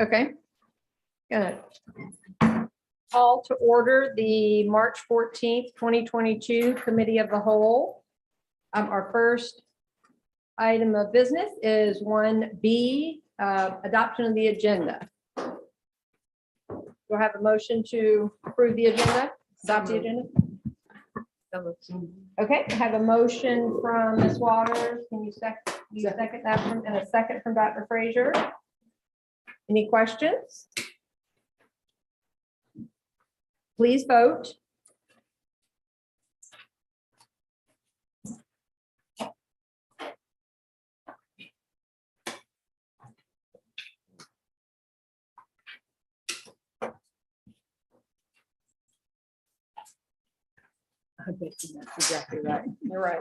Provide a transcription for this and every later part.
Okay. Good. Call to order the March 14th, 2022 Committee of the Whole. Our first item of business is 1B, adoption of the agenda. Do I have a motion to approve the agenda? Adopt the agenda? Okay, I have a motion from Ms. Waters. Can you second that from, and a second from Dr. Frazier? Any questions? Please vote. I bet you that's exactly right. You're right.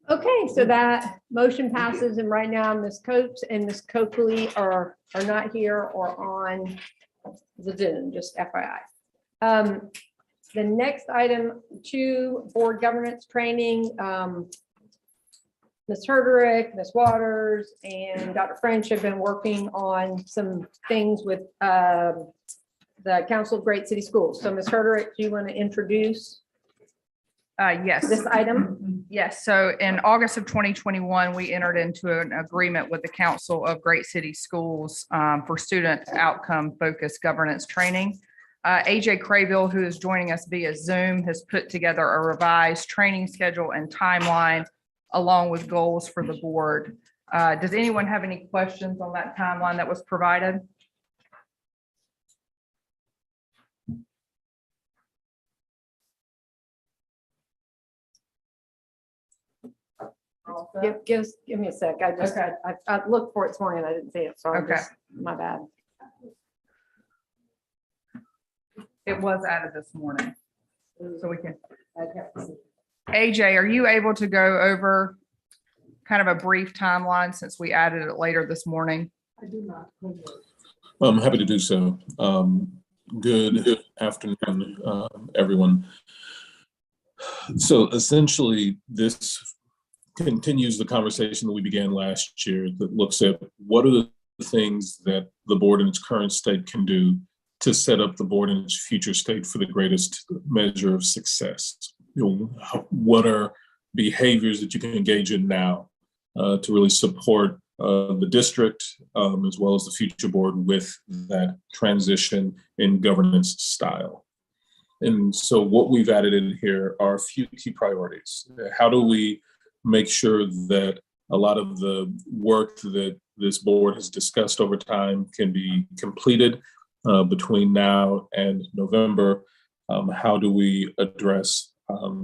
Okay, so that motion passes, and right now Ms. Coates and Ms. Coakley are not here or on the Zoom, just FYI. The next item, 2, board governance training. Ms. Herderick, Ms. Waters, and Dr. French have been working on some things with the Council of Great City Schools. So Ms. Herderick, do you want to introduce Yes. this item? Yes. So in August of 2021, we entered into an agreement with the Council of Great City Schools for student outcome focused governance training. AJ Craybill, who is joining us via Zoom, has put together a revised training schedule and timeline along with goals for the board. Does anyone have any questions on that timeline that was provided? Give me a sec. I just, Okay. I looked for it this morning. I didn't see it. So Okay. my bad. It was added this morning. So we can. AJ, are you able to go over kind of a brief timeline since we added it later this morning? I do not. I'm happy to do so. Good afternoon, everyone. So essentially, this continues the conversation that we began last year that looks at what are the things that the board in its current state can do to set up the board in its future state for the greatest measure of success. What are behaviors that you can engage in now to really support the district as well as the future board with that transition in governance style. And so what we've added in here are a few key priorities. How do we make sure that a lot of the work that this board has discussed over time can be completed between now and November? How do we address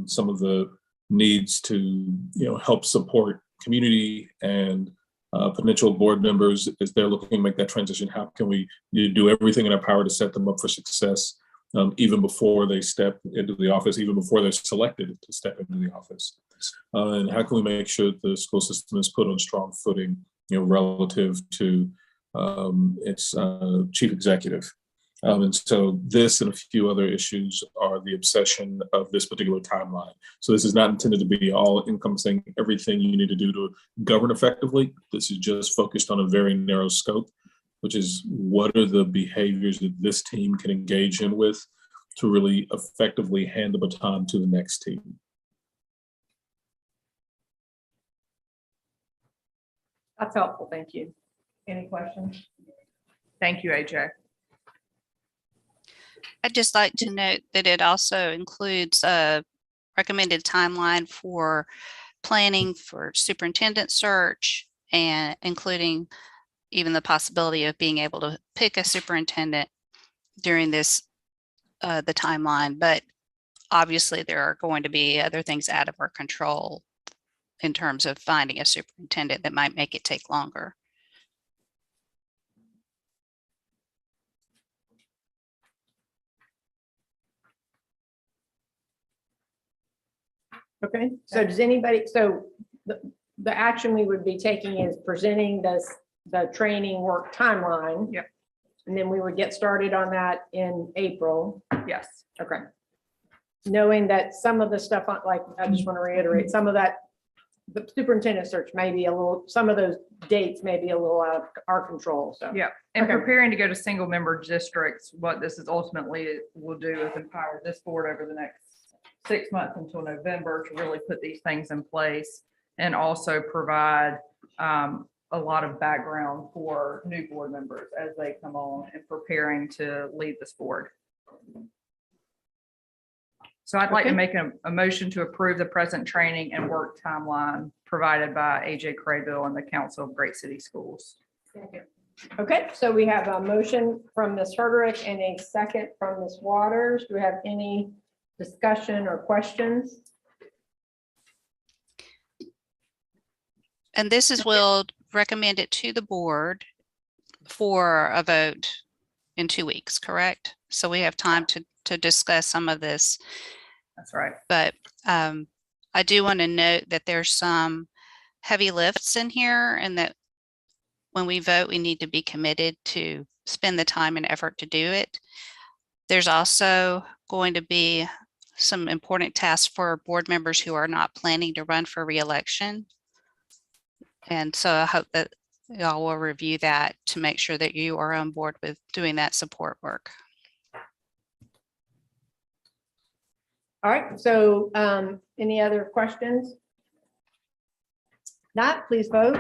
some of the needs to help support community and potential board members as they're looking to make that transition? How can we do everything in our power to set them up for success even before they step into the office, even before they're selected to step into the office? And how can we make sure that the school system is put on strong footing, relative to its chief executive? And so this and a few other issues are the obsession of this particular timeline. So this is not intended to be all encompassing everything you need to do to govern effectively. This is just focused on a very narrow scope, which is what are the behaviors that this team can engage in with to really effectively hand the baton to the next team. That's helpful. Thank you. Any questions? Thank you, AJ. I'd just like to note that it also includes a recommended timeline for planning for superintendent search, and including even the possibility of being able to pick a superintendent during this, the timeline. But obviously there are going to be other things out of our control in terms of finding a superintendent that might make it take longer. Okay, so does anybody, so the action we would be taking is presenting the training work timeline. Yep. And then we would get started on that in April. Yes. Okay. Knowing that some of the stuff, like, I just want to reiterate, some of that, the superintendent search may be a little, some of those dates may be a little out of our control, so. Yeah, and Okay. preparing to go to single member districts, what this is ultimately will do is empower this board over the next 6 months until November to really put these things in place and also provide a lot of background for new board members as they come on and preparing to lead this board. So I'd like to Okay. make a motion to approve the present training and work timeline provided by AJ Craybill and the Council of Great City Schools. Okay, so we have a motion from Ms. Herderick and a second from Ms. Waters. Do we have any discussion or questions? And this is, we'll recommend it to the board for a vote in 2 weeks, correct? So we have time to discuss some of this. That's right. But I do want to note that there's some heavy lifts in here and that when we vote, we need to be committed to spend the time and effort to do it. There's also going to be some important tasks for board members who are not planning to run for re-election. And so I hope that y'all will review that to make sure that you are on board with doing that support work. All right, so any other questions? Not, please vote.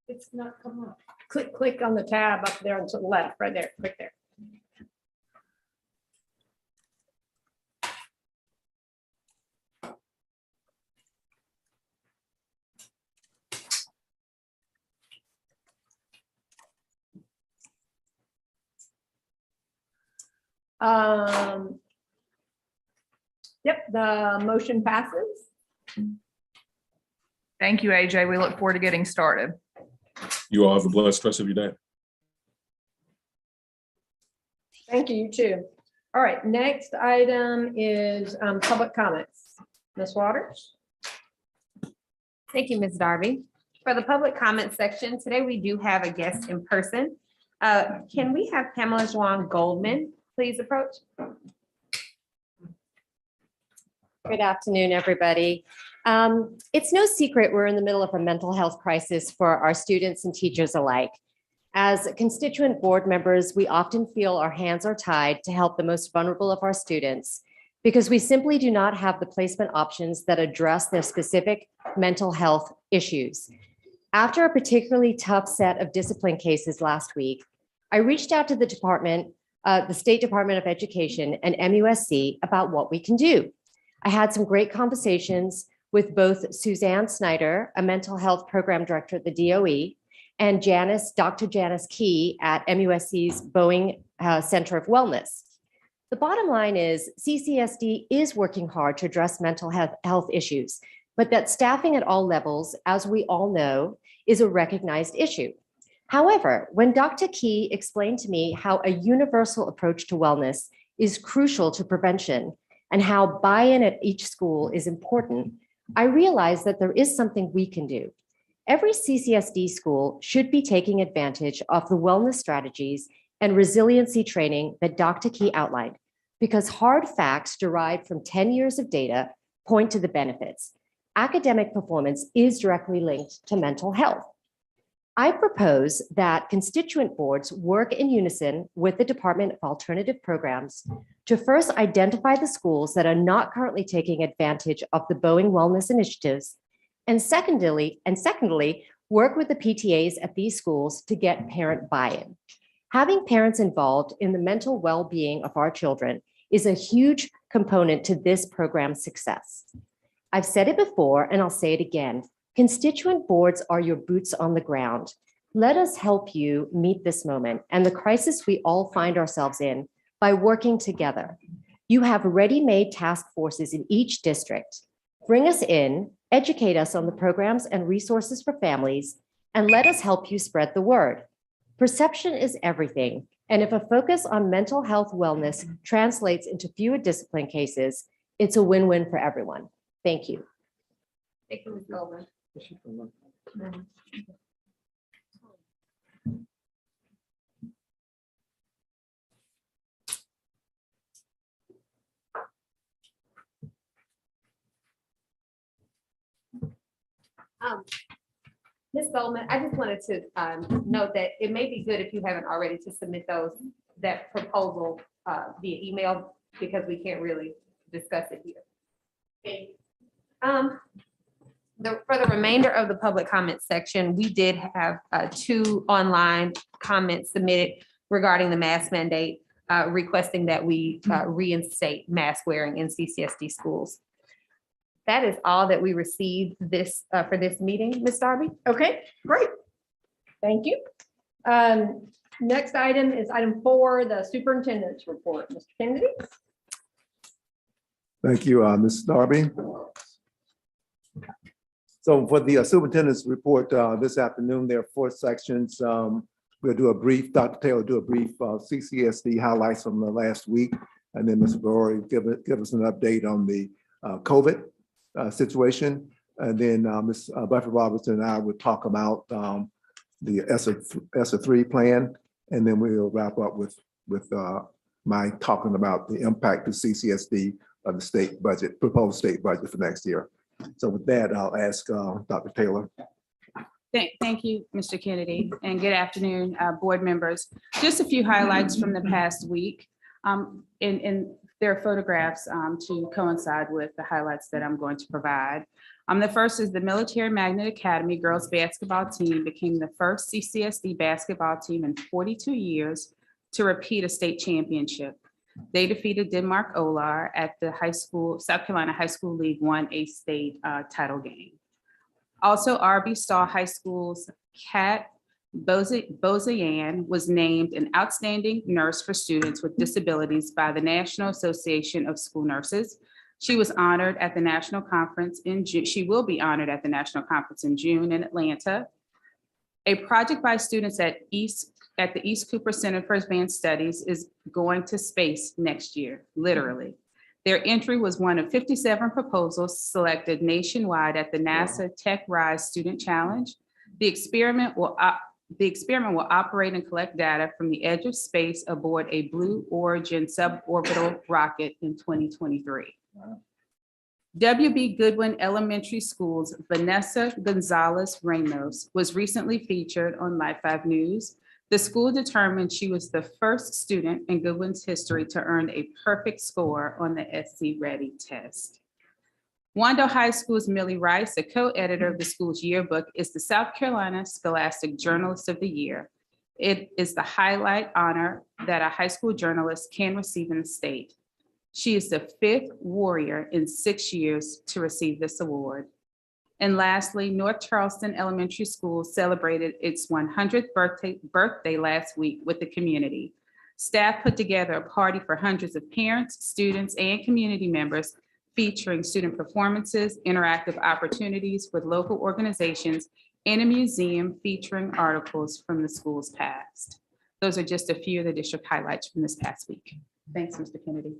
It's not coming up. Click on the tab up there to the left, right there, click there. Yep, the motion passes. Thank you, AJ. We look forward to getting started. You all have a blessed rest of your day. Thank you, you too. All right, next item is public comments. Ms. Waters? Thank you, Ms. Darby. For the public comment section, today we do have a guest in person. Can we have Pamela Zhuang Goldman please approach? Good afternoon, everybody. It's no secret we're in the middle of a mental health crisis for our students and teachers alike. As constituent board members, we often feel our hands are tied to help the most vulnerable of our students because we simply do not have the placement options that address their specific mental health issues. After a particularly tough set of discipline cases last week, I reached out to the State Department of Education and MUSC about what we can do. I had some great conversations with both Suzanne Snyder, a mental health program director at the DOE, and Dr. Janice Key at MUSC's Boeing Center of Wellness. The bottom line is CCSD is working hard to address mental health issues, but that staffing at all levels, as we all know, is a recognized issue. However, when Dr. Key explained to me how a universal approach to wellness is crucial to prevention and how buy-in at each school is important, I realized that there is something we can do. Every CCSD school should be taking advantage of the wellness strategies and resiliency training that Dr. Key outlined, because hard facts derived from 10 years of data point to the benefits. Academic performance is directly linked to mental health. I propose that constituent boards work in unison with the Department of Alternative Programs to first identify the schools that are not currently taking advantage of the Boeing wellness initiatives, and secondly, work with the PTAs at these schools to get parent buy-in. Having parents involved in the mental well-being of our children is a huge component to this program's success. I've said it before, and I'll say it again. Constituent boards are your boots on the ground. Let us help you meet this moment and the crisis we all find ourselves in by working together. You have ready-made task forces in each district. Bring us in, educate us on the programs and resources for families, and let us help you spread the word. Perception is everything, and if a focus on mental health wellness translates into fewer discipline cases, it's a win-win for everyone. Thank you. Thank you, Ms. Goldman. Ms. Goldman, I just wanted to note that it may be good if you haven't already to submit that proposal via email, because we can't really discuss it here. For the remainder of the public comment section, we did have 2 online comments submitted regarding the mask mandate, requesting that we reinstate mask wearing in CCSD schools. That is all that we received for this meeting, Ms. Darby. Okay, great. Thank you. Next item is item 4, the superintendent's report. Mr. Kennedy? Thank you, Ms. Darby. So for the superintendent's report this afternoon, there are 4 sections. We'll do a brief, Dr. Taylor will do a brief CCSD highlights from the last week, and then Ms. Rory give us an update on the COVID situation. And then Ms. Buffett Robertson and I will talk about the ESSA 3 plan, and then we'll wrap up with my talking about the impact to CCSD of the state budget, proposed state budget for next year. So with that, I'll ask Dr. Taylor. Thank you, Mr. Kennedy, and good afternoon, board members. Just a few highlights from the past week. And there are photographs to coincide with the highlights that I'm going to provide. The first is the Military Magnet Academy girls basketball team became the first CCSD basketball team in 42 years to repeat a state championship. They defeated Denmark Olar at the South Carolina High School League 1A state title game. Also, R.B. Stahl High School's Kat Bozayan was named an outstanding nurse for students with disabilities by the National Association of School Nurses. She was honored at the national conference in June. She will be honored at the national conference in June in Atlanta. A project by students at the East Cooper Center for Advanced Studies is going to space next year, literally. Their entry was one of 57 proposals selected nationwide at the NASA Tech Rise Student Challenge. The experiment will operate and collect data from the edge of space aboard a Blue Origin suborbital rocket in 2023. W.B. Goodwin Elementary School's Vanessa Gonzalez Ramos was recently featured on Live 5 News. The school determined she was the first student in Goodwin's history to earn a perfect score on the SC Ready test. Wando High School's Millie Rice, a co-editor of the school's yearbook, is the South Carolina Scholastic Journalist of the Year. It is the highlight honor that a high school journalist can receive in the state. She is the 5th warrior in 6 years to receive this award. And lastly, North Charleston Elementary School celebrated its 100th birthday last week with the community. Staff put together a party for hundreds of parents, students, and community members, featuring student performances, interactive opportunities with local organizations, and a museum featuring articles from the school's past. Those are just a few of the district highlights from this past week. Thanks, Mr. Kennedy.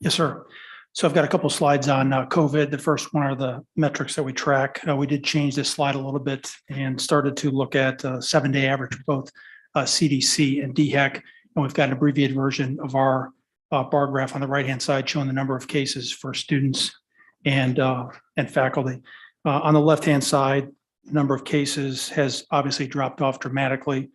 Yes, sir. So I've got a couple slides on COVID. The first one are the metrics that we track. We did change this slide a little bit and started to look at 7-day average for both CDC and DHEC. And we've got an abbreviated version of our bar graph on the right-hand side showing the number of cases for students and faculty. On the left-hand side, the number of cases has obviously dropped off dramatically.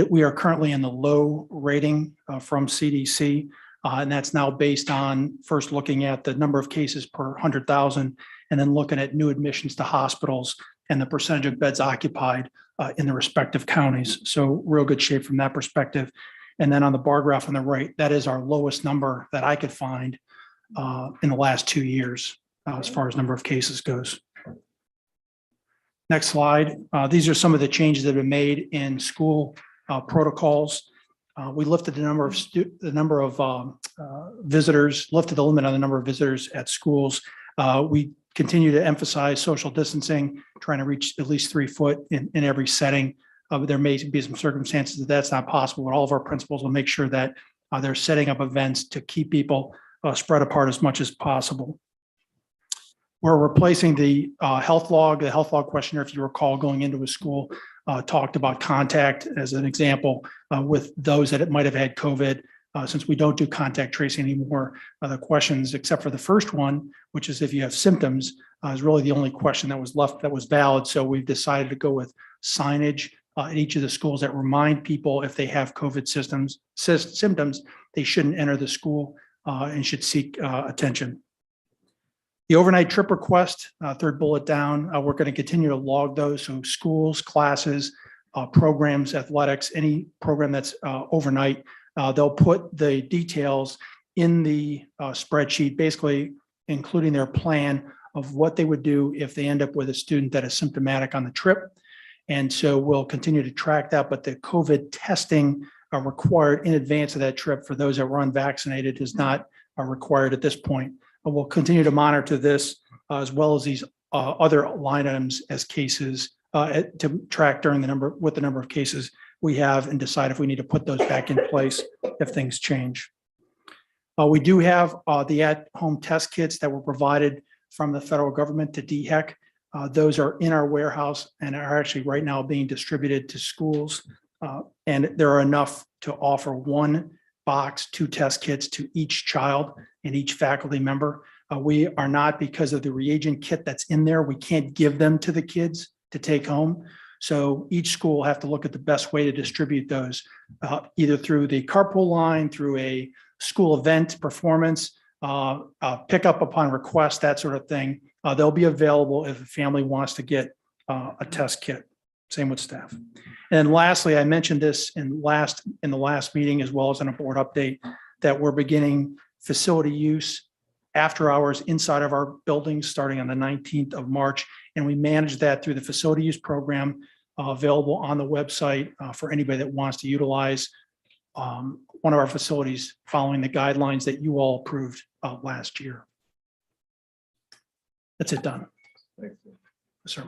We are currently in the low rating from CDC. And that's now based on first looking at the number of cases per 100,000 and then looking at new admissions to hospitals and the percentage of beds occupied in the respective counties. So real good shape from that perspective. And then on the bar graph on the right, that is our lowest number that I could find in the last 2 years as far as number of cases goes. Next slide. These are some of the changes that have been made in school protocols. We lifted the number of visitors, lifted the limit on the number of visitors at schools. We continue to emphasize social distancing, trying to reach at least 3 foot in every setting. But there may be some circumstances that that's not possible, but all of our principals will make sure that they're setting up events to keep people spread apart as much as possible. We're replacing the health log. The health log questionnaire, if you recall, going into a school, talked about contact as an example with those that it might have had COVID. Since we don't do contact tracing anymore, the questions, except for the first one, which is if you have symptoms, is really the only question that was left that was valid. So we've decided to go with signage at each of the schools that remind people if they have COVID symptoms, they shouldn't enter the school and should seek attention. The overnight trip request, third bullet down, we're going to continue to log those. So schools, classes, programs, athletics, any program that's overnight, they'll put the details in the spreadsheet, basically including their plan of what they would do if they end up with a student that is symptomatic on the trip. And so we'll continue to track that, but the COVID testing required in advance of that trip for those that were unvaccinated is not required at this point. But we'll continue to monitor this as well as these other line items as cases to track during the number of cases we have and decide if we need to put those back in place if things change. We do have the at-home test kits that were provided from the federal government to DHEC. Those are in our warehouse and are actually right now being distributed to schools. And there are enough to offer 1 box, 2 test kits to each child and each faculty member. We are not, because of the reagent kit that's in there, we can't give them to the kids to take home. So each school will have to look at the best way to distribute those, either through the carpool line, through a school event performance, pick up upon request, that sort of thing. They'll be available if a family wants to get a test kit. Same with staff. And lastly, I mentioned this in the last meeting, as well as in a board update, that we're beginning facility use after hours inside of our buildings starting on the 19th of March. And we manage that through the facility use program available on the website for anybody that wants to utilize one of our facilities following the guidelines that you all approved last year. That's it, done. Thank you. Yes, sir.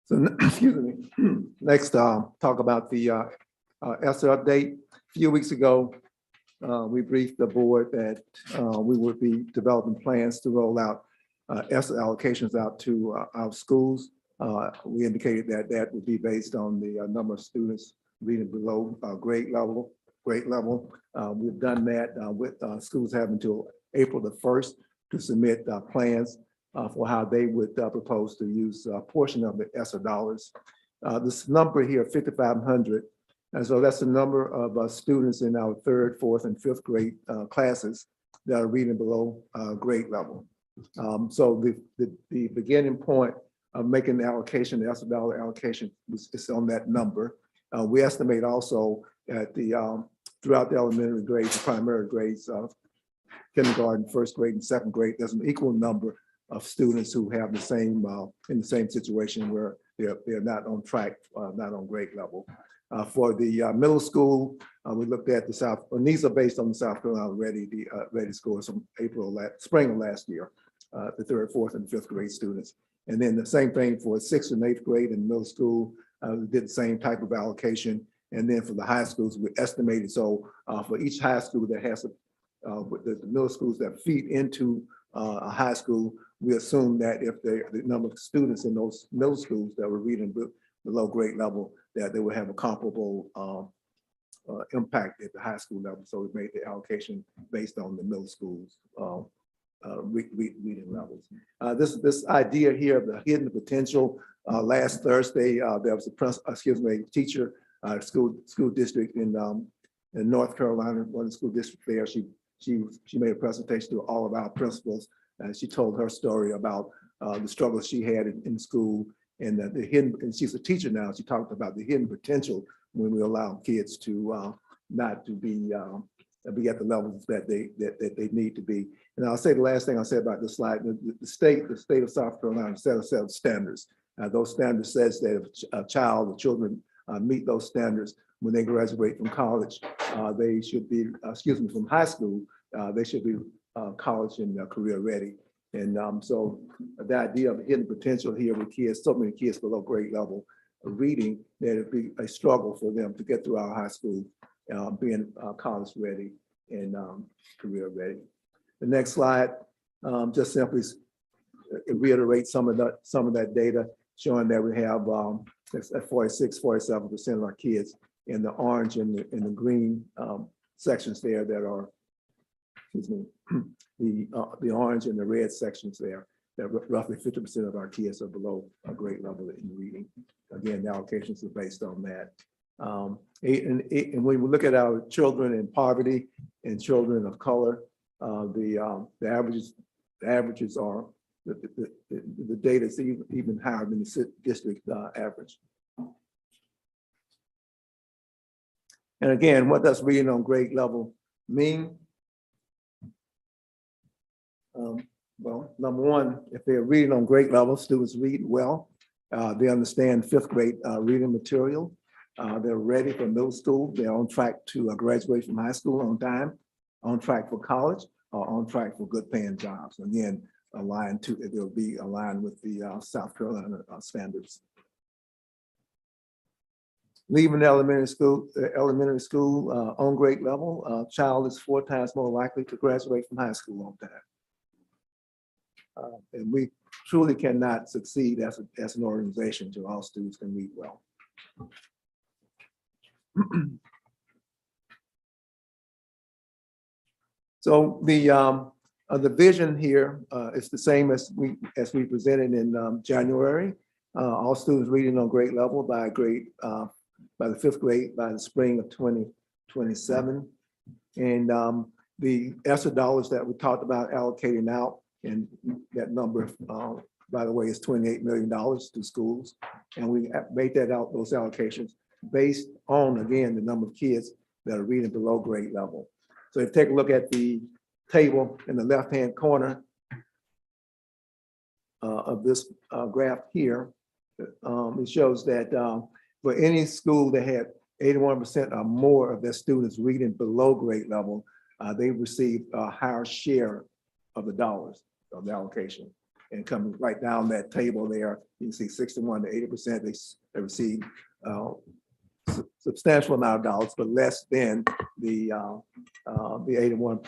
So, excuse me. Next, talk about the ESSA update. A few weeks ago, we briefed the board that we would be developing plans to roll out ESSA allocations out to our schools. We indicated that that would be based on the number of students reading below grade level. We've done that with schools having until April the 1st to submit plans for how they would propose to use a portion of the ESSA dollars. This number here, 5,500, and so that's the number of students in our 3rd, 4th, and 5th grade classes that are reading below grade level. So the beginning point of making the allocation, the ESSA dollar allocation, is on that number. We estimate also at the throughout the elementary grades, the primary grades, kindergarten, 1st grade, and 2nd grade, there's an equal number of students who have the same in the same situation where they're not on track, not on grade level. For the middle school, we looked at the South, and these are based on the South Carolina Ready scores from spring of last year, the 3rd, 4th, and 5th grade students. And then the same thing for 6th and 8th grade in middle school, we did the same type of allocation. And then for the high schools, we estimated, so for each high school that has with the middle schools that feed into a high school, we assume that if the number of students in those middle schools that were reading below grade level, that they would have a comparable impact at the high school level. So we made the allocation based on the middle schools reading levels. This idea here of the hidden potential. Last Thursday, there was a teacher, school district in North Carolina, one of the school districts there. She made a presentation to all of our principals, and she told her story about the struggles she had in school, and the hidden. And she's a teacher now. She talked about the hidden potential when we allow kids to not to be be at the levels that they need to be. And I'll say the last thing I'll say about this slide, the state of South Carolina set ourselves standards. Those standards says that if a child or children meet those standards when they graduate from college, they should be, from high school, they should be college and career ready. And so the idea of hidden potential here with kids, so many kids below grade level of reading, that it'd be a struggle for them to get through our high school, being college ready and career ready. The next slide just simply reiterates some of that data, showing that we have at 47% of our kids in the orange and the green sections there that are, the orange and the red sections there, that roughly 50% of our kids are below a grade level in reading. Again, the allocations are based on that. And when we look at our children in poverty and children of color, the averages are, the data is even higher than the district average. And again, what does reading on grade level mean? Well, number one, if they're reading on grade level, students read well. They understand fifth grade reading material. They're ready for middle school. They're on track to graduate from high school on time, on track for college, or on track for good paying jobs. Again, they'll be aligned with the South Carolina standards. Leaving elementary school on grade level, a child is 4 times more likely to graduate from high school on time. And we truly cannot succeed as an organization until all students can read well. So the vision here is the same as we presented in January. All students reading on grade level by the fifth grade by the spring of 2027. And the ESSA dollars that we talked about allocating out, and that number, by the way, is $28 million to schools. And we made those allocations based on, again, the number of kids that are reading below grade level. So if you take a look at the table in the left-hand corner of this graph here, it shows that for any school that had 81% or more of their students reading below grade level, they received a higher share of the dollars of the allocation. And coming right down that table there, you can see 61 to 80%, they received substantial amount of dollars, but less than the 81%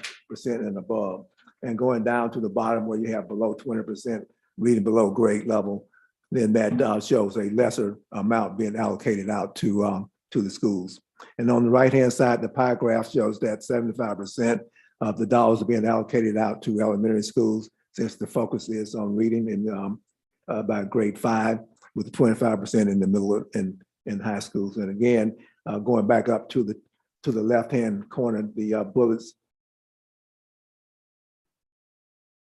and above. And going down to the bottom where you have below 20% reading below grade level, then that shows a lesser amount being allocated out to the schools. And on the right-hand side, the pie graph shows that 75% of the dollars are being allocated out to elementary schools, since the focus is on reading in by grade 5, with 25% in the middle and in high schools. And again, going back up to the left-hand corner, the bullets,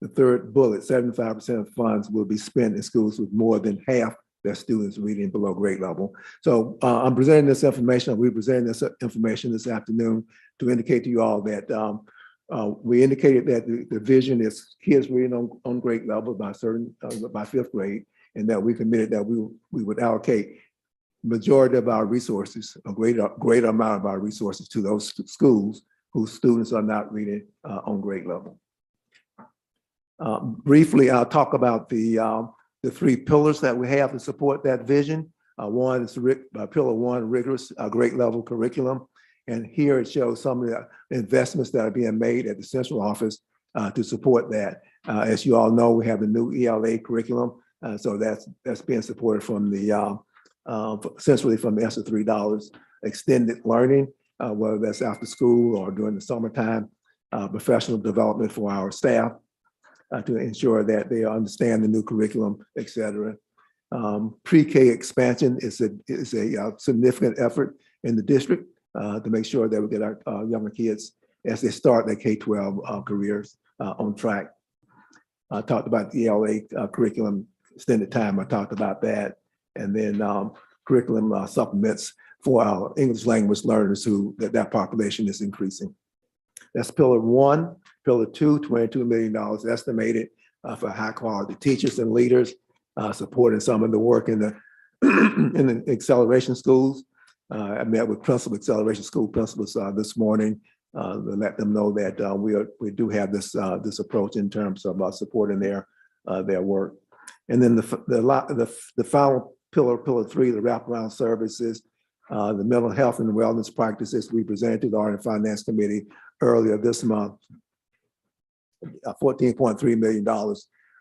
the third bullet, 75% of funds will be spent in schools with more than half their students reading below grade level. So I'm presenting this information, we're presenting this information this afternoon to indicate to you all that we indicated that the vision is kids reading on grade level by fifth grade, and that we committed that we would allocate majority of our resources, a greater amount of our resources to those schools whose students are not reading on grade level. Briefly, I'll talk about the 3 pillars that we have to support that vision. One is pillar 1, rigorous grade level curriculum. And here it shows some of the investments that are being made at the central office to support that. As you all know, we have the new ELA curriculum. So that's being supported from the essentially from the ESSA $3, extended learning, whether that's after school or during the summertime, professional development for our staff to ensure that they understand the new curriculum, et cetera. Pre-K expansion is a significant effort in the district to make sure that we get our younger kids as they start their K-12 careers on track. I talked about the ELA curriculum, extended time, I talked about that. And then curriculum supplements for our English language learners that population is increasing. That's pillar one. Pillar two, $22 million estimated for high quality teachers and leaders, supporting some of the work in the in the acceleration schools. I met with acceleration school principals this morning to let them know that we do have this approach in terms of supporting their work. And then the final pillar three, the wraparound services, the mental health and wellness practices we presented to the Art and Finance Committee earlier this month. $14.3 million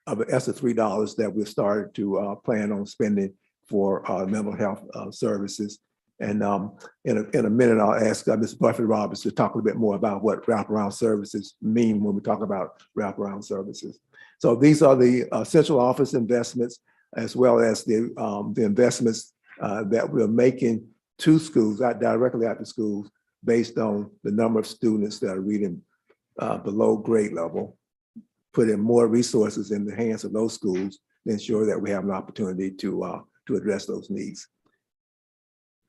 of ESSA $3 that we started to plan on spending for mental health services. And in a minute, I'll ask Ms. Buffett Roberts to talk a little bit more about what wraparound services mean when we talk about wraparound services. So these are the central office investments, as well as the investments that we're making to schools, not directly out to schools, based on the number of students that are reading below grade level, putting more resources in the hands of those schools to ensure that we have an opportunity to address those needs.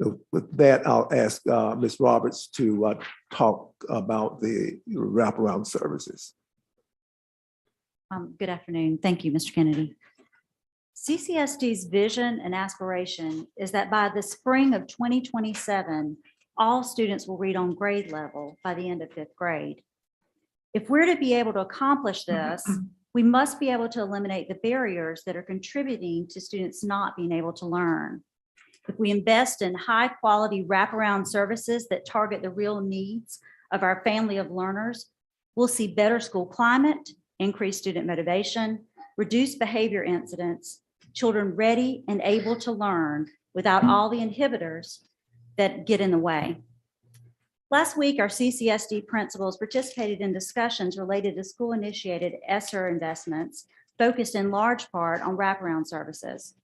So with that, I'll ask Ms. Roberts to talk about the wraparound services. Good afternoon. Thank you, Mr. Kennedy. CCSD's vision and aspiration is that by the spring of 2027, all students will read on grade level by the end of 5th grade. If we're to be able to accomplish this, we must be able to eliminate the barriers that are contributing to students not being able to learn. If we invest in high quality wraparound services that target the real needs of our family of learners, we'll see better school climate, increased student motivation, reduced behavior incidents, children ready and able to learn without all the inhibitors that get in the way. Last week, our CCSD principals participated in discussions related to school-initiated ESSA investments focused in large part on wraparound services.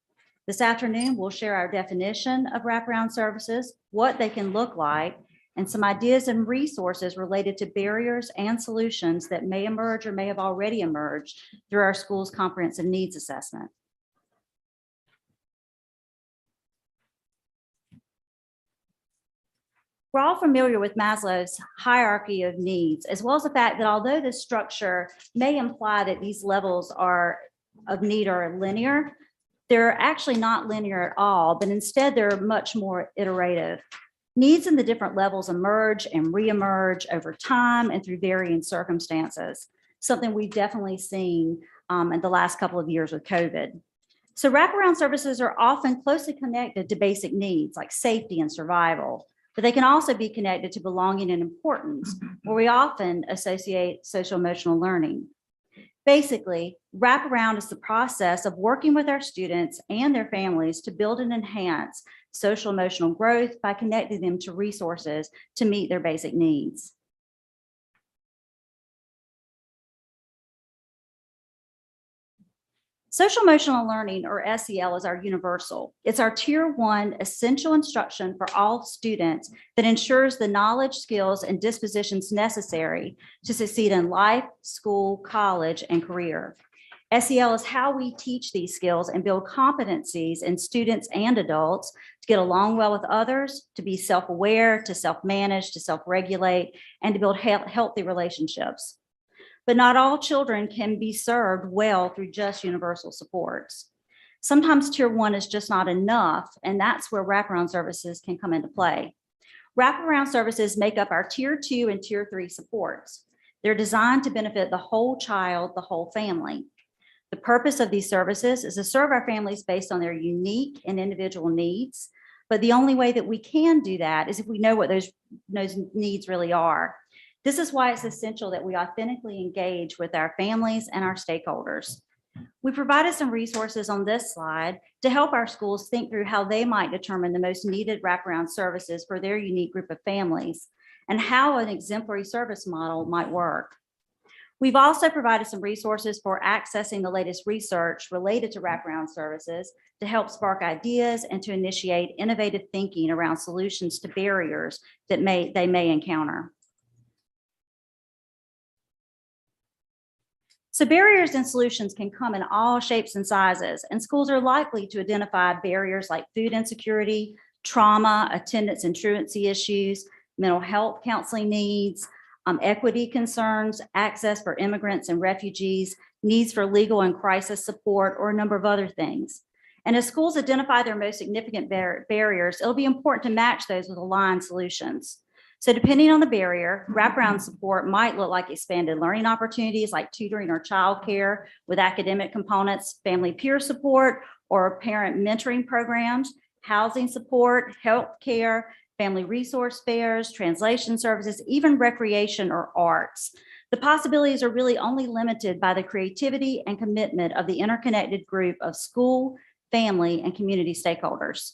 This afternoon, we'll share our definition of wraparound services, what they can look like, and some ideas and resources related to barriers and solutions that may emerge or may have already emerged through our school's comprehensive needs assessment. We're all familiar with Maslow's hierarchy of needs, as well as the fact that although this structure may imply that these levels of need are linear, they're actually not linear at all, but instead they're much more iterative. Needs in the different levels emerge and reemerge over time and through varying circumstances, something we've definitely seen in the last couple of years with COVID. So wraparound services are often closely connected to basic needs like safety and survival, but they can also be connected to belonging and importance, where we often associate social emotional learning. Basically, wraparound is the process of working with our students and their families to build and enhance social emotional growth by connecting them to resources to meet their basic needs. Social emotional learning, or SEL, is our universal. It's our tier 1 essential instruction for all students that ensures the knowledge, skills, and dispositions necessary to succeed in life, school, college, and career. SEL is how we teach these skills and build competencies in students and adults to get along well with others, to be self-aware, to self-manage, to self-regulate, and to build healthy relationships. But not all children can be served well through just universal supports. Sometimes tier 1 is just not enough, and that's where wraparound services can come into play. Wraparound services make up our tier 2 and tier 3 supports. They're designed to benefit the whole child, the whole family. The purpose of these services is to serve our families based on their unique and individual needs. But the only way that we can do that is if we know what those needs really are. This is why it's essential that we authentically engage with our families and our stakeholders. We provided some resources on this slide to help our schools think through how they might determine the most needed wraparound services for their unique group of families and how an exemplary service model might work. We've also provided some resources for accessing the latest research related to wraparound services to help spark ideas and to initiate innovative thinking around solutions to barriers that they may encounter. So barriers and solutions can come in all shapes and sizes, and schools are likely to identify barriers like food insecurity, trauma, attendance and truancy issues, mental health counseling needs, equity concerns, access for immigrants and refugees, needs for legal and crisis support, or a number of other things. And as schools identify their most significant barriers, it'll be important to match those with aligned solutions. So depending on the barrier, wraparound support might look like expanded learning opportunities like tutoring or childcare with academic components, family peer support, or parent mentoring programs, housing support, healthcare, family resource fairs, translation services, even recreation or arts. The possibilities are really only limited by the creativity and commitment of the interconnected group of school, family, and community stakeholders.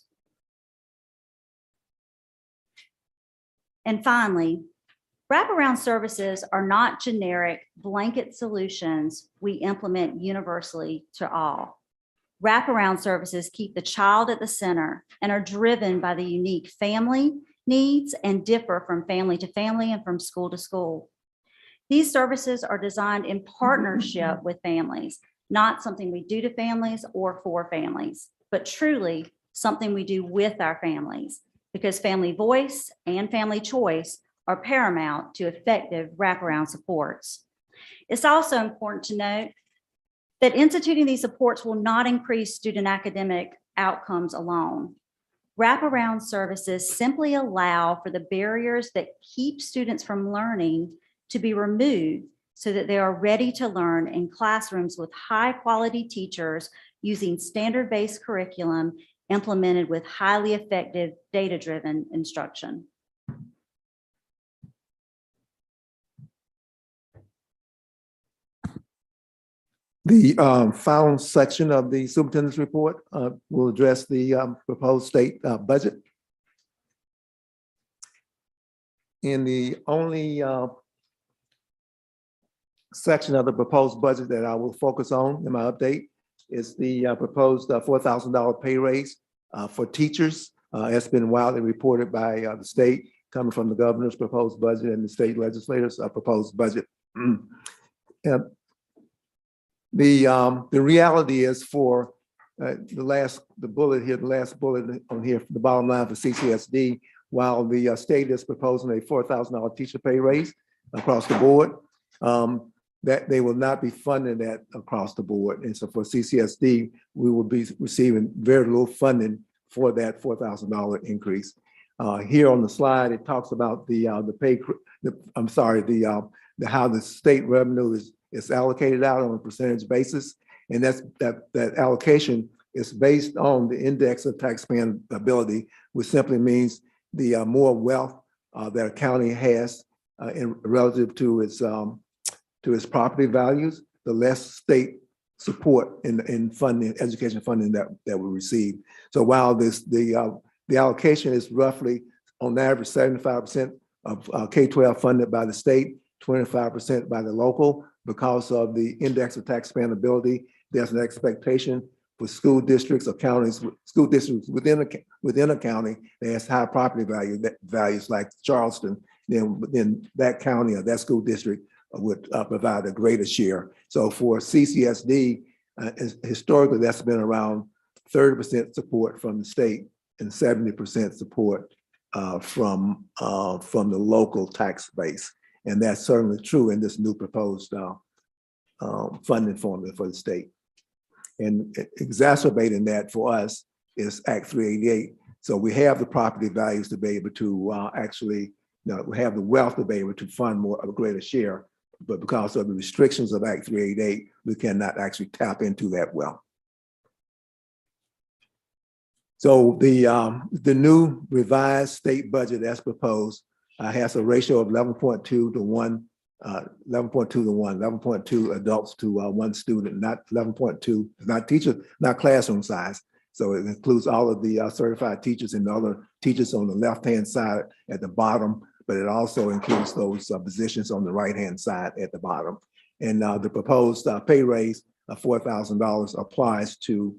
And finally, wraparound services are not generic blanket solutions we implement universally to all. Wraparound services keep the child at the center and are driven by the unique family needs and differ from family to family and from school to school. These services are designed in partnership with families, not something we do to families or for families, but truly something we do with our families, because family voice and family choice are paramount to effective wraparound supports. It's also important to note that instituting these supports will not increase student academic outcomes alone. Wraparound services simply allow for the barriers that keep students from learning to be removed so that they are ready to learn in classrooms with high-quality teachers using standard-based curriculum implemented with highly effective data-driven instruction. The final section of the superintendent's report will address the proposed state budget. In the only section of the proposed budget that I will focus on in my update is the proposed $4,000 pay raise for teachers. It's been widely reported by the state, coming from the governor's proposed budget and the state legislators' proposed budget. The reality is for the last bullet on here, the bottom line for CCSD, while the state is proposing a $4,000 teacher pay raise across the board, that they will not be funding that across the board. And so for CCSD, we will be receiving very little funding for that $4,000 increase. Here on the slide, it talks about how the state revenue is allocated out on a percentage basis. And that allocation is based on the index of taxpaying ability, which simply means the more wealth that a county has in relative to its property values, the less state support in funding, education funding that we receive. So while the allocation is roughly on average 75% of K-12 funded by the state, 25% by the local, because of the index of taxpaying ability, there's an expectation for school districts or counties, school districts within a county that has high property values like Charleston, then that county or that school district would provide a greater share. So for CCSD, historically, that's been around 30% support from the state and 70% support from the local tax base. And that's certainly true in this new proposed funding formula for the state. And exacerbating that for us is Act 388. So we have the property values to be able to we have the wealth to be able to fund more of a greater share, but because of the restrictions of Act 388, we cannot actually tap into that wealth. So the new revised state budget as proposed has a ratio of 11.2 to 1, 11.2 adults to one student, not 11.2, not teacher, not classroom size. So it includes all of the certified teachers and other teachers on the left-hand side at the bottom, but it also includes those positions on the right-hand side at the bottom. And the proposed pay raise of $4,000 applies to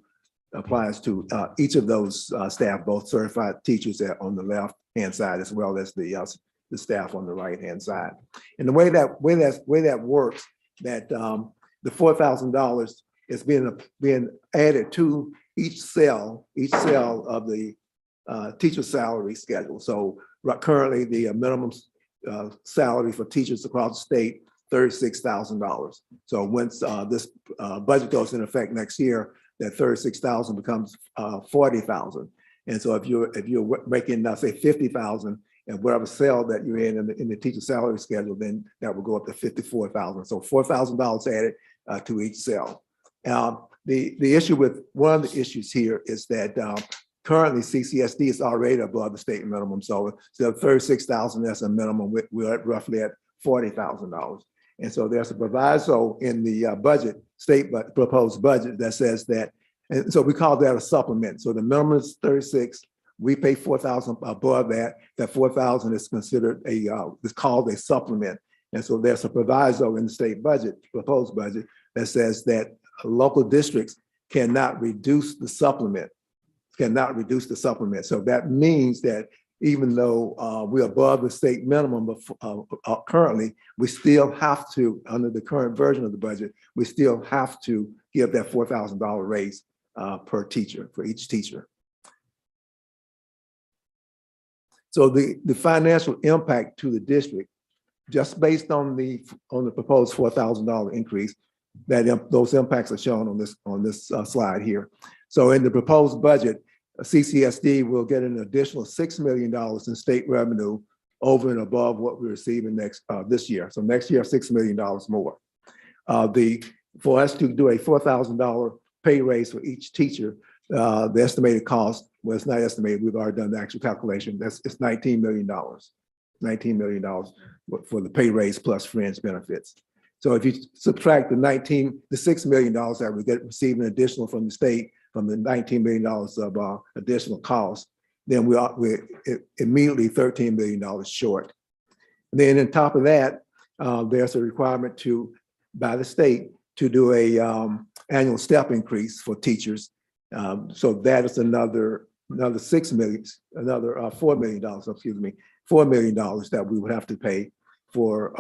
each of those staff, both certified teachers on the left-hand side as well as the staff on the right-hand side. And the way that works, that the $4,000 is being added to each cell of the teacher salary schedule. So currently the minimum salary for teachers across the state, $36,000. So once this budget goes in effect next year, that 36,000 becomes 40,000. And so if you're making say 50,000 and whatever cell that you're in the teacher salary schedule, then that will go up to 54,000. So $4,000 added to each cell. The issue with one of the issues here is that currently CCSD is already above the state minimum. So 36,000, that's a minimum. We're at roughly at $40,000. And so there's a proviso in the budget, proposed budget that says that, and so we call that a supplement. So the minimum is 36. We pay 4,000 above that. That 4,000 is considered is called a supplement. And so there's a proviso in the state budget, proposed budget, that says that local districts cannot reduce the supplement, So that means that even though we're above the state minimum, but currently we still have to, under the current version of the budget, we still have to give that $4,000 raise per teacher, for each teacher. So the financial impact to the district, just based on the proposed $4,000 increase, those impacts are shown on this slide here. So in the proposed budget, CCSD will get an additional $6 million in state revenue over and above what we're receiving this year. So next year, $6 million more. For us to do a $4,000 pay raise for each teacher, the estimated cost, well, it's not estimated, we've already done the actual calculation, it's $19 million. $19 million for the pay raise plus fringe benefits. So if you subtract the $6 million that we get receiving additional from the state, from the $19 million of additional costs, then we're immediately $13 million short. And then on top of that, there's a requirement by the state to do a annual step increase for teachers. So that is another $6 million, another $4 million, excuse me, $4 million that we would have to pay for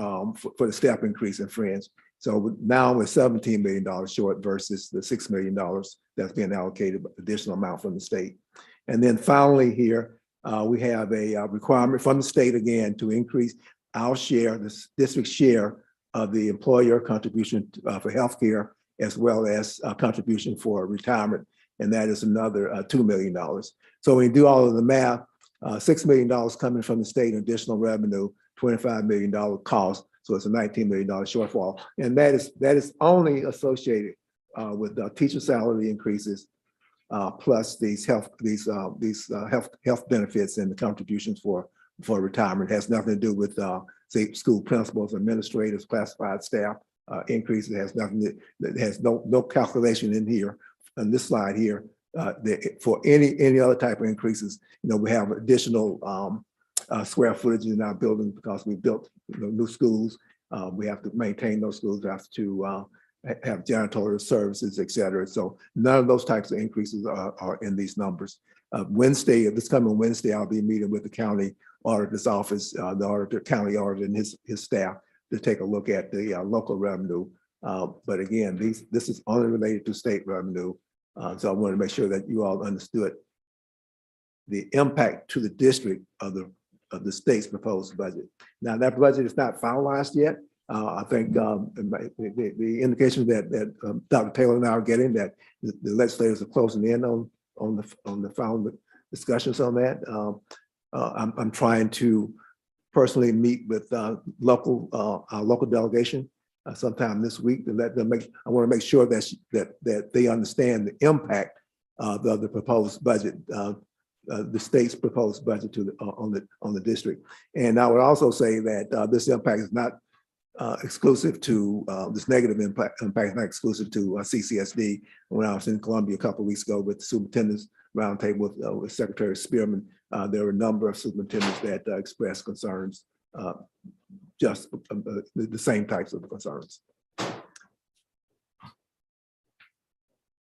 the step increase in fringe. So now we're $17 million short versus the $6 million that's being allocated, additional amount from the state. And then finally here, we have a requirement from the state again to increase our share, the district share of the employer contribution for healthcare, as well as contribution for retirement. And that is another $2 million. So when you do all of the math, $6 million coming from the state, additional revenue, $25 million cost. So it's a $19 million shortfall. And that is only associated with teacher salary increases, plus these health benefits and the contributions for retirement. It has nothing to do with say school principals, administrators, classified staff increases. It has nothing. It has no calculation in here on this slide here for any other type of increases. We have additional square footage in our building because we built new schools. We have to maintain those schools. We have to have janitorial services, et cetera. So none of those types of increases are in these numbers. This coming Wednesday, I'll be meeting with the county auditor's office, the county auditor and his staff to take a look at the local revenue. But again, this is only related to state revenue. So I wanted to make sure that you all understood the impact to the district of the state's proposed budget. Now that budget is not finalized yet. I think the indication that Dr. Taylor and I are getting that the legislators are closing in on the final discussions on that. I'm trying to personally meet with our local delegation sometime this week to let them I want to make sure that they understand the impact of the proposed budget, the state's proposed budget on the district. And I would also say that this impact is not exclusive to this negative impact is not exclusive to CCSD. When I was in Columbia a couple of weeks ago with the superintendents roundtable with Secretary Spearman, there were a number of superintendents that expressed concerns, just the same types of concerns.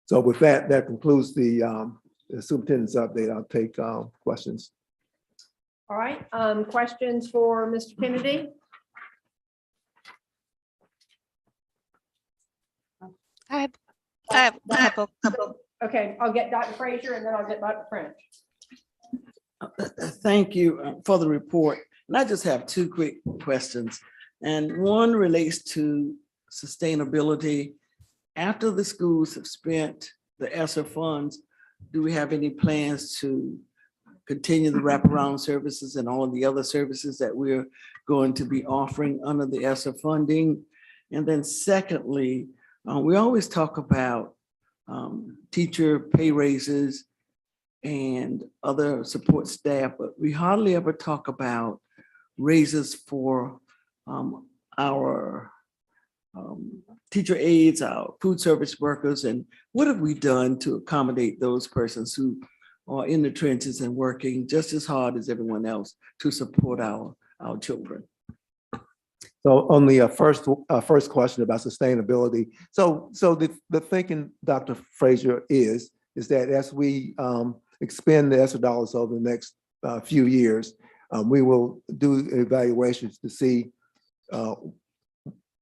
So with that concludes the superintendent's update. I'll take questions. All right, questions for Mr. Kennedy? I have a couple. Okay, I'll get Dr. Frazier and then I'll get Dr. French. Thank you for the report. And I just have two quick questions. And one relates to sustainability. After the schools have spent the ESSA funds, do we have any plans to continue the wraparound services and all of the other services that we're going to be offering under the ESSA funding? And then secondly, we always talk about teacher pay raises and other support staff, but we hardly ever talk about raises for our teacher aides, our food service workers, and what have we done to accommodate those persons who are in the trenches and working just as hard as everyone else to support our children? So on the first question about sustainability, so the thinking, Dr. Frazier, is that as we expend the ESSA dollars over the next few years, we will do evaluations to see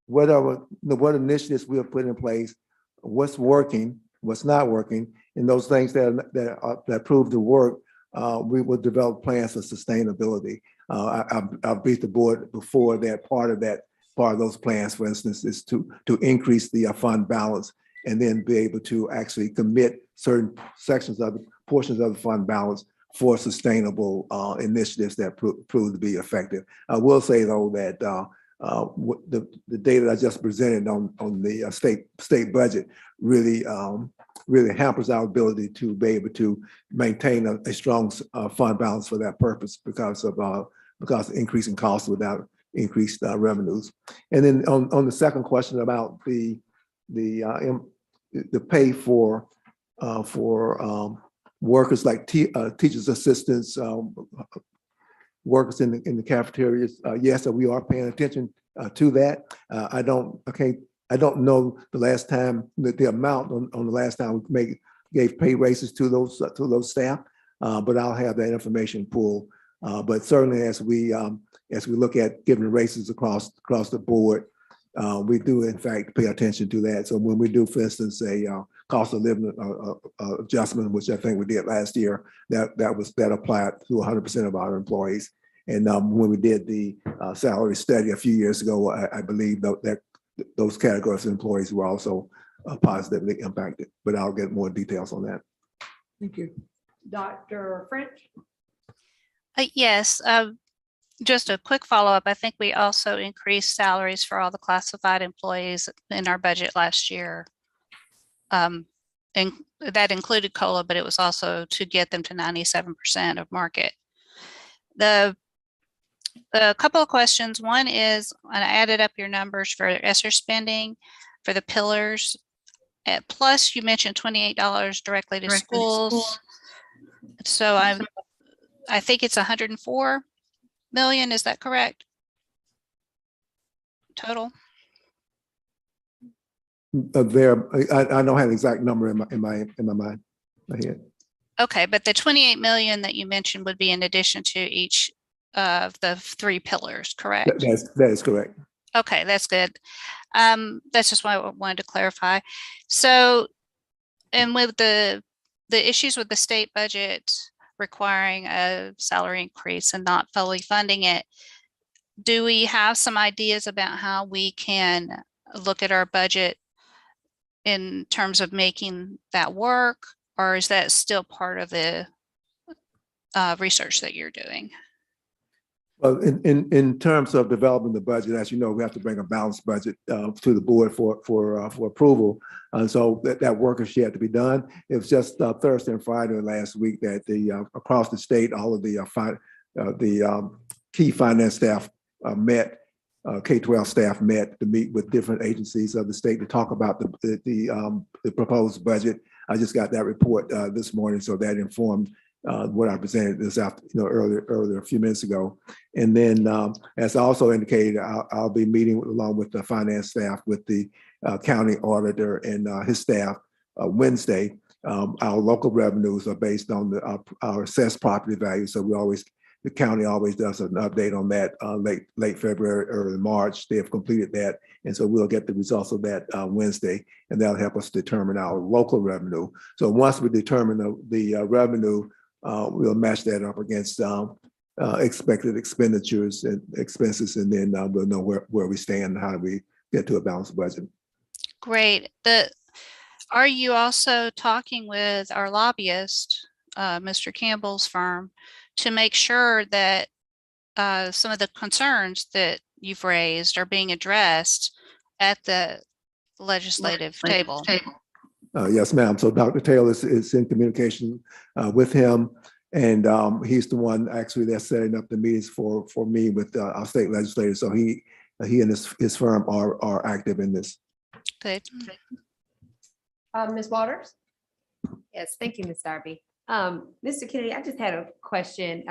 what initiatives we have put in place, what's working, what's not working, and those things that prove to work, we will develop plans for sustainability. I've briefed the board before that part of those plans, for instance, is to increase the fund balance and then be able to actually commit certain portions of the fund balance for sustainable initiatives that prove to be effective. I will say though that the data I just presented on the state budget really hampers our ability to be able to maintain a strong fund balance for that purpose because of increasing costs without increased revenues. And then on the second question about the pay for workers like teachers assistants, workers in the cafeterias, yes, we are paying attention to that. I don't know the last time the amount on the last time we gave pay raises to those staff, but I'll have that information pool. But certainly as we look at giving raises across the board, we do in fact pay attention to that. So when we do, for instance, a cost of living adjustment, which I think we did last year, that applied to 100% of our employees. And when we did the salary study a few years ago, I believe that those categories of employees were also positively impacted. But I'll get more details on that. Thank you. Dr. French? Yes, just a quick follow-up. I think we also increased salaries for all the classified employees in our budget last year. And that included COLA, but it was also to get them to 97% of market. A couple of questions. One is, I added up your numbers for ESSER spending for the pillars. Plus, you mentioned $28 directly to schools. So I think it's 104 million. Is that correct? Total. I don't have the exact number in my mind, my head. Okay, but the 28 million that you mentioned would be in addition to each of the three pillars, correct? That is correct. Okay, that's good. That's just why I wanted to clarify. So, and with the issues with the state budget requiring a salary increase and not fully funding it, do we have some ideas about how we can look at our budget in terms of making that work, or is that still part of the research that you're doing? Well, in terms of developing the budget, as you know, we have to bring a balanced budget to the board for approval. So that work has yet to be done. It was just Thursday and Friday last week that across the state, all of the key finance staff met, K-12 staff met to meet with different agencies of the state to talk about the proposed budget. I just got that report this morning, so that informed what I presented this earlier a few minutes ago. And then, as I also indicated, I'll be meeting along with the finance staff with the county auditor and his staff Wednesday. Our local revenues are based on our assessed property value, so the county always does an update on that late February, early March. They have completed that, and so we'll get the results of that Wednesday, and that'll help us determine our local revenue. So once we determine the revenue, we'll match that up against expected expenditures and expenses, and then we'll know where we stand and how do we get to a balanced budget. Great. Are you also talking with our lobbyist, Mr. Campbell's firm, to make sure that some of the concerns that you've raised are being addressed at the legislative table? Yes, ma'am. So Dr. Taylor is in communication with him, and he's the one actually that's setting up the meetings for me with our state legislators. So he and his firm are active in this. Good. Ms. Waters? Yes, thank you, Ms. Darby. Mr. Kennedy, I just had a question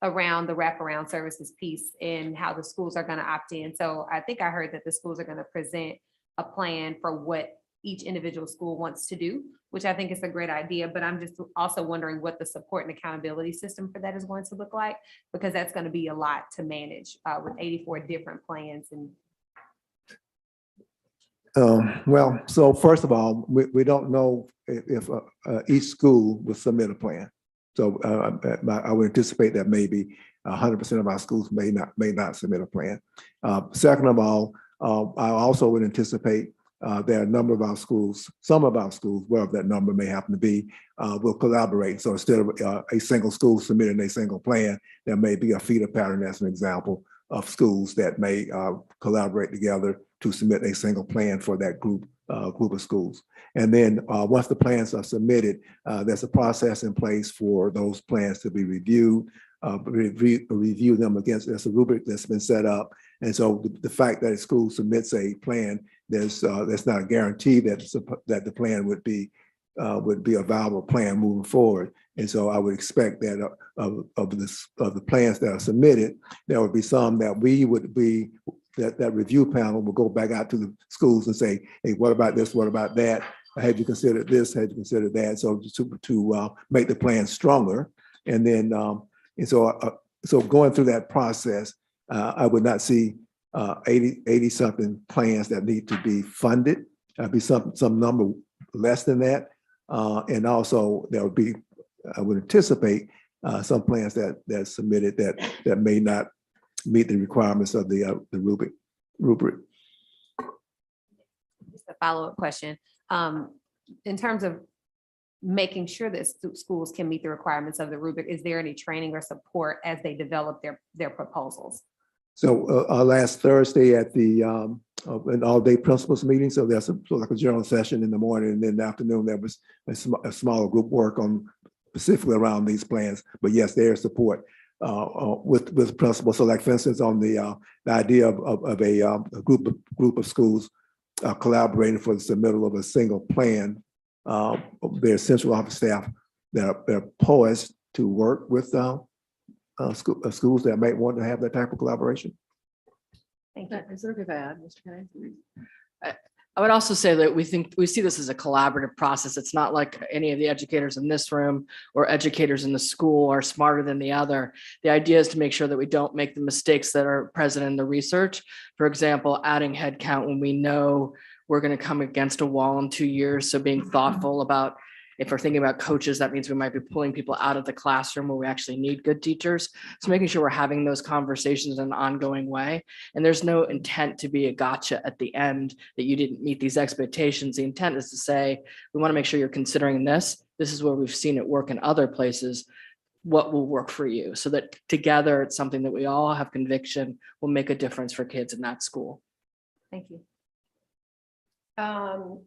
around the wraparound services piece and how the schools are going to opt in. So I think I heard that the schools are going to present a plan for what each individual school wants to do, which I think is a great idea, but I'm just also wondering what the support and accountability system for that is going to look like, because that's going to be a lot to manage with 84 different plans. And Well, so first of all, we don't know if each school will submit a plan. So I would anticipate that maybe 100% of our schools may not submit a plan. Second of all, I also would anticipate there are a number of our schools, some of our schools, wherever that number may happen to be, will collaborate. So instead of a single school submitting a single plan, there may be a feeder pattern as an example of schools that may collaborate together to submit a single plan for that group of schools. And then once the plans are submitted, there's a process in place for those plans to be reviewed, review them against, there's a rubric that's been set up. And so the fact that a school submits a plan, there's not a guarantee that the plan would be a viable plan moving forward. And so I would expect that of the plans that are submitted, there would be some that that review panel will go back out to the schools and say, hey, what about this? What about that? Have you considered this? Have you considered that? So to make the plan stronger. And then, so going through that process, I would not see 80 something plans that need to be funded. There'd be some number less than that. And also there would be, I would anticipate some plans that submitted that may not meet the requirements of the rubric. just a follow-up question. In terms of making sure that schools can meet the requirements of the rubric, is there any training or support as they develop their proposals? So last Thursday at the an all-day principals meeting, so there's like a general session in the morning, and then in the afternoon there was a smaller group work on specifically around these plans. But yes, there's support with principals. So like for instance, on the idea of a group of schools collaborating for the submittal of a single plan, their central office staff they're poised to work with schools that might want to have that type of collaboration. Thank you. Is there a good add, Mr. Kennedy? I would also say that we see this as a collaborative process. It's not like any of the educators in this room or educators in the school are smarter than the other. The idea is to make sure that we don't make the mistakes that are present in the research. For example, adding headcount when we know we're going to come against a wall in 2 years. So being thoughtful about, if we're thinking about coaches, that means we might be pulling people out of the classroom where we actually need good teachers. So making sure we're having those conversations in an ongoing way. And there's no intent to be a gotcha at the end that you didn't meet these expectations. The intent is to say, we want to make sure you're considering this. This is where we've seen it work in other places. What will work for you? So that together it's something that we all have conviction will make a difference for kids in that school. Thank you.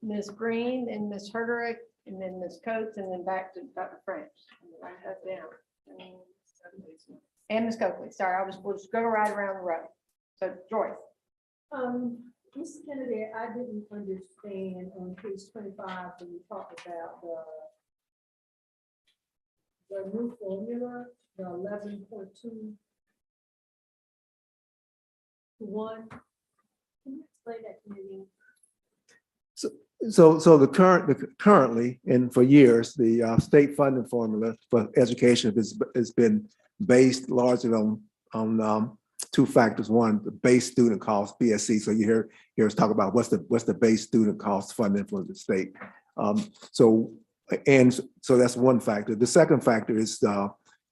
Ms. Green and Ms. Herderick, and then Ms. Coates, and then back to Dr. French. Write that down. And Ms. Coakley, sorry, we'll just go right around the row. So Joyce. Mr. Kennedy, I didn't understand on page 25 when you talked about the new formula, the 11.2 to 1. Can you explain that to me? So currently and for years, the state funding formula for education has been based largely on two factors. One, the base student cost, BSC. So you hear us talk about what's the base student cost funding for the state. So that's one factor. The second factor is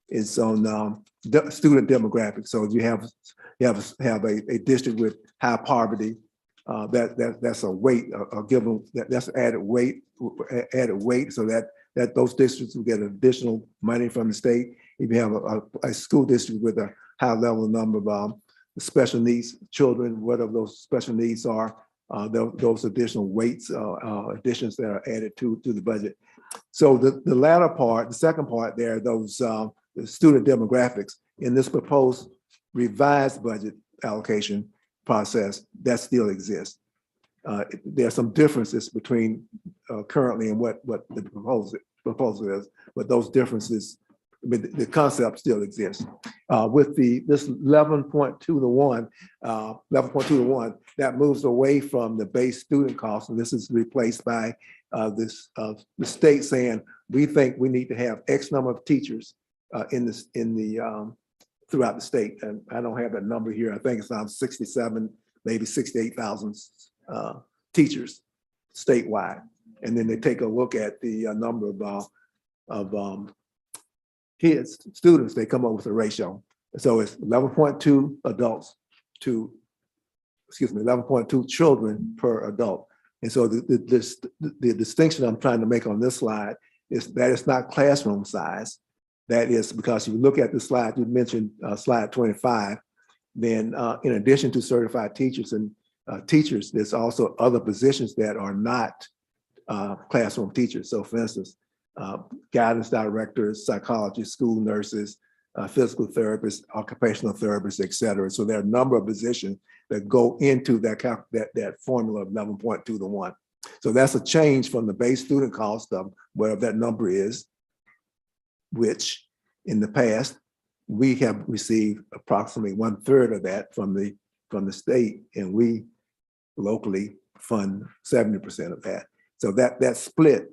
is on student demographics. So if you have a district with high poverty, that's a weight, that's added weight, so that those districts will get additional money from the state. If you have a school district with a high level number of special needs children, whatever those special needs are, those additional weights, additions that are added to the budget. So the latter part, the second part there, those the student demographics in this proposed revised budget allocation process, that still exists. There are some differences between currently and what the proposal is, but those differences, I mean, the concept still exists. With this 11.2 to 1, 11.2 to 1, that moves away from the base student cost, and this is replaced by the state saying we think we need to have X number of teachers throughout the state, and I don't have that number here. I think it's around 67, maybe 68,000 teachers statewide, and then they take a look at the number of kids, students. They come up with a ratio. So it's 11.2 adults to, 11.2 children per adult. And so the distinction I'm trying to make on this slide is that it's not classroom size. That is because if you look at the slide, you mentioned slide 25, then in addition to certified teachers and teachers, there's also other positions that are not classroom teachers. So for instance, guidance directors, psychologists, school nurses, physical therapists, occupational therapists, et cetera. So there are a number of positions that go into that formula of 11.2 to 1. So that's a change from the base student cost of whatever that number is, which in the past, we have received approximately 1/3 of that from the state, and we locally fund 70% of that. So that split,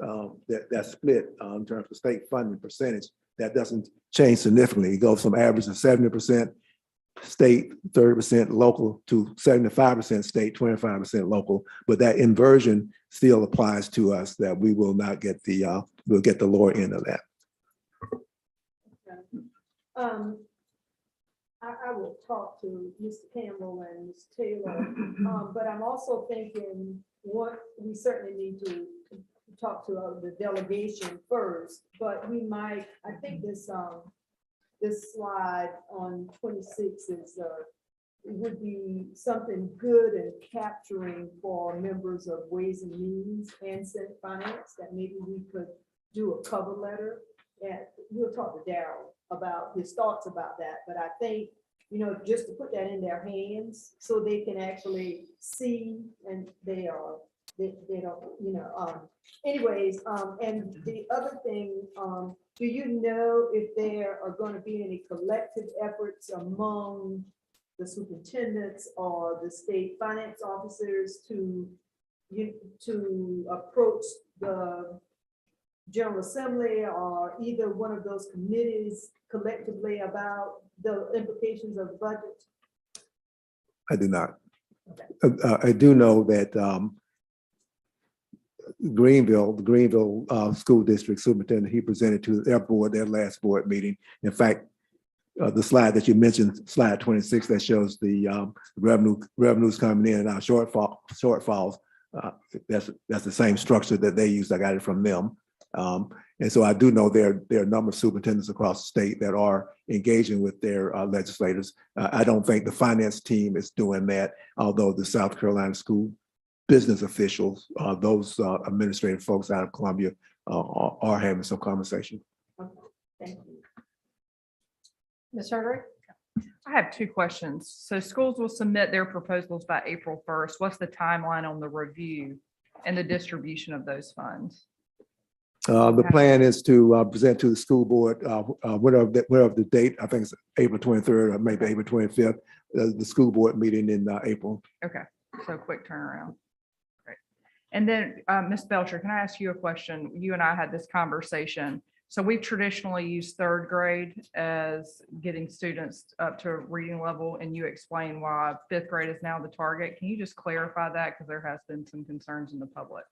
in terms of state funding percentage, that doesn't change significantly. It goes from average of 70% state, 30% local, to 75% state, 25% local. But that inversion still applies to us, that we will not get we'll get the lower end of that. I will talk to Mr. Campbell and Ms. Taylor, but I'm also thinking what we certainly need to talk to the delegation first, but we might, I think this slide on 26 would be something good and capturing for members of Ways and Means and Senate Finance, that maybe we could do a cover letter, and we'll talk to Darryl about his thoughts about that. But I think, just to put that in their hands so they can actually see, and they don't, anyways, and the other thing, do you know if there are going to be any collective efforts among the superintendents or the state finance officers to approach the General Assembly or either one of those committees collectively about the implications of the budget? I do not. Okay. I do know that the Greenville School District Superintendent, he presented to their board, their last board meeting. In fact, the slide that you mentioned, slide 26, that shows the revenues coming in and our shortfalls. That's the same structure that they use. I got it from them. And so I do know there are a number of superintendents across the state that are engaging with their legislators. I don't think the finance team is doing that, although the South Carolina school business officials, those administrative folks out of Columbia are having some conversation. Okay. Thank you. Ms. Hardwick? I have two questions. So schools will submit their proposals by April 1st. What's the timeline on the review and the distribution of those funds? The plan is to present to the school board, whatever the date, I think it's April 23rd or maybe April 25th, the school board meeting in April. Okay, so quick turnaround. Great. And then Ms. Belcher, can I ask you a question? You and I had this conversation. So we've traditionally used third grade as getting students up to a reading level, and you explain why fifth grade is now the target. Can you just clarify that? Because there has been some concerns in the public.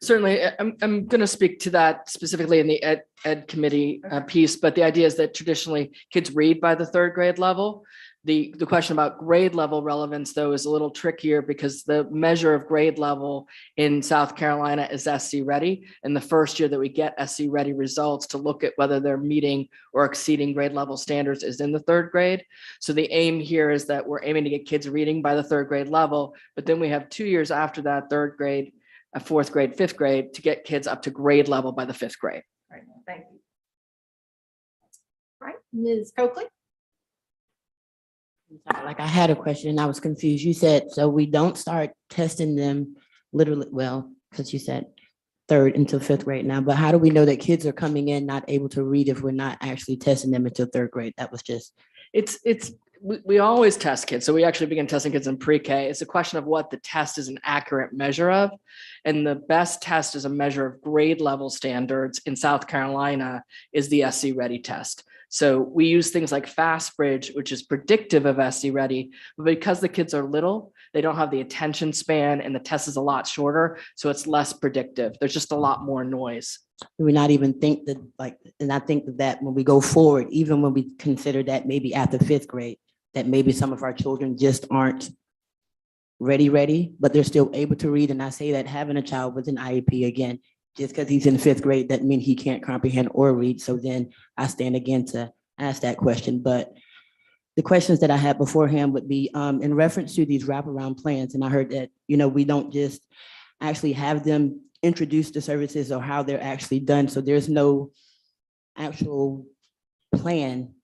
Certainly, I'm going to speak to that specifically in the ed committee piece, but the idea is that traditionally kids read by the third grade level. The question about grade level relevance, though, is a little trickier because the measure of grade level in South Carolina is SC ready. And the first year that we get SC ready results to look at whether they're meeting or exceeding grade level standards is in the third grade. So the aim here is that we're aiming to get kids reading by the third grade level, but then we have 2 years after that, third grade, fourth grade, fifth grade, to get kids up to grade level by the fifth grade. Right, thank you. All right, Ms. Coakley? Like I had a question and I was confused. You said, so we don't start testing them literally, well, because you said third until fifth grade now, but how do we know that kids are coming in not able to read if we're not actually testing them until third grade? That was just. We always test kids. So we actually begin testing kids in pre-K. It's a question of what the test is an accurate measure of. And the best test is a measure of grade level standards in South Carolina is the SC Ready test. So we use things like FastBridge, which is predictive of SC Ready, but because the kids are little, they don't have the attention span and the test is a lot shorter. So it's less predictive. There's just a lot more noise. Do we not even think that and I think that when we go forward, even when we consider that maybe after fifth grade, that maybe some of our children just aren't ready, but they're still able to read. And I say that having a child with an IEP, again, just because he's in fifth grade, doesn't mean he can't comprehend or read. So then I stand again to ask that question. But the questions that I had beforehand would be in reference to these wraparound plans. And I heard that, we don't just actually have them introduce the services or how they're actually done. So there's no actual plan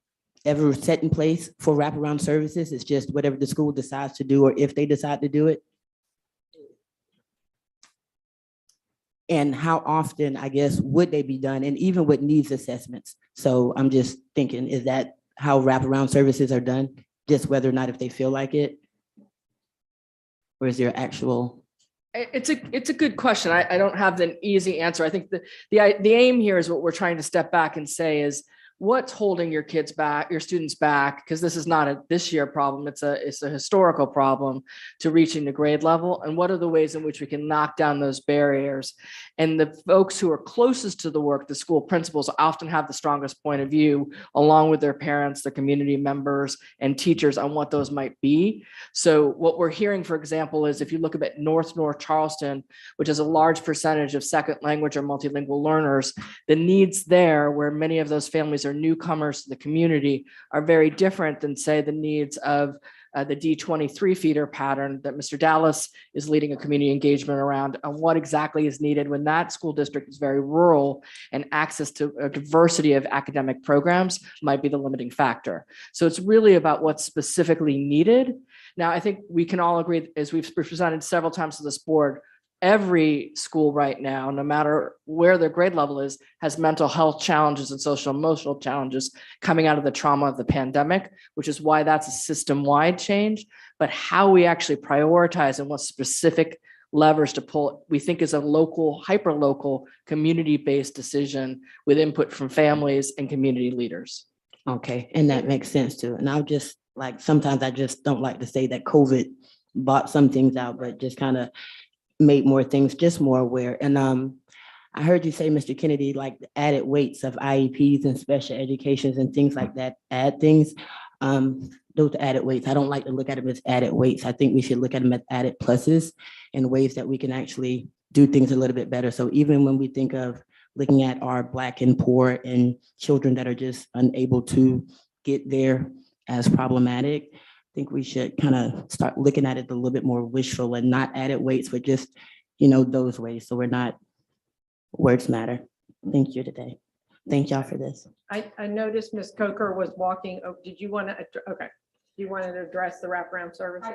ever set in place for wraparound services. It's just whatever the school decides to do, or if they decide to do it. And how often, I guess, would they be done? And even with needs assessments. So I'm just thinking, is that how wraparound services are done? Just whether or not if they feel like it? Or is there actual? It's a good question. I don't have an easy answer. I think the aim here is what we're trying to step back and say is, what's holding your kids back, your students back? Because this is not a this year problem. It's a historical problem to reaching the grade level. And what are the ways in which we can knock down those barriers? And the folks who are closest to the work, the school principals, often have the strongest point of view, along with their parents, their community members, and teachers on what those might be. So what we're hearing, for example, is if you look at North Charleston, which has a large percentage of second language or multilingual learners, the needs there, where many of those families are newcomers to the community, are very different than, say, the needs of the D23 feeder pattern that Mr. Dallas is leading a community engagement around on what exactly is needed when that school district is very rural and access to a diversity of academic programs might be the limiting factor. So it's really about what's specifically needed. Now, I think we can all agree, as we've presented several times to this board, every school right now, no matter where their grade level is, has mental health challenges and social emotional challenges coming out of the trauma of the pandemic, which is why that's a system-wide change. But how we actually prioritize and what specific levers to pull, we think is a local, hyper-local, community-based decision with input from families and community leaders. Okay, and that makes sense too. And I'll just sometimes I just don't like to say that COVID bought some things out, but just kind of made more things just more aware. And I heard you say, Mr. Kennedy, like the added weights of IEPs and special educations and things like that, add things. Those added weights, I don't like to look at them as added weights. I think we should look at them as added pluses and ways that we can actually do things a little bit better. So even when we think of looking at our Black and poor and children that are just unable to get there as problematic, I think we should kind of start looking at it a little bit more wishful and not added weights, but just, those ways. So we're not, words matter. Thank you today. Thank y'all for this. I noticed Ms. Coker was walking. Oh, did you want to, okay. Do you want to address the wraparound services?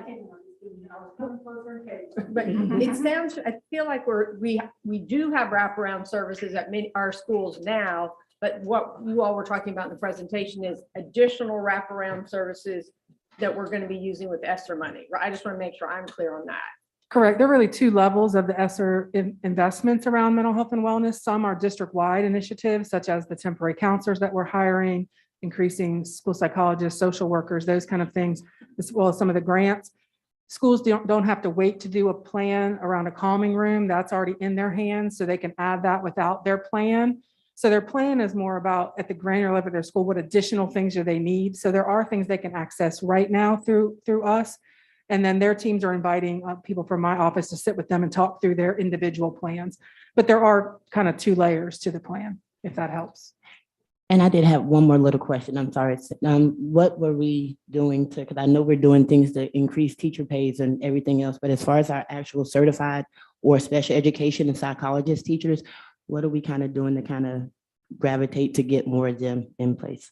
But it sounds, I feel like we do have wraparound services at our schools now, but what you all were talking about in the presentation is additional wraparound services that we're going to be using with ESSA money. I just want to make sure I'm clear on that. Correct. There are really two levels of the ESSA investments around mental health and wellness. Some are district-wide initiatives, such as the temporary counselors that we're hiring, increasing school psychologists, social workers, those kind of things, as well as some of the grants. schools don't have to wait to do a plan around a calming room. That's already in their hands, so they can add that without their plan. So their plan is more about at the granular level of their school, what additional things do they need? So there are things they can access right now through us. And then their teams are inviting people from my office to sit with them and talk through their individual plans. But there are kind of 2 layers to the plan, if that helps. And I did have one more little question. I'm sorry. What were we doing to, because I know we're doing things to increase teacher pays and everything else, but as far as our actual certified or special education and psychologist teachers, what are we kind of doing to kind of gravitate to get more of them in place?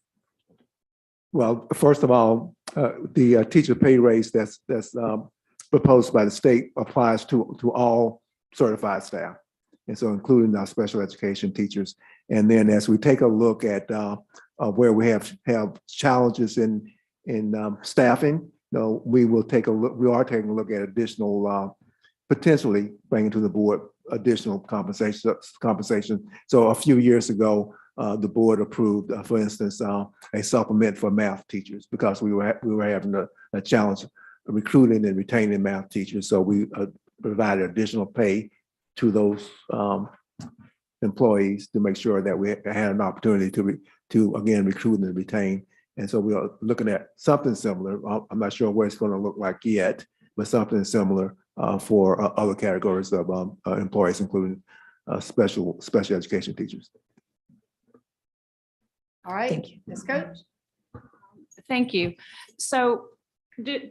Well, first of all, the teacher pay raise that's proposed by the state applies to all certified staff. And so including our special education teachers. And then as we take a look at where we have challenges in staffing, we will take a look, we are taking a look at additional, potentially bringing to the board additional compensation. So a few years ago, the board approved, for instance, a supplement for math teachers because we were having a challenge recruiting and retaining math teachers. So we provided additional pay to those employees to make sure that we had an opportunity to again recruit and retain. And so we are looking at something similar. I'm not sure what it's going to look like yet, but something similar for other categories of employees, including special education teachers. All right, Thank you. Ms. Coach. Thank you. So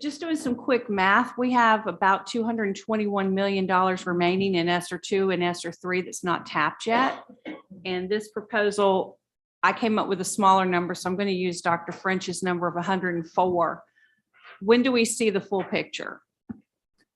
just doing some quick math, we have about $221 million remaining in ESSA 2 and ESSA 3 that's not tapped yet. And this proposal, I came up with a smaller number, so I'm going to use Dr. French's number of 104. When do we see the full picture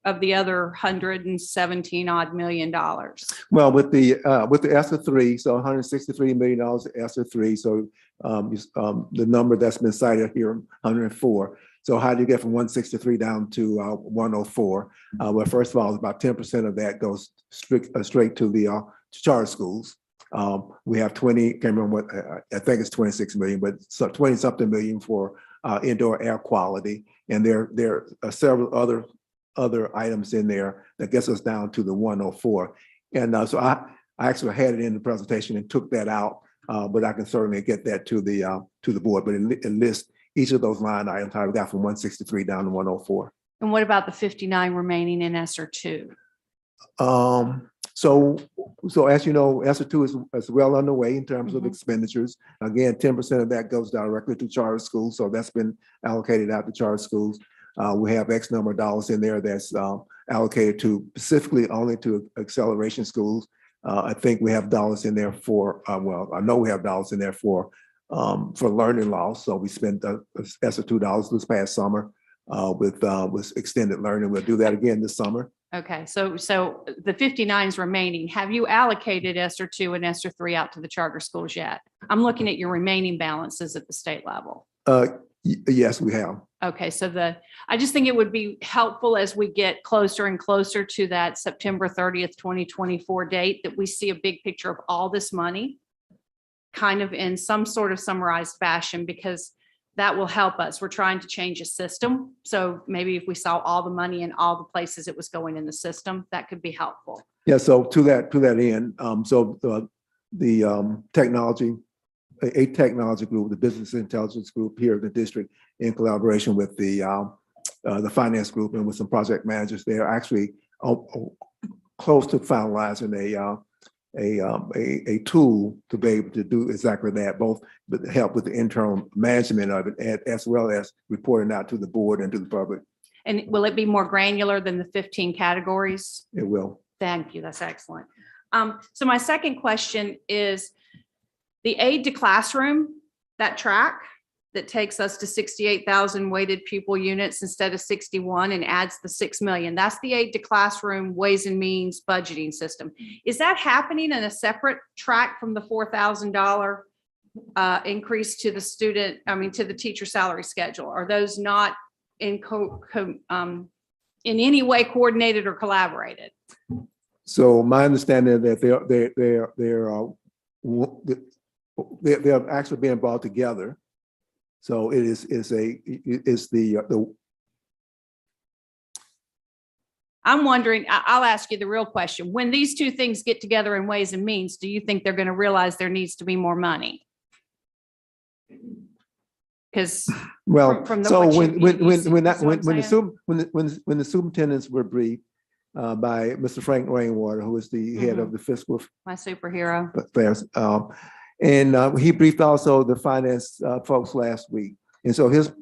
of the other 117 odd million dollars? Well, with the ESSA 3, so $163 million ESSA 3. So the number that's been cited here, 104. So how do you get from 163 down to 104? Well, first of all, about 10% of that goes straight to the charter schools. We have 20, can't remember what, I think it's 26 million, but 20 something million for indoor air quality. And there are several other items in there that gets us down to the 104. And so I actually had it in the presentation and took that out, but I can certainly get that to the board. But it lists each of those line items, how we got from 163 down to 104. And what about the 59 remaining in ESSA 2? So as you know, ESSA 2 is well underway in terms of expenditures. Again, 10% of that goes directly to charter schools. So that's been allocated out to charter schools. We have X number of dollars in there that's allocated to specifically only to acceleration schools. I think we have dollars in there for, well, I know we have dollars in there for learning loss. So we spent ESSA $2 this past summer with extended learning. We'll do that again this summer. Okay, so the 59 is remaining. Have you allocated ESSA 2 and ESSA 3 out to the charter schools yet? I'm looking at your remaining balances at the state level. Yes, we have. Okay, so I just think it would be helpful as we get closer and closer to that September 30th, 2024 date, that we see a big picture of all this money kind of in some sort of summarized fashion, because that will help us. We're trying to change a system. So maybe if we saw all the money in all the places it was going in the system, that could be helpful. Yeah, so to that end, so the technology group, the business intelligence group here at the district, in collaboration with the finance group and with some project managers, they're actually close to finalizing a tool to be able to do exactly that, both with help with the internal management of it, as well as reporting out to the board and to the public. And will it be more granular than the 15 categories? It will. Thank you. That's excellent. So my second question is the aid to classroom, that track that takes us to 68,000 weighted pupil units instead of 61 and adds the 6 million. That's the aid to classroom ways and means budgeting system. Is that happening in a separate track from the $4,000 increase to the to the teacher salary schedule? Are those not in any way coordinated or collaborated? So my understanding is that they're actually being brought together. So it is the I'm wondering, I'll ask you the real question. When these two things get together in Ways and Means, do you think they're going to realize there needs to be more money? Because Well, from the so what you- when you see- when that see what when I'm the saying? when the superintendents were briefed by Mr. Frank Rainwater, who is the head of the fiscal My superhero. affairs, and he briefed also the finance folks last week. And so his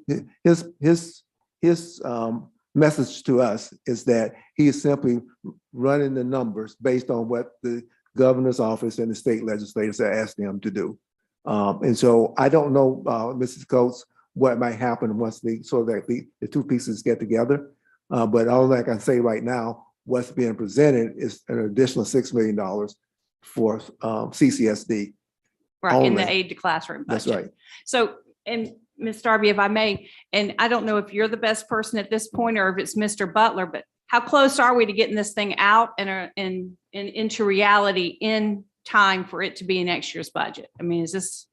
message to us is that he is simply running the numbers based on what the governor's office and the state legislators are asking him to do. And so I don't know, Mrs. Coates, what might happen once the two pieces get together. But all I can say right now, what's being presented is an additional $6 million for CCSD. Right, in the only. aid to classroom budget. That's right. So, and Ms. Darby, if I may, and I don't know if you're the best person at this point or if it's Mr. Butler, but how close are we to getting this thing out and into reality in time for it to be in next year's budget? I mean, is this,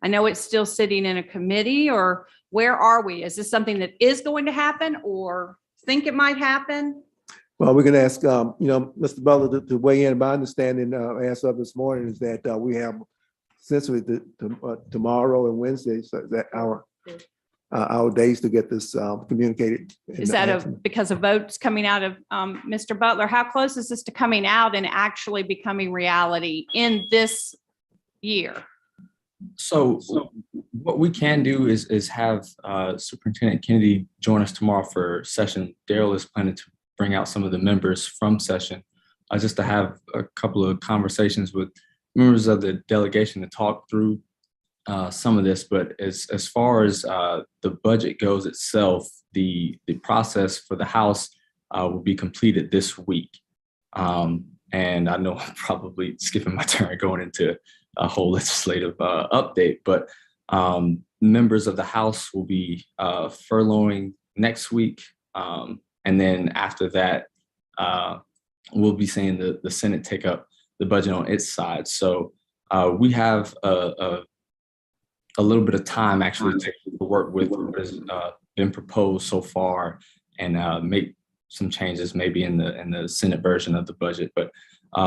I know it's still sitting in a committee, or where are we? Is this something that is going to happen or think it might happen? Well, we're going to ask, Mr. Butler to weigh in. My understanding, as of this morning, is that we have essentially tomorrow and Wednesday, so that our days to get this communicated. Is that because of votes coming out of Mr. Butler? How close is this to coming out and actually becoming reality in this year? So what we can do is have Superintendent Kennedy join us tomorrow for session. Daryl is planning to bring out some of the members from session just to have a couple of conversations with members of the delegation to talk through some of this. But as far as the budget goes itself, the process for the House will be completed this week. And I know I'm probably skipping my turn going into a whole legislative update, but members of the House will be furloughing next week. And then after that, we'll be seeing the Senate take up the budget on its side. So we have a little bit of time actually to work with what has been proposed so far and make some changes maybe in the Senate version of the budget. But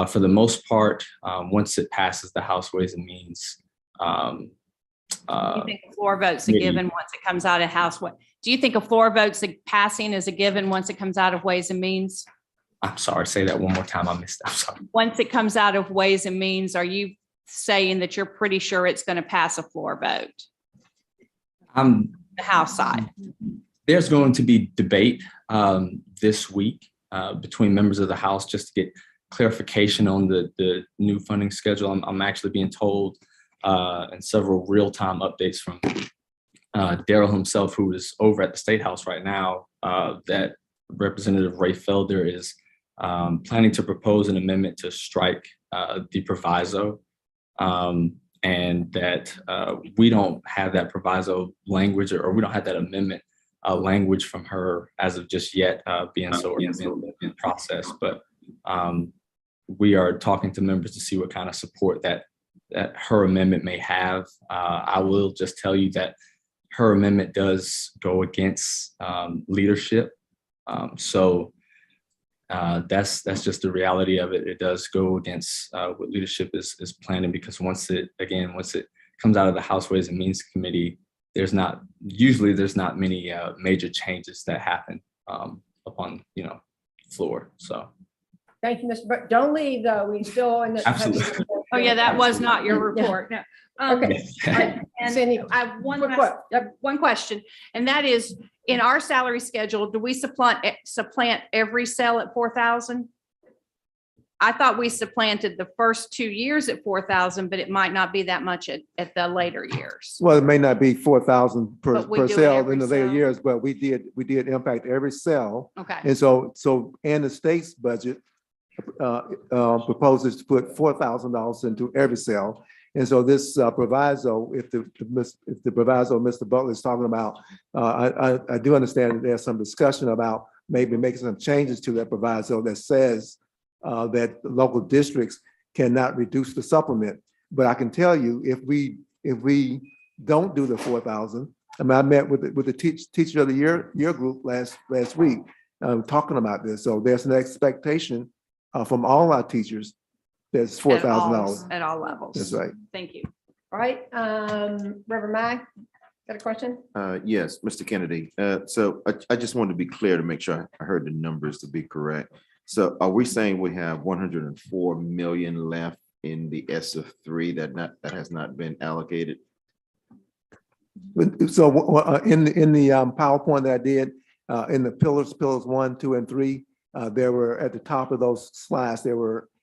for the most part, once it passes the House Ways and Means, Do you think a floor vote's a given once it comes out of House? Do you think a floor vote's passing is a given once it comes out of Ways and Means? I'm sorry, say that one more time. I missed that. I'm sorry. Once it comes out of Ways and Means, are you saying that you're pretty sure it's going to pass a floor vote? The House side. There's going to be debate this week between members of the House just to get clarification on the new funding schedule. I'm actually being told and several real-time updates from Daryl himself, who is over at the State House right now, that Representative Ray Felder is planning to propose an amendment to strike the proviso, and that we don't have that proviso language or we don't have that amendment language from her as of just yet being sort of in process. But we are talking to members to see what kind of support that her amendment may have. I will just tell you that her amendment does go against leadership. So that's just the reality of it. It does go against what leadership is planning, because once it comes out of the House Ways and Means Committee, there's not many major changes that happen upon floor. So. Thank you, Mr. But don't leave though. We still in the. Absolutely. Oh yeah, that was not your report. No. Okay. And Cindy, I have one question, and that is, in our salary schedule, do we supplant every cell at 4,000? I thought we supplanted the first 2 years at 4,000, but it might not be that much at the later years. Well, it may not be 4,000 But we per do it cell every in the later cell. years, but we did impact every cell. Okay. And so and the state's budget proposes to put $4,000 into every cell. And so this proviso, if the proviso Mr. Butler is talking about, I do understand that there's some discussion about maybe making some changes to that proviso that says that local districts cannot reduce the supplement. But I can tell you, if we don't do the 4,000, I mean, I met with the teacher of the year group last week, talking about this. So there's an expectation from all our teachers. There's $4,000. At all levels. That's right. Thank you. All right, Reverend Mack, got a question? Yes, Mr. Kennedy. So I just wanted to be clear to make sure I heard the numbers to be correct. So are we saying we have 104 million left in the ESSA 3 that has not been allocated? So in the PowerPoint that I did, in the pillars 1, 2, and 3, there were at the top of those slides,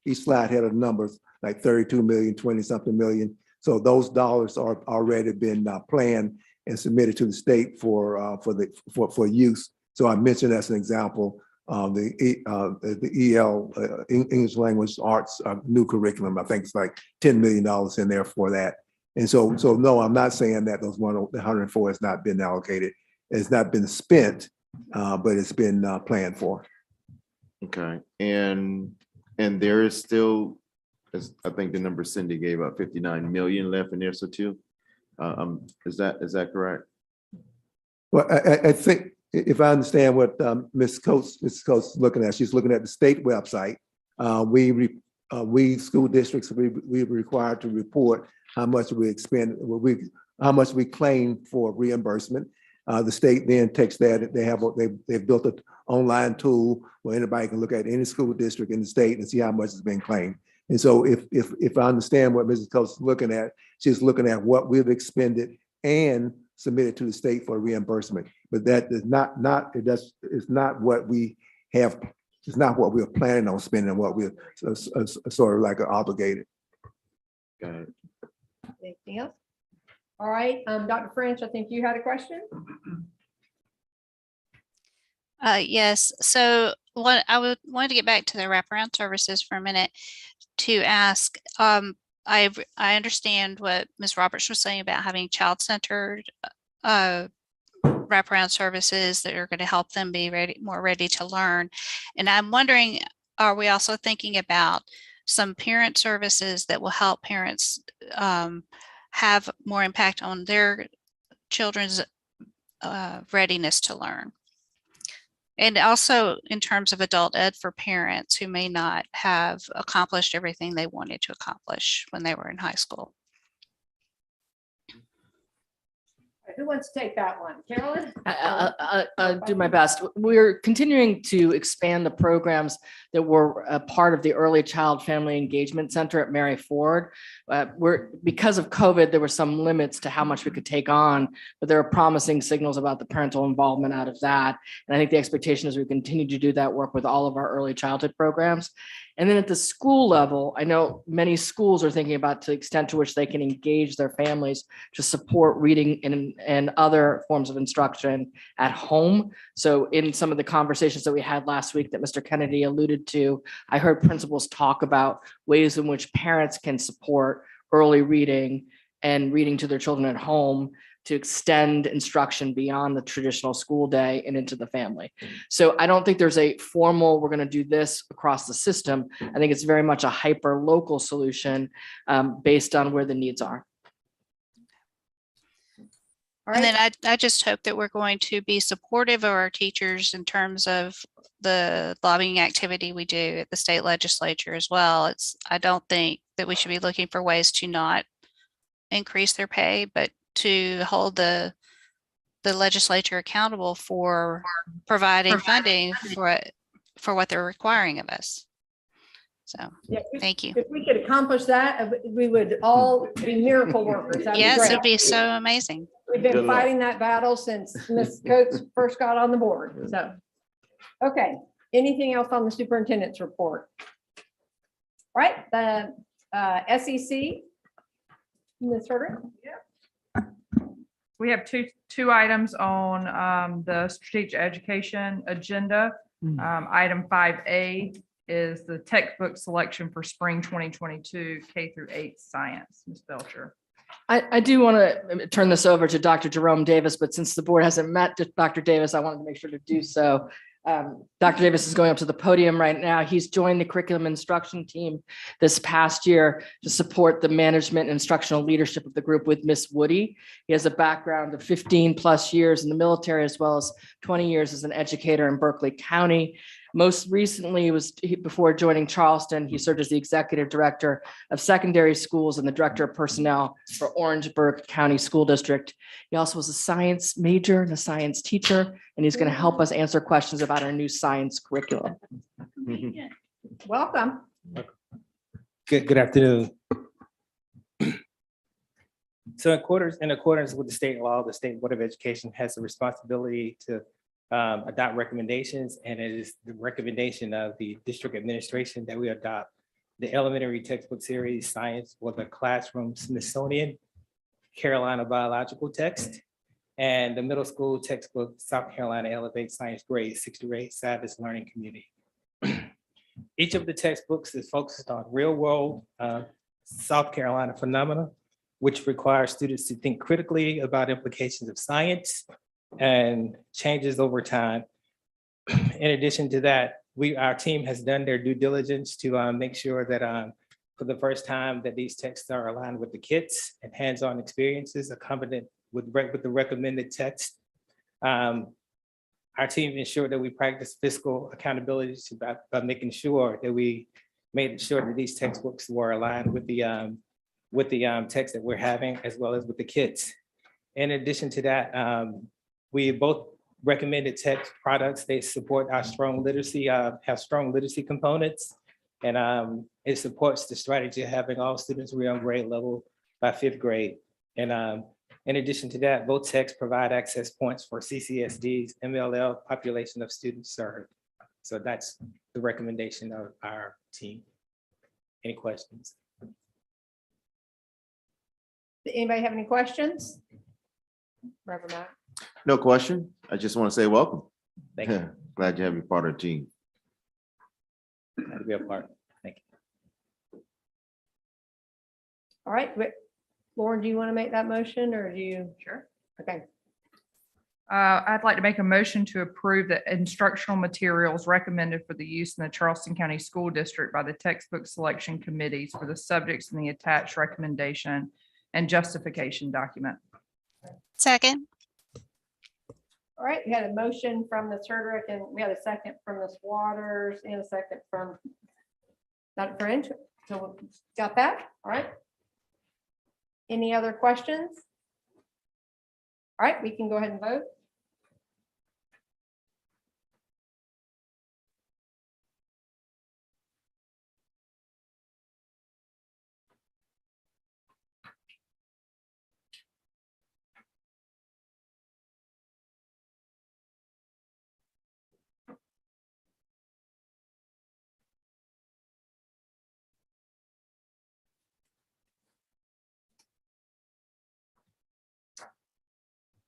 each slide had a numbers like 32 million, 20 something million. So those dollars are already been planned and submitted to the state for use. So I mentioned as an example, the EL, English Language Arts new curriculum. I think it's like $10 million in there for that. And so no, I'm not saying that the 104 has not been allocated. It's not been spent, but it's been planned for. Okay, and there is still, as I think the number Cindy gave out, 59 million left in ESSA 2. Is that correct? Well, I think if I understand what Ms. Coates is looking at, she's looking at the state website. We school districts, we required to report how much we expend, how much we claim for reimbursement. The state then takes that, they've built an online tool where anybody can look at any school district in the state and see how much has been claimed. And so if I understand what Mrs. Coates is looking at, she's looking at what we've expended and submitted to the state for reimbursement. But that is it's not what we have, it's not what we're planning on spending, what we're sort of like obligated. Got it. Anything else? All right, Dr. French, I think you had a question. Yes, so what I wanted to get back to the wraparound services for a minute to ask, I understand what Ms. Roberts was saying about having child-centered wraparound services that are going to help them be more ready to learn. And I'm wondering, are we also thinking about some parent services that will help parents have more impact on their children's readiness to learn? And also in terms of adult ed for parents who may not have accomplished everything they wanted to accomplish when they were in high school. Who wants to take that one? Carolyn? I'll do my best. We're continuing to expand the programs that were a part of the Early Child Family Engagement Center at Mary Ford. Because of COVID, there were some limits to how much we could take on, but there are promising signals about the parental involvement out of that. And I think the expectation is we continue to do that work with all of our early childhood programs. And then at the school level, I know many schools are thinking about to the extent to which they can engage their families to support reading and other forms of instruction at home. So in some of the conversations that we had last week that Mr. Kennedy alluded to, I heard principals talk about ways in which parents can support early reading and reading to their children at home to extend instruction beyond the traditional school day and into the family. So I don't think there's a formal, we're going to do this across the system. I think it's very much a hyper local solution based on where the needs are. And then I just hope that we're going to be supportive of our teachers in terms of the lobbying activity we do at the state legislature as well. I don't think that we should be looking for ways to not increase their pay, but to hold the legislature accountable for providing funding for what they're requiring of us. So yeah, thank you. If we could accomplish that, we would all be miracle workers. Yes, it'd be so amazing. We've been fighting that battle since Ms. Coates first got on the board. So, okay. Anything else on the superintendent's report? All right, the SEC. Ms. Herter? Yeah. We have two items on the strategic education agenda. Item 5A is the textbook selection for spring 2022 K-8 science. Ms. Belcher. I do want to turn this over to Dr. Jerome Davis, but since the board hasn't met Dr. Davis, I wanted to make sure to do so. Dr. Davis is going up to the podium right now. He's joined the curriculum instruction team this past year to support the management and instructional leadership of the group with Miss Woody. He has a background of 15 plus years in the military, as well as 20 years as an educator in Berkeley County. Most recently before joining Charleston, he served as the executive director of secondary schools and the director of personnel for Orangeburg County School District. He also was a science major and a science teacher, and he's going to help us answer questions about our new science curriculum. Welcome. Good afternoon. So in accordance with the state law, the State Board of Education has the responsibility to adopt recommendations, and it is the recommendation of the district administration that we adopt the elementary textbook series science for the classroom Smithsonian Carolina biological text, and the middle school textbook South Carolina Elevate Science Grade 6 to 8 Savage Learning Community. Each of the textbooks is focused on real world South Carolina phenomena, which requires students to think critically about implications of science and changes over time. In addition to that, our team has done their due diligence to make sure that for the first time that these texts are aligned with the kids and hands-on experiences accompanied with the recommended text. Our team ensured that we practice fiscal accountability by making sure that we made sure that these textbooks were aligned with the text that we're having, as well as with the kids. In addition to that, we both recommended text products. They support our strong literacy, have strong literacy components, and it supports the strategy of having all students read on grade level by 5th grade. And in addition to that, both texts provide access points for CCSD's MLL population of students served. So that's the recommendation of our team. Any questions? Did anybody have any questions? Reverend Matt? No question. I just want to say welcome. Thank you. Glad you have your part of the team. Glad to be a part. Thank you. All right, Lauren, do you want to make that motion or do you? Sure. Okay. I'd like to make a motion to approve the instructional materials recommended for the use in the Charleston County School District by the textbook selection committees for the subjects in the attached recommendation and justification document. Second. All right, we had a motion from Ms. Herdrick and we had a second from Ms. Waters and a second from Dr. French. So we got that, all right. Any other questions? All right, we can go ahead and vote.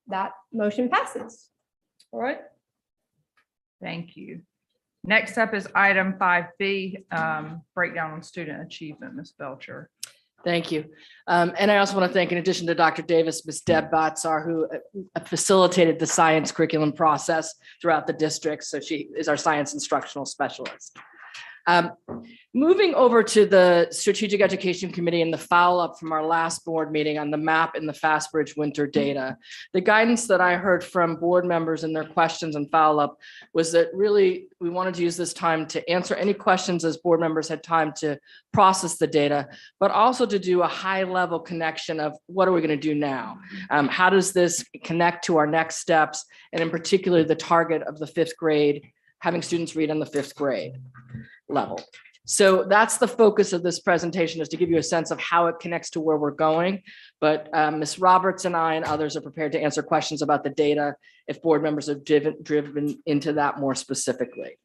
That motion passes. All right. Thank you. Next up is item 5B, breakdown on student achievement, Ms. Belcher. Thank you. And I also want to thank, in addition to Dr. Davis, Ms. Deb Batsar, who facilitated the science curriculum process throughout the district. So she is our science instructional specialist. Moving over to the Strategic Education Committee and the follow-up from our last board meeting on the map and the Fastbridge winter data. The guidance that I heard from board members and their questions and follow-up was that really we wanted to use this time to answer any questions as board members had time to process the data, but also to do a high-level connection of what are we going to do now? How does this connect to our next steps? And in particular, the target of the 5th grade, having students read on the 5th grade level. So that's the focus of this presentation, is to give you a sense of how it connects to where we're going. But Ms. Roberts and I and others are prepared to answer questions about the data if board members have driven into that more specifically.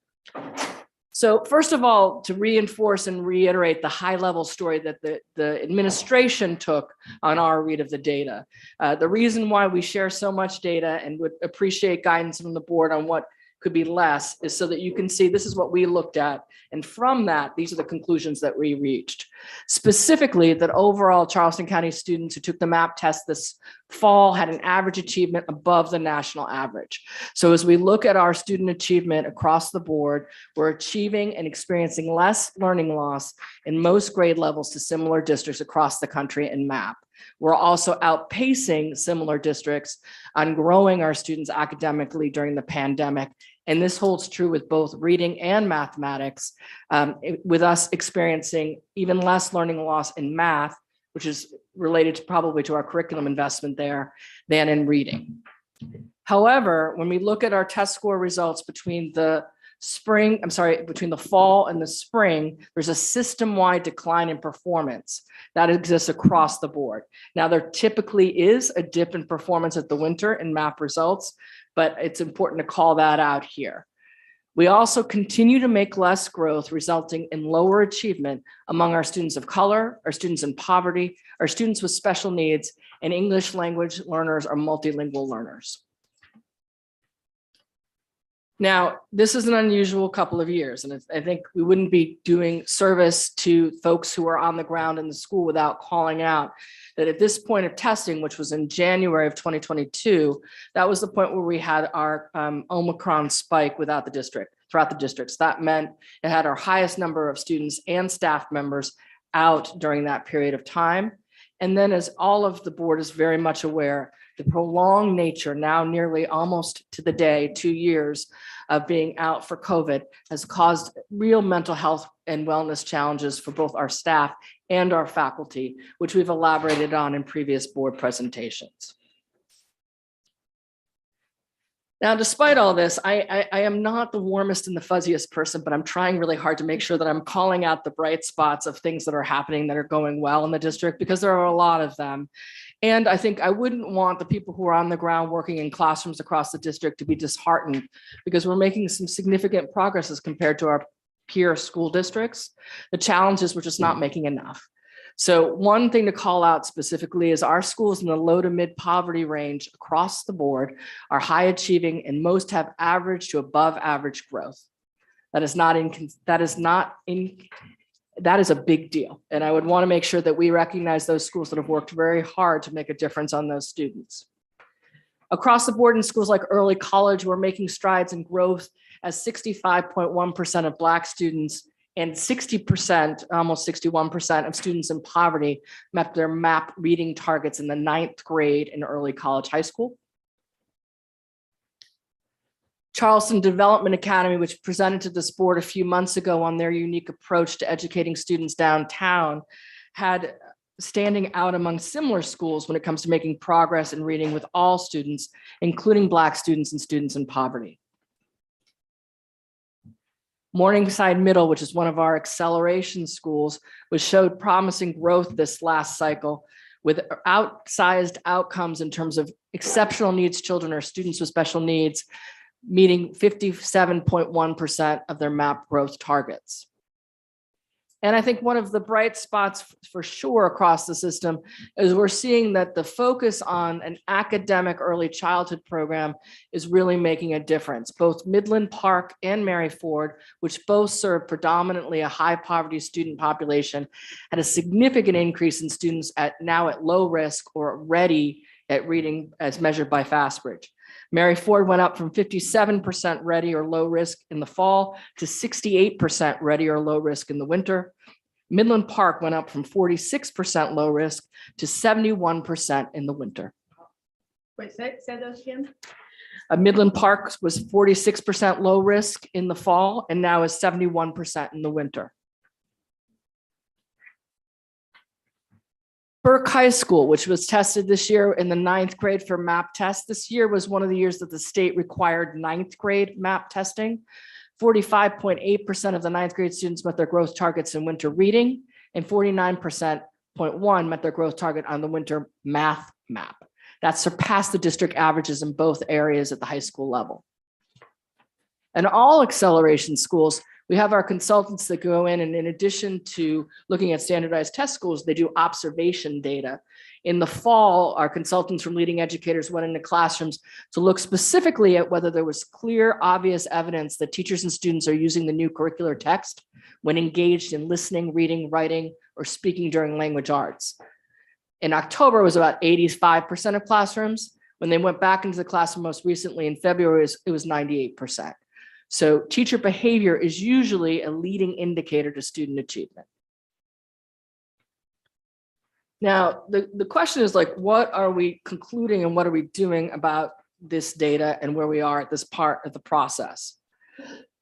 So first of all, to reinforce and reiterate the high level story that the administration took on our read of the data. The reason why we share so much data and would appreciate guidance from the board on what could be less is so that you can see this is what we looked at. And from that, these are the conclusions that we reached. Specifically, that overall Charleston County students who took the MAP test this fall had an average achievement above the national average. So as we look at our student achievement across the board, we're achieving and experiencing less learning loss in most grade levels to similar districts across the country in MAP. We're also outpacing similar districts on growing our students academically during the pandemic. And this holds true with both reading and mathematics, with us experiencing even less learning loss in math, which is related to probably to our curriculum investment there, than in reading. However, when we look at our test score results between the fall and the spring, there's a system-wide decline in performance that exists across the board. Now, there typically is a dip in performance at the winter in MAP results, but it's important to call that out here. We also continue to make less growth, resulting in lower achievement among our students of color, our students in poverty, our students with special needs, and English language learners or multilingual learners. Now, this is an unusual couple of years, and I think we wouldn't be doing service to folks who are on the ground in the school without calling out that at this point of testing, which was in January of 2022, that was the point where we had our Omicron spike throughout the districts. That meant it had our highest number of students and staff members out during that period of time. And then, as all of the board is very much aware, the prolonged nature, now nearly almost to the day, 2 years of being out for COVID, has caused real mental health and wellness challenges for both our staff and our faculty, which we've elaborated on in previous board presentations. Now, despite all this, I am not the warmest and the fuzziest person, but I'm trying really hard to make sure that I'm calling out the bright spots of things that are happening that are going well in the district, because there are a lot of them. And I think I wouldn't want the people who are on the ground working in classrooms across the district to be disheartened, because we're making some significant progress as compared to our peer school districts. The challenge is we're just not making enough. So one thing to call out specifically is our schools in the low to mid poverty range across the board are high achieving, and most have average to above average growth. That is a big deal. And I would want to make sure that we recognize those schools that have worked very hard to make a difference on those students. Across the board in schools like early college, we're making strides in growth as 65.1% of Black students and 60%, almost 61% of students in poverty met their MAP reading targets in the 9th grade in early college high school. Charleston Development Academy, which presented to this board a few months ago on their unique approach to educating students downtown, had standing out among similar schools when it comes to making progress in reading with all students, including Black students and students in poverty. Morningside Middle, which is one of our acceleration schools, showed promising growth this last cycle with outsized outcomes in terms of exceptional needs children or students with special needs, meeting 57.1% of their MAP growth targets. And I think one of the bright spots for sure across the system is we're seeing that the focus on an academic early childhood program is really making a difference. Both Midland Park and Mary Ford, which both serve predominantly a high poverty student population, had a significant increase in students now at low risk or ready at reading as measured by Fastbridge. Mary Ford went up from 57% ready or low risk in the fall to 68% ready or low risk in the winter. Midland Park went up from 46% low risk to 71% in the winter. Wait, say those again. Midland Park was 46% low risk in the fall and now is 71% in the winter. Burke High School, which was tested this year in the 9th grade for MAP test. This year was one of the years that the state required 9th grade MAP testing. 45.8% of the 9th grade students met their growth targets in winter reading, and 49.1% met their growth target on the winter math MAP. That surpassed the district averages in both areas at the high school level. And all acceleration schools, we have our consultants that go in, and in addition to looking at standardized test schools, they do observation data. In the fall, our consultants from leading educators went into classrooms to look specifically at whether there was clear, obvious evidence that teachers and students are using the new curricular text when engaged in listening, reading, writing, or speaking during language arts. In October, it was about 85% of classrooms. When they went back into the classroom most recently in February, it was 98%. So teacher behavior is usually a leading indicator to student achievement. Now, the question is like, what are we concluding and what are we doing about this data and where we are at this part of the process?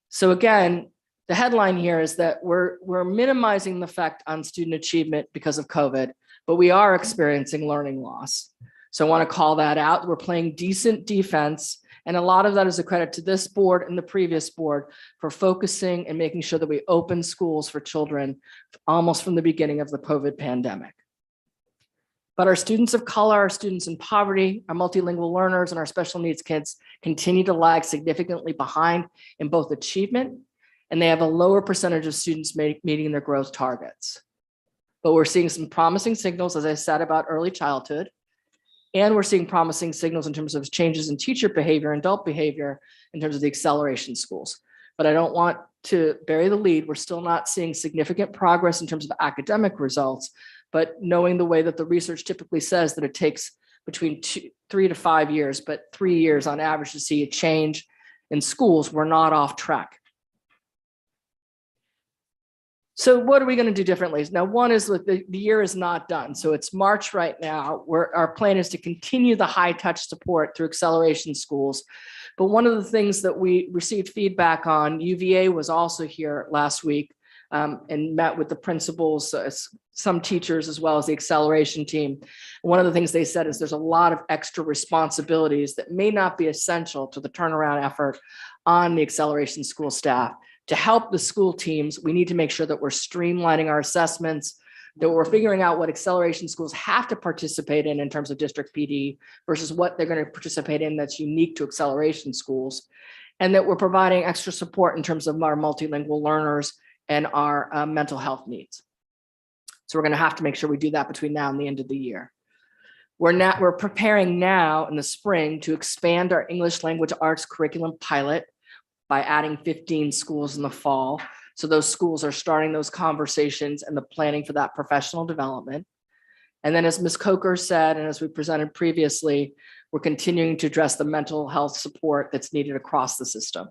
So again, the headline here is that we're minimizing the effect on student achievement because of COVID, but we are experiencing learning loss. So I want to call that out. We're playing decent defense, and a lot of that is a credit to this board and the previous board for focusing and making sure that we open schools for children almost from the beginning of the COVID pandemic. But our students of color, our students in poverty, our multilingual learners, and our special needs kids continue to lag significantly behind in both achievement, and they have a lower percentage of students meeting their growth targets. But we're seeing some promising signals, as I said, about early childhood, and we're seeing promising signals in terms of changes in teacher behavior and adult behavior in terms of the acceleration schools. But I don't want to bury the lead. We're still not seeing significant progress in terms of academic results, but knowing the way that the research typically says that it takes between 3 to 5 years, but 3 years on average to see a change in schools, we're not off track. So what are we going to do differently? Now, one is that the year is not done. So it's March right now, where our plan is to continue the high touch support through acceleration schools. But one of the things that we received feedback on, UVA was also here last week and met with the principals, some teachers, as well as the acceleration team. One of the things they said is there's a lot of extra responsibilities that may not be essential to the turnaround effort on the acceleration school staff. To help the school teams, we need to make sure that we're streamlining our assessments, that we're figuring out what acceleration schools have to participate in terms of district PD versus what they're going to participate in that's unique to acceleration schools, and that we're providing extra support in terms of our multilingual learners and our mental health needs. So we're going to have to make sure we do that between now and the end of the year. We're preparing now in the spring to expand our English language arts curriculum pilot by adding 15 schools in the fall. So those schools are starting those conversations and the planning for that professional development. And then as Ms. Coker said, and as we presented previously, we're continuing to address the mental health support that's needed across the system.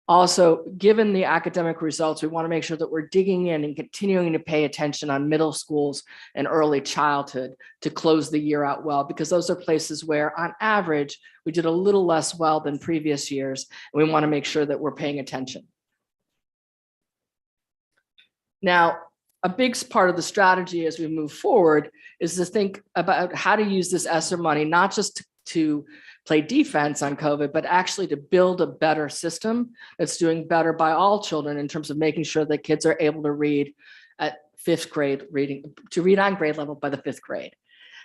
Also, given the academic results, we want to make sure that we're digging in and continuing to pay attention on middle schools and early childhood to close the year out well, because those are places where on average, we did a little less well than previous years. And we want to make sure that we're paying attention. Now, a big part of the strategy as we move forward is to think about how to use this ESSA money, not just to play defense on COVID, but actually to build a better system that's doing better by all children in terms of making sure that kids are able to read at 5th grade to read on grade level by the 5th grade.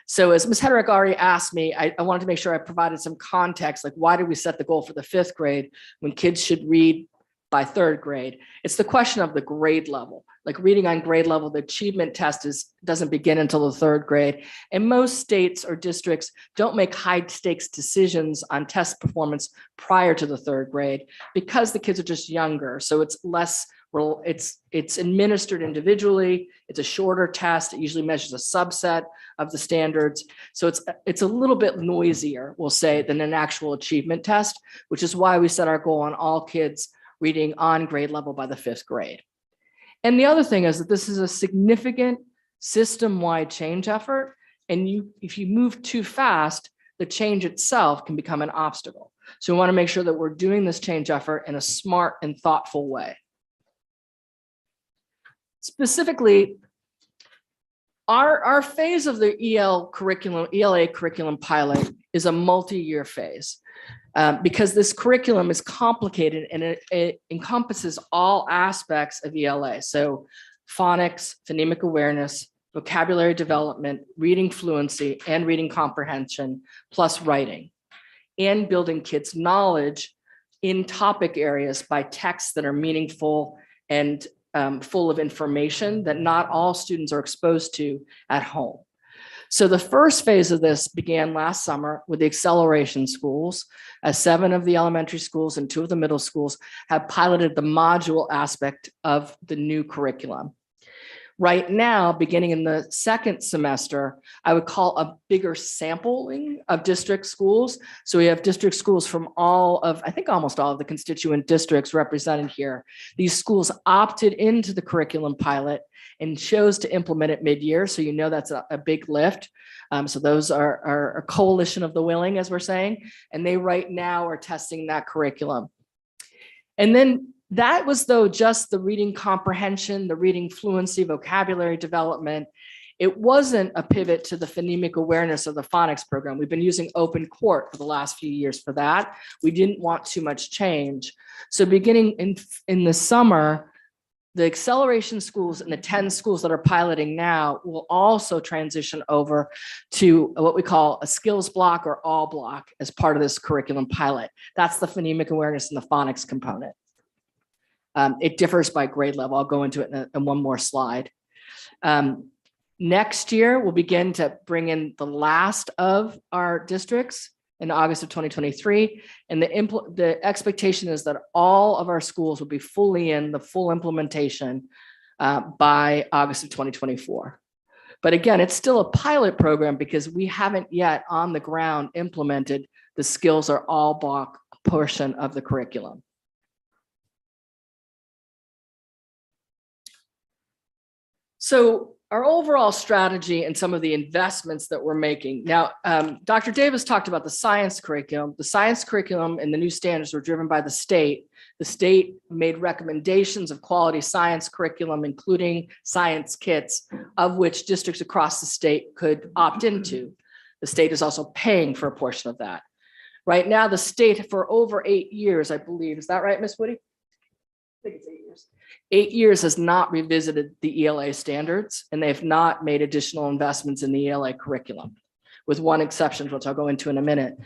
So as Ms. Hedrick already asked me, I wanted to make sure I provided some context, like why did we set the goal for the 5th grade when kids should read by 3rd grade? It's the question of the grade level. Like reading on grade level, the achievement test doesn't begin until the 3rd grade. And most states or districts don't make high stakes decisions on test performance prior to the 3rd grade because the kids are just younger. So it's less, well, it's administered individually. It's a shorter test. It usually measures a subset of the standards. So it's a little bit noisier, we'll say, than an actual achievement test, which is why we set our goal on all kids reading on grade level by the 5th grade. And the other thing is that this is a significant system-wide change effort. And if you move too fast, the change itself can become an obstacle. So we want to make sure that we're doing this change effort in a smart and thoughtful way. Specifically, our phase of the ELA curriculum pilot is a multi-year phase. Because this curriculum is complicated and it encompasses all aspects of ELA. So phonics, phonemic awareness, vocabulary development, reading fluency, and reading comprehension, plus writing, and building kids' knowledge in topic areas by texts that are meaningful and full of information that not all students are exposed to at home. So the first phase of this began last summer with the acceleration schools, as 7 of the elementary schools and 2 of the middle schools have piloted the module aspect of the new curriculum. Right now, beginning in the second semester, I would call a bigger sampling of district schools. So we have district schools from all of, I think almost all of the constituent districts represented here. These schools opted into the curriculum pilot and chose to implement it mid-year. So you know that's a big lift. So those are a coalition of the willing, as we're saying, and they right now are testing that curriculum. And then that was though just the reading comprehension, the reading fluency, vocabulary development. It wasn't a pivot to the phonemic awareness of the phonics program. We've been using open court for the last few years for that. We didn't want too much change. So beginning in the summer, the acceleration schools and the 10 schools that are piloting now will also transition over to what we call a skills block or all block as part of this curriculum pilot. That's the phonemic awareness and the phonics component. It differs by grade level. I'll go into it in one more slide. Next year, we'll begin to bring in the last of our districts in August of 2023. And the expectation is that all of our schools will be fully in the full implementation by August of 2024. But again, it's still a pilot program because we haven't yet on the ground implemented the skills or all block portion of the curriculum. So our overall strategy and some of the investments that we're making. Now, Dr. Davis talked about the science curriculum. The science curriculum and the new standards were driven by the state. The state made recommendations of quality science curriculum, including science kits, of which districts across the state could opt into. The state is also paying for a portion of that. Right now, the state for over 8 years, I believe, is that right, Ms. Woody? I think it's 8 years. 8 years has not revisited the ELA standards, and they have not made additional investments in the ELA curriculum, with one exception, which I'll go into in a minute.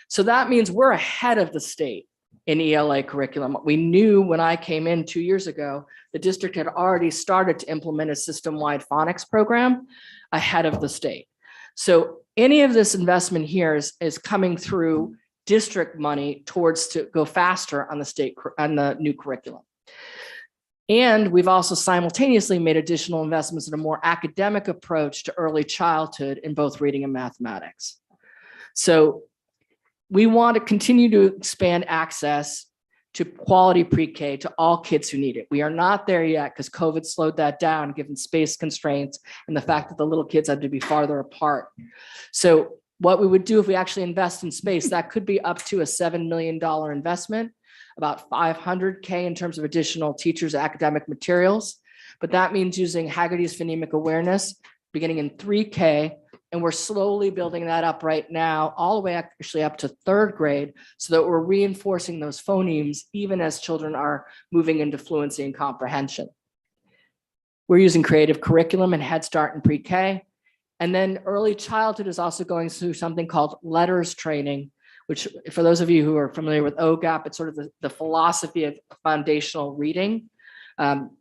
So that means we're ahead of the state in ELA curriculum. We knew when I came in 2 years ago, the district had already started to implement a system-wide phonics program ahead of the state. So any of this investment here is coming through district money towards to go faster on the state, on the new curriculum. And we've also simultaneously made additional investments in a more academic approach to early childhood in both reading and mathematics. So we want to continue to expand access to quality pre-K to all kids who need it. We are not there yet because COVID slowed that down, given space constraints and the fact that the little kids had to be farther apart. So what we would do if we actually invest in space, that could be up to a $7 million investment, about $500K in terms of additional teachers' academic materials. But that means using Haggerty's phonemic awareness beginning in 3K. And we're slowly building that up right now, all the way actually up to third grade, so that we're reinforcing those phonemes even as children are moving into fluency and comprehension. We're using creative curriculum in Head Start and pre-K. And then early childhood is also going through something called letters training, which for those of you who are familiar with OGAP, it's sort of the philosophy of foundational reading.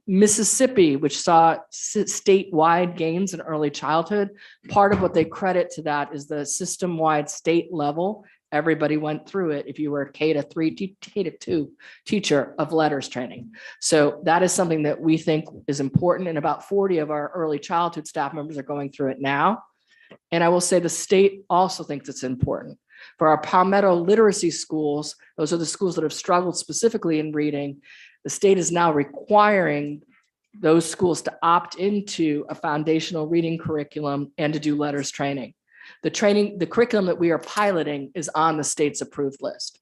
Mississippi, which saw statewide gains in early childhood, part of what they credit to that is the system-wide state level. Everybody went through it if you were a K-3, K-2 teacher of letters training. So that is something that we think is important, and about 40 of our early childhood staff members are going through it now. And I will say the state also thinks it's important. For our Palmetto literacy schools, those are the schools that have struggled specifically in reading, the state is now requiring those schools to opt into a foundational reading curriculum and to do letters training. The curriculum that we are piloting is on the state's approved list.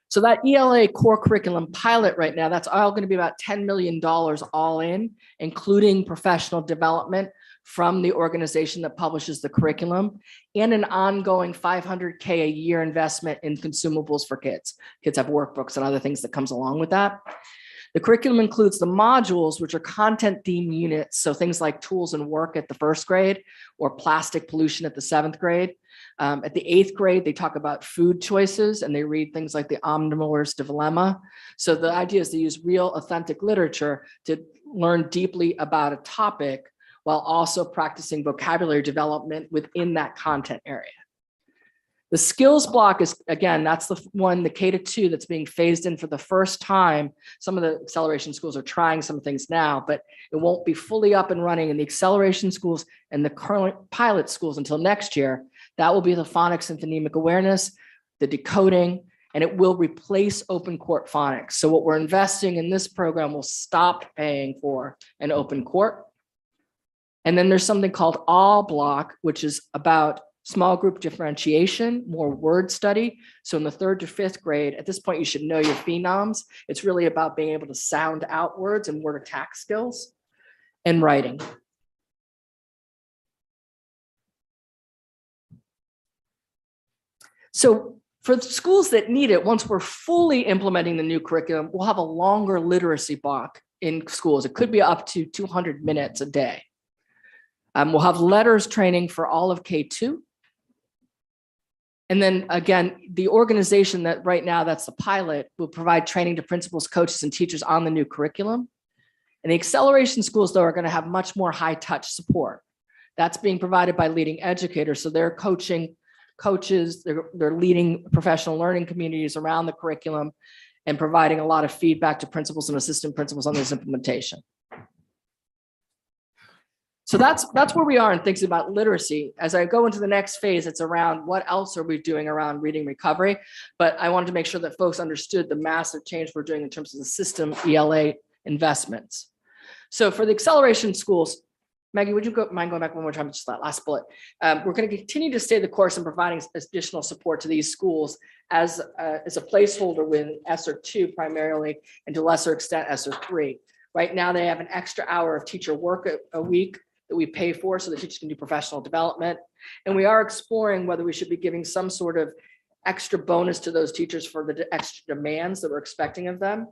So that ELA core curriculum pilot right now, that's all going to be about $10 million all in, including professional development from the organization that publishes the curriculum, and an ongoing $500K a year investment in consumables for kids. Kids have workbooks and other things that comes along with that. The curriculum includes the modules, which are content theme units. So things like tools and work at the first grade or plastic pollution at the 7th grade. At the 8th grade, they talk about food choices and they read things like the Omnivore's Dilemma. So the idea is to use real authentic literature to learn deeply about a topic while also practicing vocabulary development within that content area. The skills block is, again, that's the one, the K-2 that's being phased in for the first time. Some of the acceleration schools are trying some things now, but it won't be fully up and running in the acceleration schools and the current pilot schools until next year. That will be the phonics and phonemic awareness, the decoding, and it will replace open court phonics. So what we're investing in this program will stop paying for an open court. And then there's something called all block, which is about small group differentiation, more word study. So in the 3rd to 5th grade, at this point, you should know your phenoms. It's really about being able to sound out words and word attack skills and writing. So for the schools that need it, once we're fully implementing the new curriculum, we'll have a longer literacy block in schools. It could be up to 200 minutes a day. We'll have letters training for all of K2. And then again, the organization that right now, that's the pilot, will provide training to principals, coaches, and teachers on the new curriculum. And the acceleration schools, though, are going to have much more high touch support. That's being provided by leading educators. So they're coaching coaches, they're leading professional learning communities around the curriculum and providing a lot of feedback to principals and assistant principals on this implementation. So that's where we are in things about literacy. As I go into the next phase, it's around what else are we doing around reading recovery. But I wanted to make sure that folks understood the massive change we're doing in terms of the system ELA investments. So for the acceleration schools, Maggie, would you mind going back one more time, just that last bullet? We're going to continue to stay the course and providing additional support to these schools as a placeholder with ESSA 2 primarily, and to a lesser extent ESSA 3. Right now, they have an extra hour of teacher work a week that we pay for so the teachers can do professional development. And we are exploring whether we should be giving some sort of extra bonus to those teachers for the extra demands that we're expecting of them.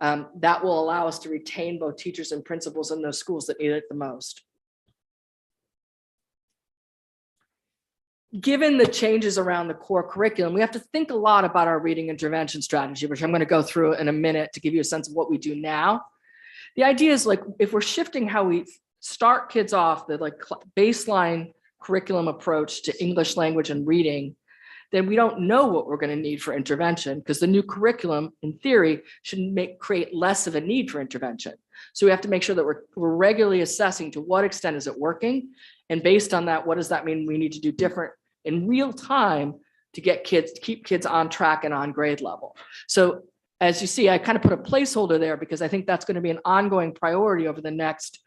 That will allow us to retain both teachers and principals in those schools that need it the most. Given the changes around the core curriculum, we have to think a lot about our reading intervention strategy, which I'm going to go through in a minute to give you a sense of what we do now. The idea is, like, if we're shifting how we start kids off, the baseline curriculum approach to English language and reading, then we don't know what we're going to need for intervention, because the new curriculum, in theory, should create less of a need for intervention. So we have to make sure that we're regularly assessing to what extent is it working, and based on that, what does that mean we need to do different in real time to keep kids on track and on grade level. So as you see, I kind of put a placeholder there because I think that's going to be an ongoing priority over the next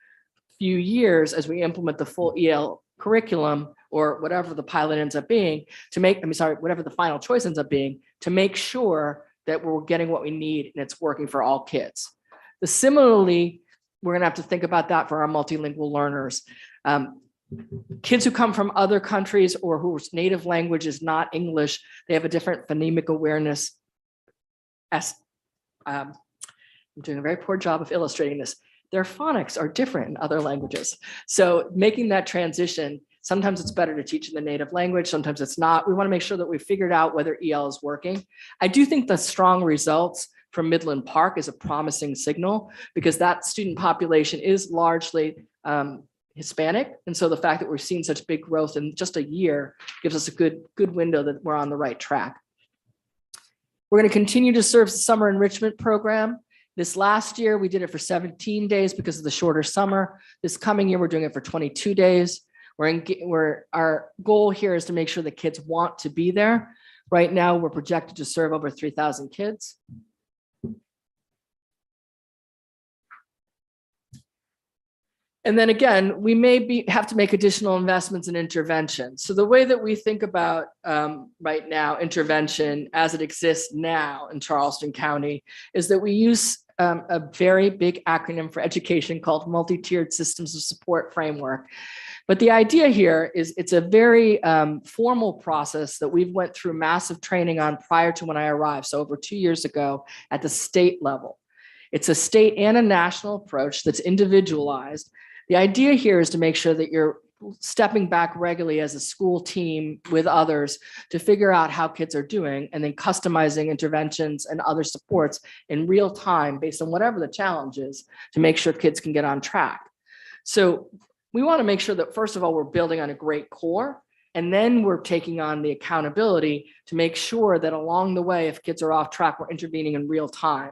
few years as we implement the full EL curriculum, or whatever the pilot ends up being, whatever the final choice ends up being, to make sure that we're getting what we need and it's working for all kids. Similarly, we're going to have to think about that for our multilingual learners. Kids who come from other countries or whose native language is not English, they have a different phonemic awareness. I'm doing a very poor job of illustrating this. Their phonics are different in other languages. So making that transition, sometimes it's better to teach in the native language, sometimes it's not. We want to make sure that we figured out whether EL is working. I do think the strong results from Midland Park is a promising signal, because that student population is largely Hispanic. And so the fact that we're seeing such big growth in just a year gives us a good window that we're on the right track. We're going to continue to serve the summer enrichment program. This last year, we did it for 17 days because of the shorter summer. This coming year, we're doing it for 22 days. Our goal here is to make sure the kids want to be there. Right now, we're projected to serve over 3,000 kids. And then again, we may have to make additional investments in intervention. So the way that we think about right now intervention as it exists now in Charleston County is that we use a very big acronym for education called Multi-Tiered Systems of Support Framework. But the idea here is it's a very formal process that we've went through massive training on prior to when I arrived, so over 2 years ago at the state level. It's a state and a national approach that's individualized. The idea here is to make sure that you're stepping back regularly as a school team with others to figure out how kids are doing, and then customizing interventions and other supports in real time based on whatever the challenge is to make sure kids can get on track. So we want to make sure that, first of all, we're building on a great core. And then we're taking on the accountability to make sure that along the way, if kids are off track, we're intervening in real time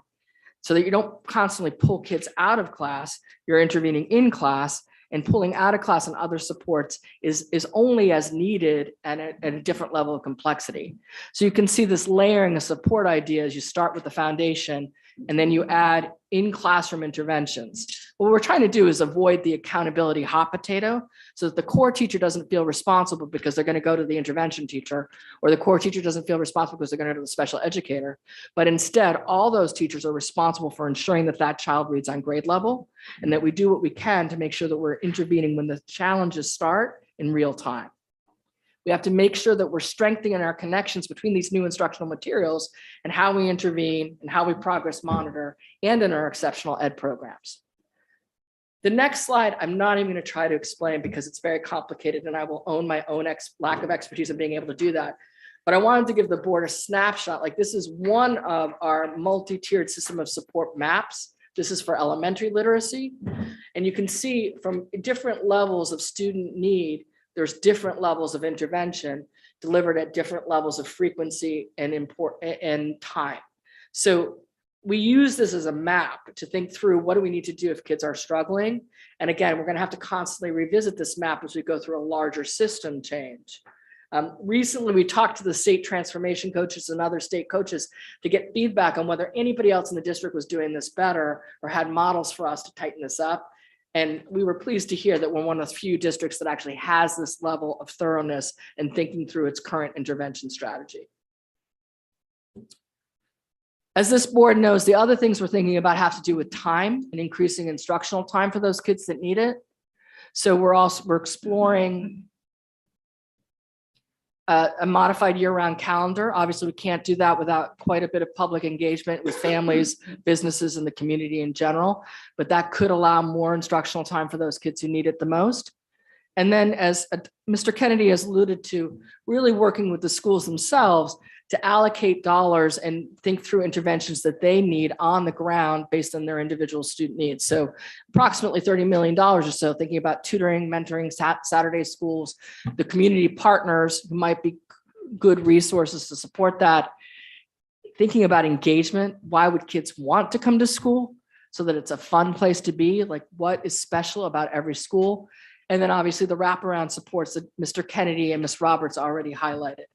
so that you don't constantly pull kids out of class, you're intervening in class, and pulling out of class and other supports is only as needed and at a different level of complexity. So you can see this layering of support ideas. You start with the foundation and then you add in classroom interventions. What we're trying to do is avoid the accountability hot potato so that the core teacher doesn't feel responsible because they're going to go to the intervention teacher, or the core teacher doesn't feel responsible because they're going to go to the special educator. But instead, all those teachers are responsible for ensuring that that child reads on grade level and that we do what we can to make sure that we're intervening when the challenges start in real time. We have to make sure that we're strengthening our connections between these new instructional materials and how we intervene and how we progress monitor and in our exceptional ed programs. The next slide, I'm not even going to try to explain because it's very complicated and I will own my own lack of expertise in being able to do that. But I wanted to give the board a snapshot. Like, this is one of our multi-tiered system of support maps. This is for elementary literacy. And you can see from different levels of student need, there's different levels of intervention delivered at different levels of frequency and time. So we use this as a map to think through what do we need to do if kids are struggling. And again, we're going to have to constantly revisit this map as we go through a larger system change. Recently, we talked to the state transformation coaches and other state coaches to get feedback on whether anybody else in the district was doing this better or had models for us to tighten this up. And we were pleased to hear that we're one of the few districts that actually has this level of thoroughness and thinking through its current intervention strategy. As this board knows, the other things we're thinking about have to do with time and increasing instructional time for those kids that need it. So we're exploring a modified year-round calendar. Obviously, we can't do that without quite a bit of public engagement with families, businesses, and the community in general, but that could allow more instructional time for those kids who need it the most. And then, as Mr. Kennedy has alluded to, really working with the schools themselves to allocate dollars and think through interventions that they need on the ground based on their individual student needs. So approximately $30 million or so, thinking about tutoring, mentoring, Saturday schools, the community partners who might be good resources to support that. Thinking about engagement, why would kids want to come to school so that it's a fun place to be? Like, what is special about every school? And then obviously the wraparound supports that Mr. Kennedy and Ms. Roberts already highlighted.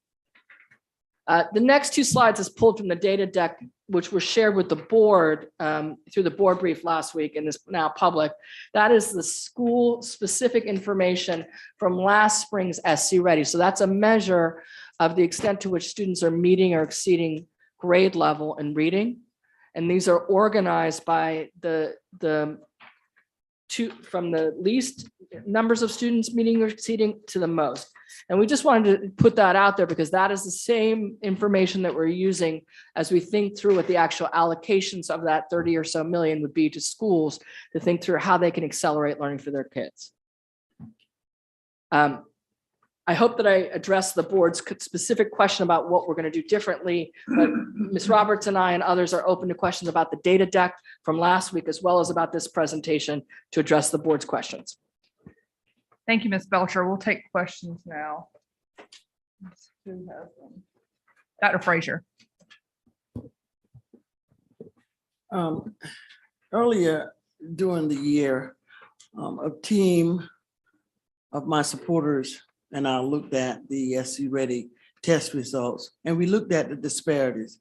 The next two slides is pulled from the data deck, which was shared with the board through the board brief last week and is now public. That is the school specific information from last spring's SC Ready. So that's a measure of the extent to which students are meeting or exceeding grade level in reading. And these are organized by from the least numbers of students meeting or exceeding to the most. And we just wanted to put that out there because that is the same information that we're using as we think through what the actual allocations of that 30 or so million would be to schools to think through how they can accelerate learning for their kids. I hope that I addressed the board's specific question about what we're going to do differently, but Ms. Roberts and I and others are open to questions about the data deck from last week, as well as about this presentation to address the board's questions. Thank you, Ms. Belcher. We'll take questions now. Dr. Frazier. Earlier during the year, a team of my supporters and I looked at the SC Ready test results, and we looked at the disparities.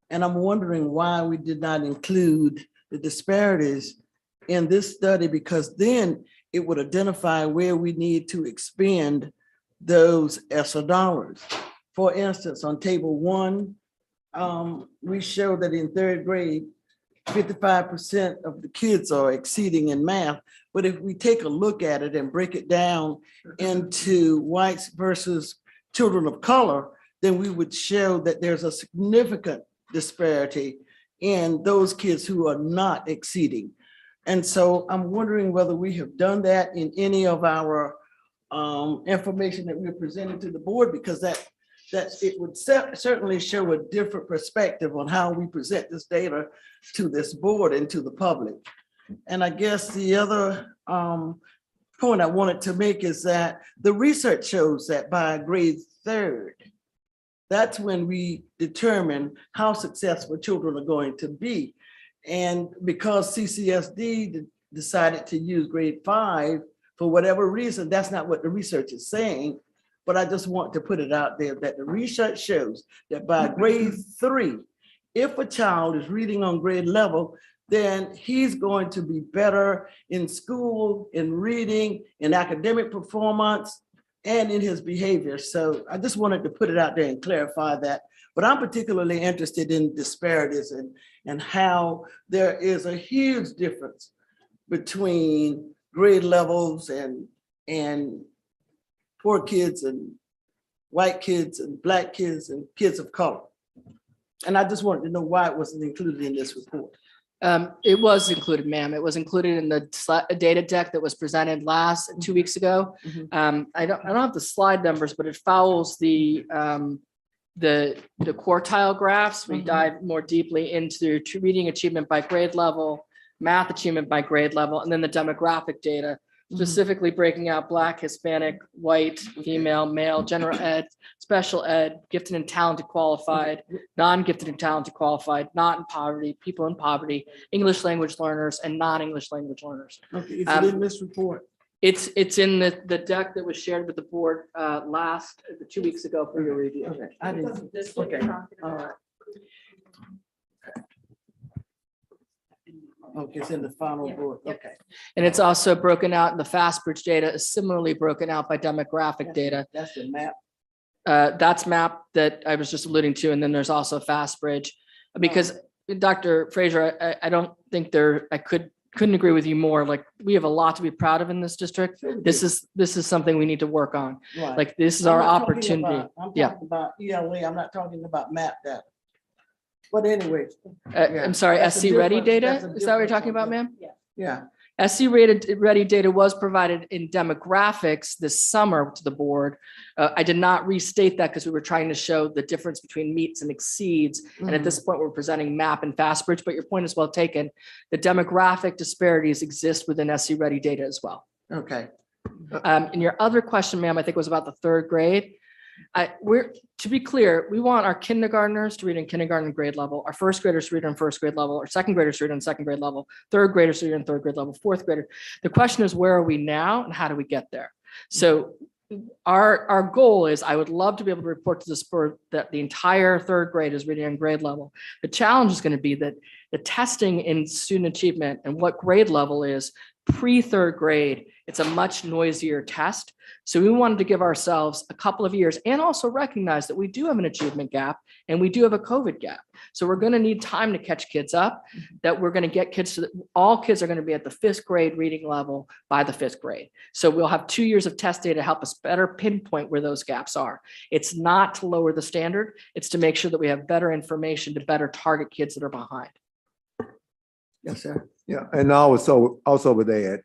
And I'm wondering why we did not include the disparities in this study, because then it would identify where we need to expend those ESSA dollars. For instance, on table 1, we show that in 3rd grade, 55% of the kids are exceeding in math. But if we take a look at it and break it down into whites versus children of color, then we would show that there's a significant disparity in those kids who are not exceeding. And so I'm wondering whether we have done that in any of our information that we're presenting to the board, because that it would certainly show a different perspective on how we present this data to this board and to the public. And I guess the other point I wanted to make is that the research shows that by grade third, that's when we determine how successful children are going to be. And because CCSD decided to use grade 5, for whatever reason, that's not what the research is saying. But I just want to put it out there that the research shows that by grade 3, if a child is reading on grade level, then he's going to be better in school, in reading, in academic performance, and in his behavior. So I just wanted to put it out there and clarify that. But I'm particularly interested in disparities and how there is a huge difference between grade levels and poor kids and white kids and Black kids and kids of color. And I just wanted to know why it wasn't included in this report. It was included, ma'am. It was included in the data deck that was presented 2 weeks ago. I don't have the slide numbers, but it follows the quartile graphs. We dive more deeply into reading achievement by grade level, math achievement by grade level, and then the demographic data, specifically breaking out Black, Hispanic, white, female, male, general ed, special ed, gifted and talented qualified, non-gifted and talented qualified, not in poverty, people in poverty, English language learners, and non-English language learners. Okay, is it in this report? It's in the deck that was shared with the board 2 weeks ago for your review. Okay, I didn't, okay, all right. Okay, it's in the final board, okay. And it's also broken out, and the FastBridge data is similarly broken out by demographic data. That's the map. That's map that I was just alluding to, and then there's also FastBridge. Because Dr. Fraser, I don't think I couldn't agree with you more. Like, we have a lot to be proud of in this district. This is something we need to work on. Right. Like, this is our opportunity. I'm talking about ELA, I'm not talking about map data. But anyway. I'm sorry, That's a SC Ready difference- data? that's a Is that what you're difference talking on about, that. ma'am? Yeah. SC Ready data was provided in demographics this summer to the board. I did not restate that because we were trying to show the difference between meets and exceeds. And at this point, we're presenting map and FastBridge, but your point is well taken. The demographic disparities exist within SC Ready data as well. Okay. And your other question, ma'am, I think was about the third grade. To be clear, we want our kindergartners to read in kindergarten grade level, our first graders to read on first grade level, our second graders to read on second grade level, third graders to read on third grade level, fourth grader. The question is, where are we now and how do we get there? So our goal is, I would love to be able to report to this board that the entire third grade is reading on grade level. The challenge is going to be that the testing in student achievement and what grade level is pre-third grade, it's a much noisier test. So we wanted to give ourselves a couple of years and also recognize that we do have an achievement gap and we do have a COVID gap. So we're going to need time to catch kids up, that we're going to get kids to, all kids are going to be at the 5th grade reading level by the 5th grade. So we'll have 2 years of test data to help us better pinpoint where those gaps are. It's not to lower the standard, it's to make sure that we have better information to better target kids that are behind. Yes, sir. Yeah, and I also would add,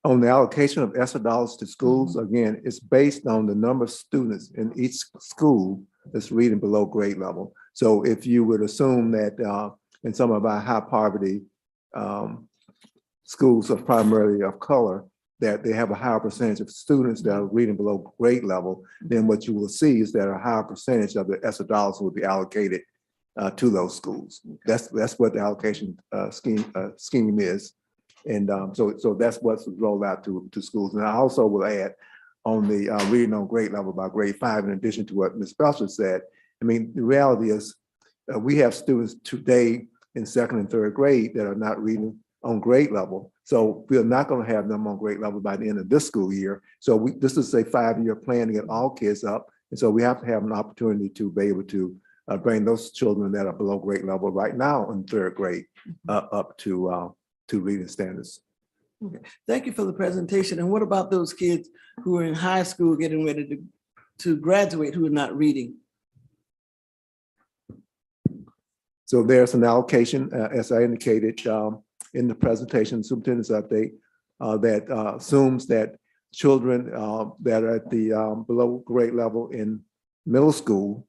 on the allocation of ESSA dollars to schools, again, it's based on the number of students in each school that's reading below grade level. So if you would assume that in some of our high poverty schools are primarily of color, that they have a higher percentage of students that are reading below grade level, then what you will see is that a higher percentage of the ESSA dollars will be allocated to those schools. That's what the allocation scheme is. And so that's what's rolled out to schools. And I also will add on the reading on grade level by grade 5, in addition to what Ms. Belcher said. I mean, the reality is we have students today in 2nd and 3rd grade that are not reading on grade level. So we're not going to have them on grade level by the end of this school year. So this is a 5-year plan to get all kids up. And so we have to have an opportunity to be able to bring those children that are below grade level right now in 3rd grade up to reading standards. Okay. Thank you for the presentation. And what about those kids who are in high school getting ready to graduate who are not reading? So there's an allocation, as I indicated in the presentation, superintendent's update, that assumes that children that are at the below grade level in middle school,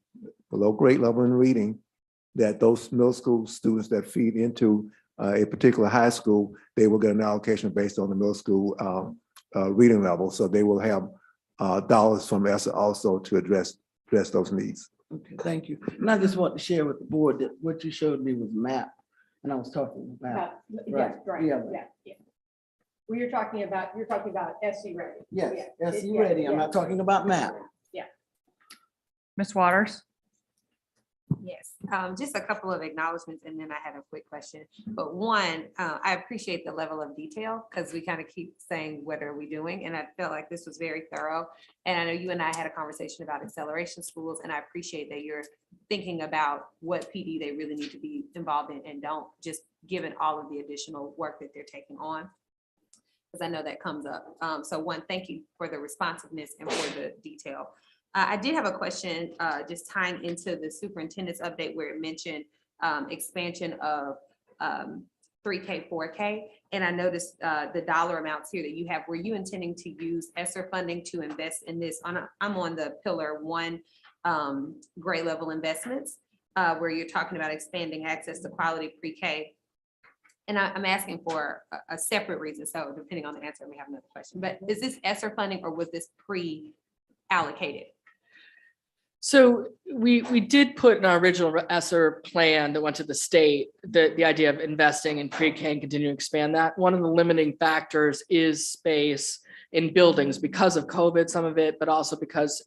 below grade level in reading, that those middle school students that feed into a particular high school, they will get an allocation based on the middle school reading level. So they will have dollars from ESSA also to address those needs. Okay, thank you. And I just want to share with the board that what you showed me was map, and I was talking about. Yes, right, Yeah. yeah. Well, you're talking about SC ready. Yes, Yeah. that's Yeah, ready. I'm yeah. not talking about map. Yeah. Ms. Waters? Yes, just a couple of acknowledgements and then I had a quick question. But one, I appreciate the level of detail because we kind of keep saying, what are we doing? And I felt like this was very thorough. And I know you and I had a conversation about acceleration schools, and I appreciate that you're thinking about what PD they really need to be involved in and don't, just given all of the additional work that they're taking on. Because I know that comes up. So one, thank you for the responsiveness and for the detail. I did have a question, just tying into the superintendent's update where it mentioned expansion of 3K, 4K. And I noticed the dollar amounts here that you have. Were you intending to use ESSER funding to invest in this? I'm on the pillar 1 grade level investments, where you're talking about expanding access to quality pre-K. And I'm asking for a separate reason. So depending on the answer, we have another question. But is this ESSER funding or was this pre-allocated? So we did put in our original ESSER plan that went to the state, the idea of investing in pre-K and continuing to expand that. One of the limiting factors is space in buildings because of COVID, some of it, but also because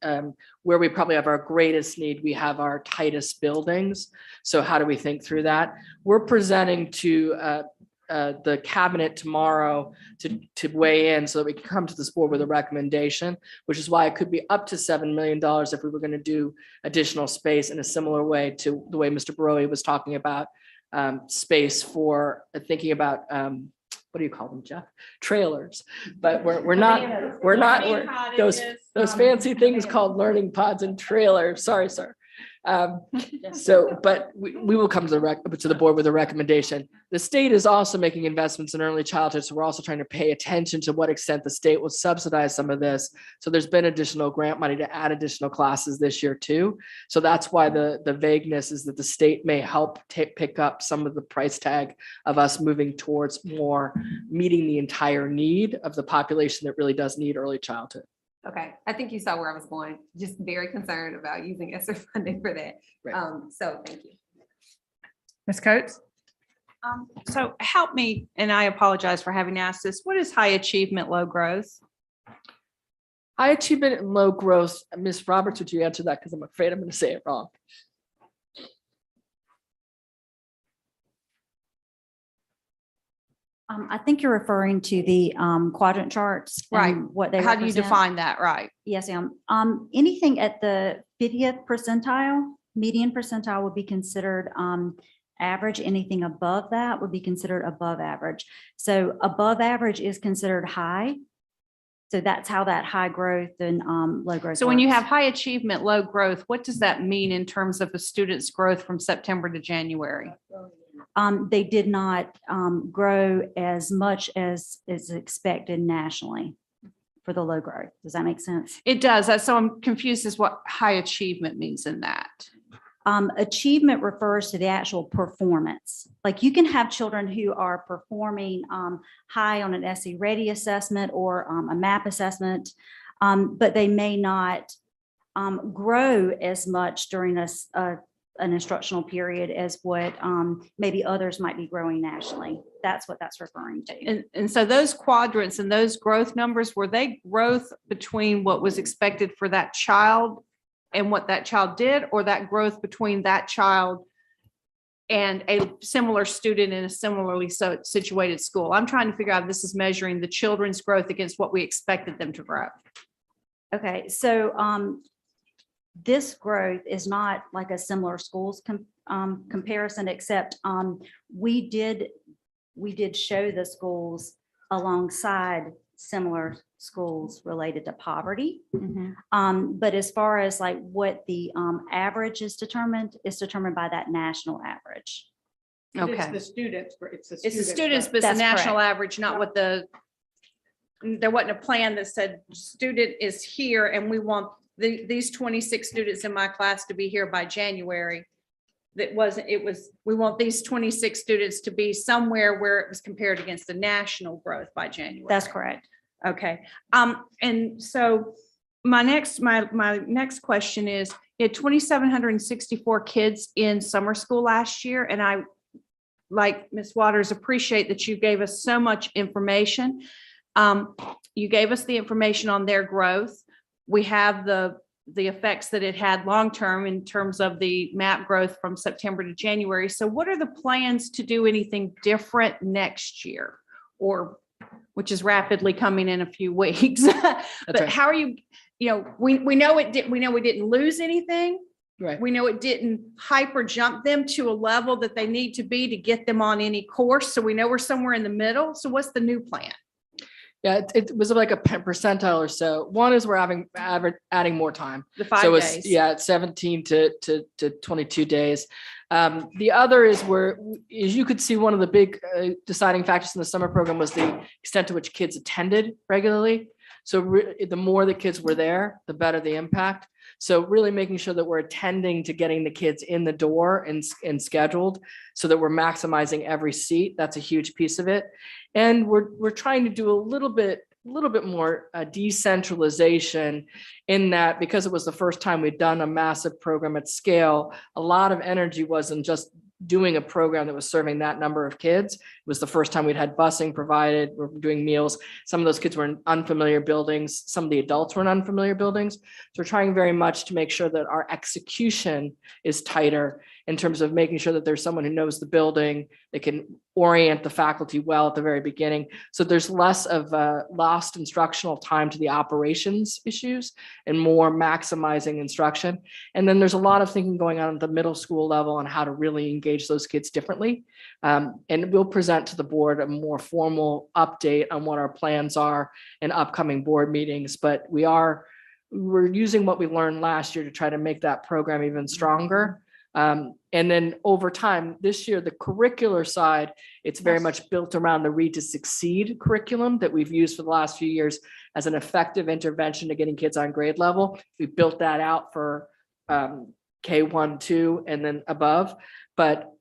where we probably have our greatest need, we have our tightest buildings. So how do we think through that? We're presenting to the cabinet tomorrow to weigh in so that we can come to this board with a recommendation, which is why it could be up to $7 million if we were going to do additional space in a similar way to the way Mr. Baroi was talking about space for thinking about what do you call them, Jeff? Trailers. But we're not those fancy things called learning pods and trailers. Sorry, sir. But we will come to the board with a recommendation. The state is also making investments in early childhood. So we're also trying to pay attention to what extent the state will subsidize some of this. So there's been additional grant money to add additional classes this year too. So that's why the vagueness is that the state may help pick up some of the price tag of us moving towards more meeting the entire need of the population that really does need early childhood. Okay, I think you saw where I was going, just very concerned about using ESSER funding for that. Right. So thank you. Ms. Coates? So help me, and I apologize for having asked this. What is high achievement, low growth? High achievement and low growth. Ms. Roberts, would you answer that? Because I'm afraid I'm going to say it wrong. I think you're referring to the quadrant charts. and Right. What they How do you represent. define that? Right. Yes, ma'am. Anything at the 50th percentile, median percentile would be considered average. Anything above that would be considered above average. So above average is considered high. So that's how that high growth and low growth. So when you works. have high achievement, low growth, what does that mean in terms of a student's growth from September to January? They did not grow as much as is expected nationally for the low growth. Does that make sense? It does. So I'm confused as what high achievement means in that. Achievement refers to the actual performance. Like you can have children who are performing high on an SE Ready assessment or a MAP assessment, but they may not grow as much during an instructional period as what maybe others might be growing nationally. That's what that's referring to. And so those quadrants and those growth numbers, were they growth between what was expected for that child and what that child did, or that growth between that child and a similar student in a similarly situated school? I'm trying to figure out if this is measuring the children's growth against what we expected them to grow. Okay, so this growth is not like a similar schools comparison, except we did show the schools alongside similar schools related to poverty. But as far as like what the average is determined by that national average. Okay. It's the students. It's the students, but it's the That's national correct. average, not what there wasn't a plan that said student is here and we want these 26 students in my class to be here by January. We want these 26 students to be somewhere where it was compared against the national growth by January. That's correct. Okay, and so my next question is, you had 2,764 kids in summer school last year, and I, like Ms. Waters, appreciate that you gave us so much information. You gave us the information on their growth. We have the effects that it had long-term in terms of the MAP growth from September to January. So what are the plans to do anything different next year, or which is rapidly coming in a few weeks? But right. how are you, we know we didn't lose anything. Right. We know it didn't hyper jump them to a level that they need to be to get them on any course. So we know we're somewhere in the middle. So what's the new plan? Yeah, it was like a percentile or so. One is we're adding more time. The 5 So it's, days. yeah, it's 17 to 22 days. The other is where, as you could see, one of the big deciding factors in the summer program was the extent to which kids attended regularly. So the more the kids were there, the better the impact. So really making sure that we're attending to getting the kids in the door and scheduled so that we're maximizing every seat. That's a huge piece of it. And we're trying to do a little bit more decentralization in that, because it was the first time we'd done a massive program at scale. A lot of energy wasn't just doing a program that was serving that number of kids. It was the first time we'd had busing provided. We're doing meals. Some of those kids were in unfamiliar buildings. Some of the adults were in unfamiliar buildings. So we're trying very much to make sure that our execution is tighter in terms of making sure that there's someone who knows the building, they can orient the faculty well at the very beginning. So there's less of lost instructional time to the operations issues and more maximizing instruction. And then there's a lot of thinking going on at the middle school level on how to really engage those kids differently. And we'll present to the board a more formal update on what our plans are in upcoming board meetings. But we're using what we learned last year to try to make that program even stronger. And then over time, this year, the curricular side, it's very much built around the Read to Succeed curriculum that we've used for the last few years as an effective intervention to getting kids on grade level. We built that out for K1, 2, and then above. But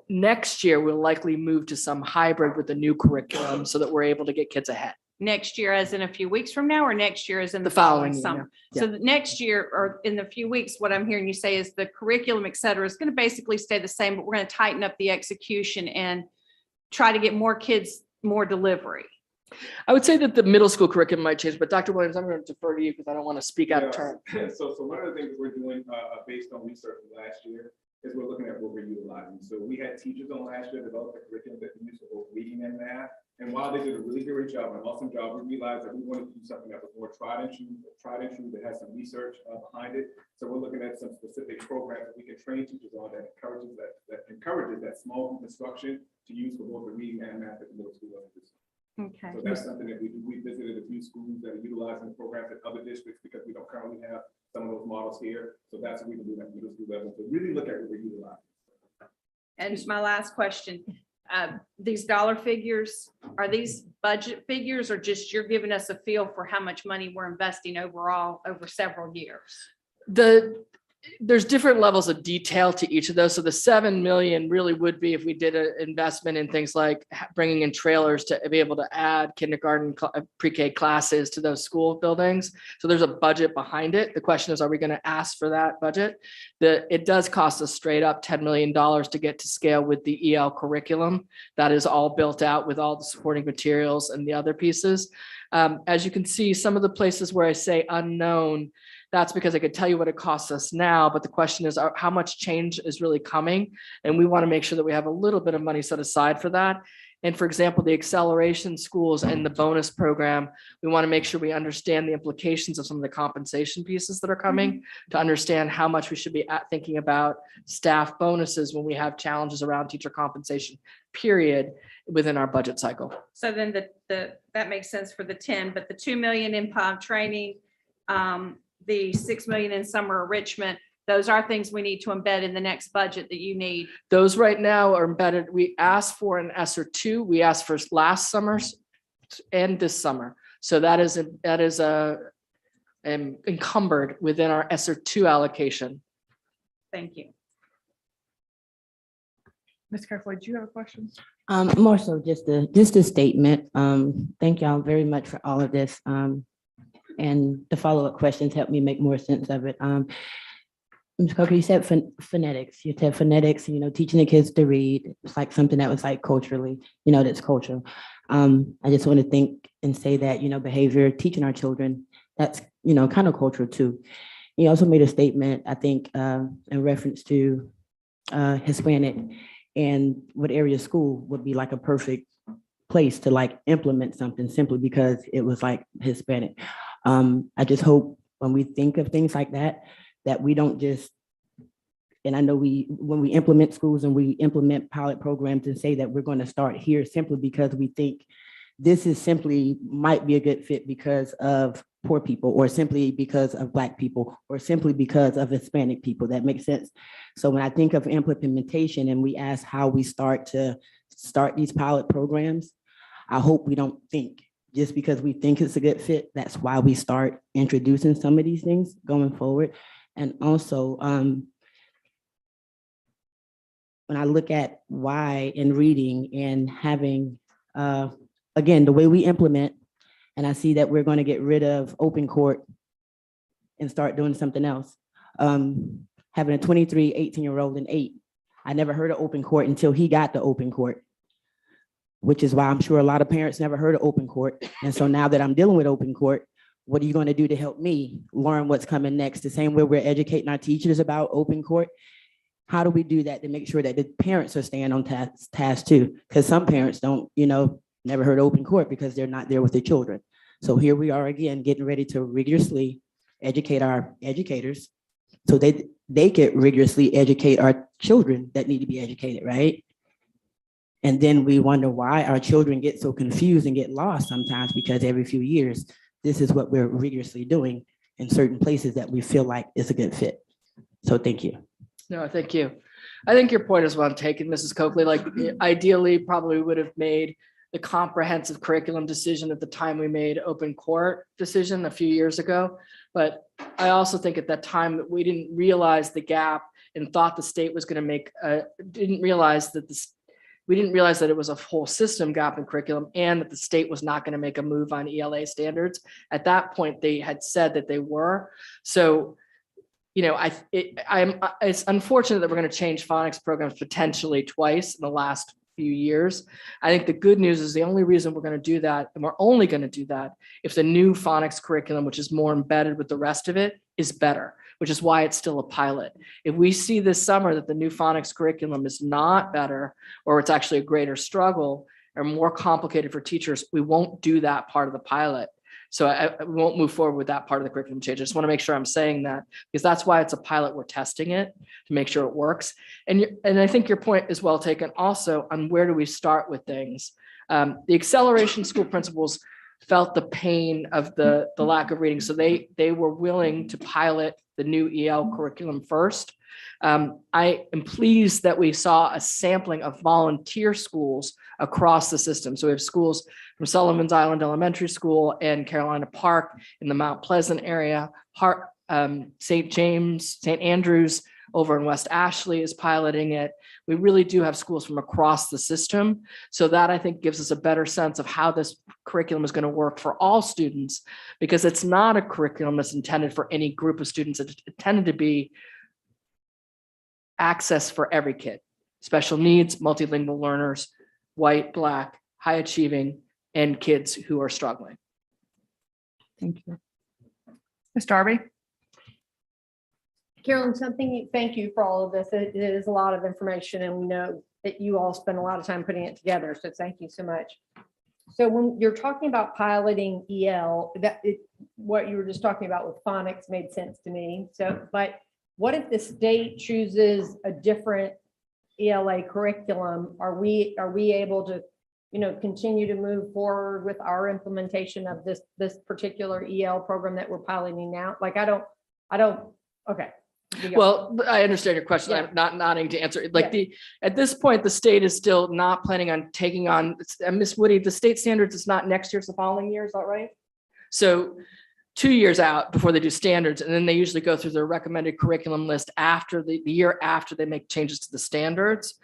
next year, we'll likely move to some hybrid with the new curriculum so that we're able to get kids ahead. Next year, as in a few weeks from now, or next year as in the following following year, summer? yeah. So the next year, or in a few weeks, what I'm hearing you say is the curriculum, et cetera, is going to basically stay the same, but we're going to tighten up the execution and try to get more kids, more delivery. I would say that the middle school curriculum might change, but Dr. Williams, I'm going to defer to you because I don't want to speak out of turn. So one of the things we're doing based on research from last year is we're looking at what we're utilizing. So we had teachers on last year develop a curriculum that we used for both reading and math. And while they did a really great job, an awesome job, we realized that we wanted to do something that was more tried and true that has some research behind it. So we're looking at some specific programs that we can train teachers on that encourages that small group instruction to use for both the reading and math at the middle school levels. Okay. So that's something that we do. We visited a few schools that are utilizing the programs in other districts because we don't currently have some of those models here. So that's what we can do at the middle school level to really look at what we're utilizing. And my last question, these dollar figures, are these budget figures or just you're giving us a feel for how much money we're investing overall over several years? There's different levels of detail to each of those. So the 7 million really would be if we did an investment in things like bringing in trailers to be able to add kindergarten, pre-K classes to those school buildings. So there's a budget behind it. The question is, are we going to ask for that budget? It does cost us straight up $10 million to get to scale with the EL curriculum. That is all built out with all the supporting materials and the other pieces. As you can see, some of the places where I say unknown, that's because I could tell you what it costs us now, but the question is how much change is really coming? And we want to make sure that we have a little bit of money set aside for that. And for example, the acceleration schools and the bonus program, we want to make sure we understand the implications of some of the compensation pieces that are coming to understand how much we should be thinking about staff bonuses when we have challenges around teacher compensation, period, within our budget cycle. So then that makes sense for the 10, but the 2 million in POM training, the 6 million in summer enrichment, those are things we need to embed in the next budget that you need. Those right now are embedded. We asked for an ESSA 2. We asked for last summer's and this summer. So that is encumbered within our ESSA 2 allocation. Thank you. Ms. Carefully, do you have a question? More so just a statement. Thank y'all very much for all of this. And the follow-up questions help me make more sense of it. Ms. Coker, you said phonetics. You said phonetics, teaching the kids to read. It's like something that was like culturally, that's cultural. I just want to think and say that, behavior, teaching our children, that's, kind of cultural too. You also made a statement, I think, in reference to Hispanic and what area of school would be like a perfect place to like implement something simply because it was like Hispanic. I just hope when we think of things like that, that we don't just, and I know when we implement schools and we implement pilot programs and say that we're going to start here simply because we think this is simply might be a good fit because of poor people or simply because of Black people or simply because of Hispanic people. That makes sense. So when I think of implementation and we ask how we start these pilot programs, I hope we don't think just because we think it's a good fit, that's why we start introducing some of these things going forward. And also, when I look at why in reading and having, again, the way we implement, and I see that we're going to get rid of open court and start doing something else. Having a 23, 18-year-old and 8, I never heard of open court until he got to open court, which is why I'm sure a lot of parents never heard of open court. And so now that I'm dealing with open court, what are you going to do to help me learn what's coming next? The same way we're educating our teachers about open court. How do we do that to make sure that the parents are staying on task too? Because some parents don't, never heard of open court because they're not there with their children. So here we are again, getting ready to rigorously educate our educators so they can rigorously educate our children that need to be educated, right? And then we wonder why our children get so confused and get lost sometimes because every few years, this is what we're rigorously doing in certain places that we feel like is a good fit. So thank you. No, thank you. I think your point is well taken, Mrs. Coakley. Like ideally, probably would have made the comprehensive curriculum decision at the time we made open court decision a few years ago. But I also think at that time that we didn't realize the gap and thought the state was going to make, didn't realize that we didn't realize that it was a whole system gap in curriculum and that the state was not going to make a move on ELA standards. At that point, they had said that they were. So, it's unfortunate that we're going to change phonics programs potentially twice in the last few years. I think the good news is the only reason we're going to do that, and we're only going to do that if the new phonics curriculum, which is more embedded with the rest of it, is better, which is why it's still a pilot. If we see this summer that the new phonics curriculum is not better, or it's actually a greater struggle or more complicated for teachers, we won't do that part of the pilot. So I won't move forward with that part of the curriculum change. I just want to make sure I'm saying that because that's why it's a pilot. We're testing it to make sure it works. And I think your point is well taken also on where do we start with things. The acceleration school principals felt the pain of the lack of reading. So they were willing to pilot the new EL curriculum first. I am pleased that we saw a sampling of volunteer schools across the system. So we have schools from Sullivan's Island Elementary School and Carolina Park in the Mount Pleasant area. St. James, St. Andrews over in West Ashley is piloting it. We really do have schools from across the system. So that I think gives us a better sense of how this curriculum is going to work for all students, because it's not a curriculum that's intended for any group of students. It's intended to be access for every kid, special needs, multilingual learners, white, Black, high achieving, and kids who are struggling. Thank you. Ms. Darby? Carolyn, thank you for all of this. It is a lot of information and we know that you all spend a lot of time putting it together. So thank you so much. So when you're talking about piloting EL, what you were just talking about with phonics made sense to me. So, but what if the state chooses a different ELA curriculum? Are we able to, continue to move forward with our implementation of this particular EL program that we're piloting now? Like, I don't, okay. Well, I understand your question. Yeah. I'm not nodding to answer. At this point, the state is still not planning on taking on, Ms. Woody, the state standards is not next year, it's the following year, is that right? So 2 years out before they do standards, and then they usually go through their recommended curriculum list after the year after they make changes to the standards.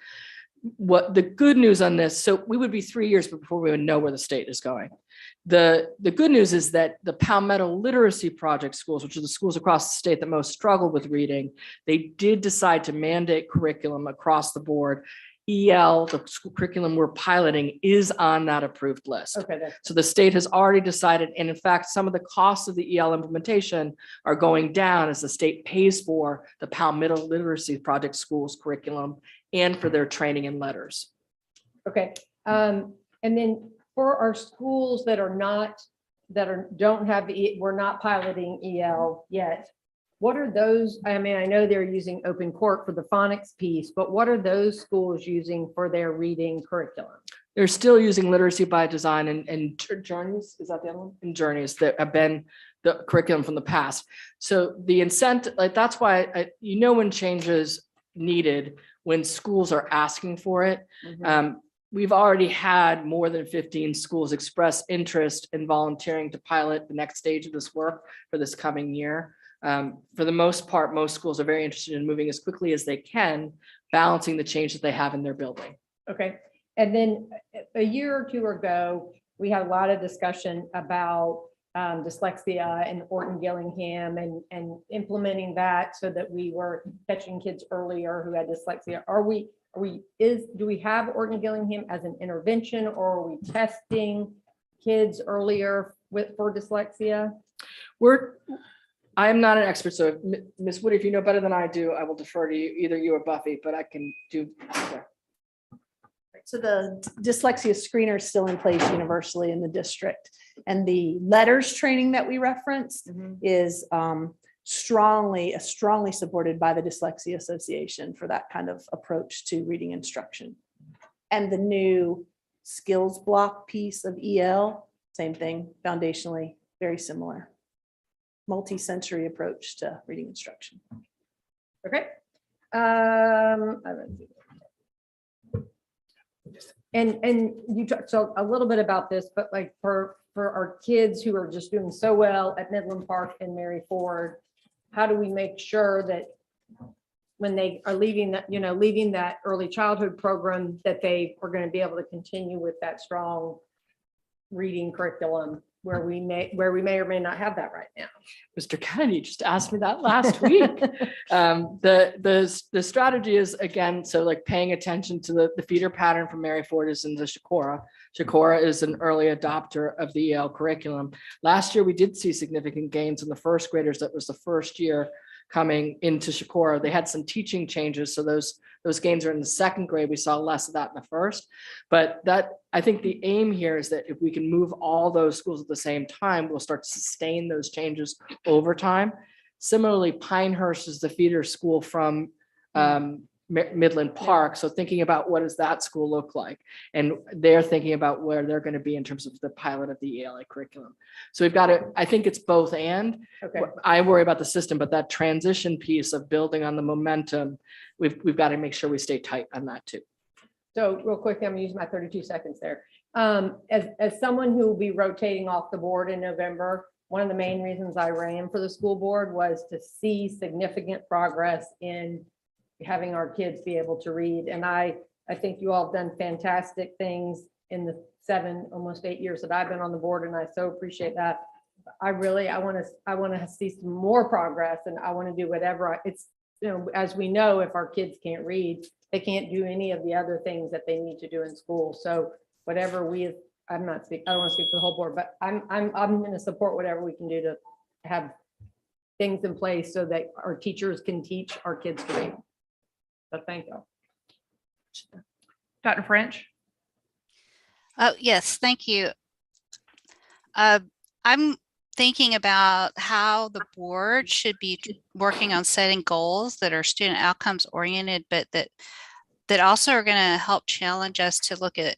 what the good news on this, so we would be 3 years before we would know where the state is going. The good news is that the Palmetto Literacy Project schools, which are the schools across the state that most struggle with reading, they did decide to mandate curriculum across the board. EL, the school curriculum we're piloting, is on that approved list. Okay. So the state has already decided, and in fact, some of the costs of the EL implementation are going down as the state pays for the Palmetto Literacy Project schools curriculum and for their training in letters. Okay. And then for our schools that are not, don't have, we're not piloting EL yet. What are those? I mean, I know they're using Open Court for the phonics piece, but what are those schools using for their reading curriculum? They're still using Literacy by Design and Journeys, is that the other one? And Journeys that have been the curriculum from the past. So the incentive, like that's why, when change is needed, when schools are asking for it. We've already had more than 15 schools express interest in volunteering to pilot the next stage of this work for this coming year. For the most part, most schools are very interested in moving as quickly as they can, balancing the change that they have in their building. Okay. And then a year or two ago, we had a lot of discussion about dyslexia and Orton Gillingham and implementing that so that we were catching kids earlier who had dyslexia. Do we have Orton Gillingham as an intervention, or are we testing kids earlier for dyslexia? I am not an expert, so Ms. Woody, if you know better than I do, I will defer to you, either you or Buffy, but I can do. Okay. So the dyslexia screener is still in place universally in the district. And the letters training that we referenced is strongly supported by the Dyslexia Association for that kind of approach to reading instruction. And the new skills block piece of EL, same thing, foundationally, very similar. Multi-sensory approach to reading instruction. Okay. And you talked so a little bit about this, but like for our kids who are just doing so well at Midland Park and Mary Ford, how do we make sure that when they are leaving that early childhood program, that they are going to be able to continue with that strong reading curriculum where we may or may not have that right now? Mr. Kennedy just asked me that last week. The strategy is, again, so like paying attention to the feeder pattern from Mary Ford is in the Shakora. Shakora is an early adopter of the EL curriculum. Last year, we did see significant gains in the first graders. That was the first year coming into Shakora. They had some teaching changes, so those gains are in the second grade. We saw less of that in the first, but I think the aim here is that if we can move all those schools at the same time, we'll start to sustain those changes over time. Similarly, Pinehurst is the feeder school from Midland Park. So thinking about what does that school look like? And they're thinking about where they're going to be in terms of the pilot of the ELA curriculum. So we've got to, I think it's both and. Okay. I worry about the system, but that transition piece of building on the momentum, we've got to make sure we stay tight on that too. So real quick, I'm gonna use my 32 seconds there. As someone who will be rotating off the board in November, one of the main reasons I ran for the school board was to see significant progress in having our kids be able to read. And I think you all have done fantastic things in the 7, almost 8 years that I've been on the board, and I so appreciate that. I want to see some more progress, and I want to do whatever it's, as we know, if our kids can't read, they can't do any of the other things that they need to do in school. So whatever I don't want to speak for the whole board, but I'm going to support whatever we can do to have things in place so that our teachers can teach our kids to read. So thank you. Dr. French? Oh, yes, thank you. I'm thinking about how the board should be working on setting goals that are student outcomes oriented, but that also are going to help challenge us to look at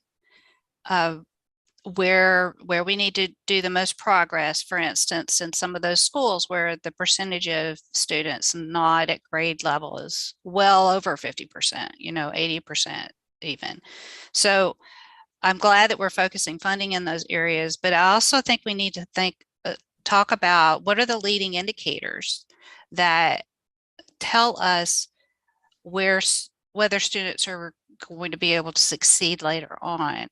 where we need to do the most progress. For instance, in some of those schools where the percentage of students not at grade level is well over 50%, 80% even. So I'm glad that we're focusing funding in those areas, but I also think we need to talk about what are the leading indicators that tell us whether students are going to be able to succeed later on.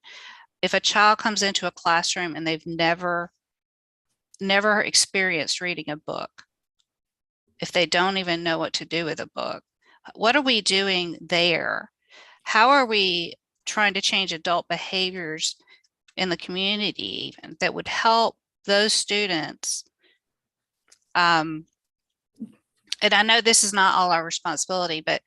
If a child comes into a classroom and they've never experienced reading a book, if they don't even know what to do with a book, what are we doing there? How are we trying to change adult behaviors in the community even that would help those students? And I know this is not all our responsibility, but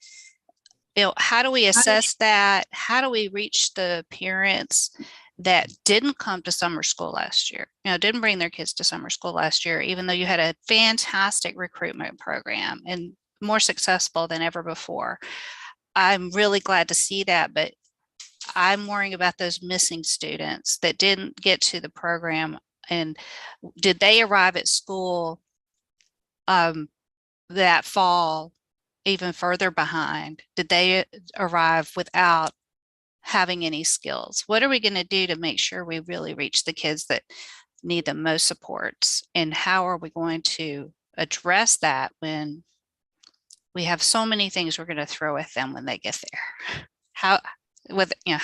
how do we assess that? How do we reach the parents that didn't come to summer school last year, didn't bring their kids to summer school last year, even though you had a fantastic recruitment program and more successful than ever before? I'm really glad to see that, but I'm worrying about those missing students that didn't get to the program. And did they arrive at school that fall even further behind? Did they arrive without having any skills? What are we going to do to make sure we really reach the kids that need the most supports? And how are we going to address that when we have so many things we're going to throw at them when they get there? How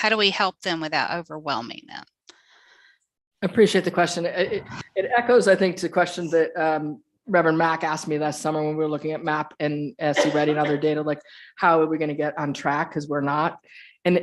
do we help them without overwhelming them? I appreciate the question. It echoes, I think, to the question that Reverend Mack asked me last summer when we were looking at MAP and SC Ready and other data, like how are we going to get on track? Because we're not. And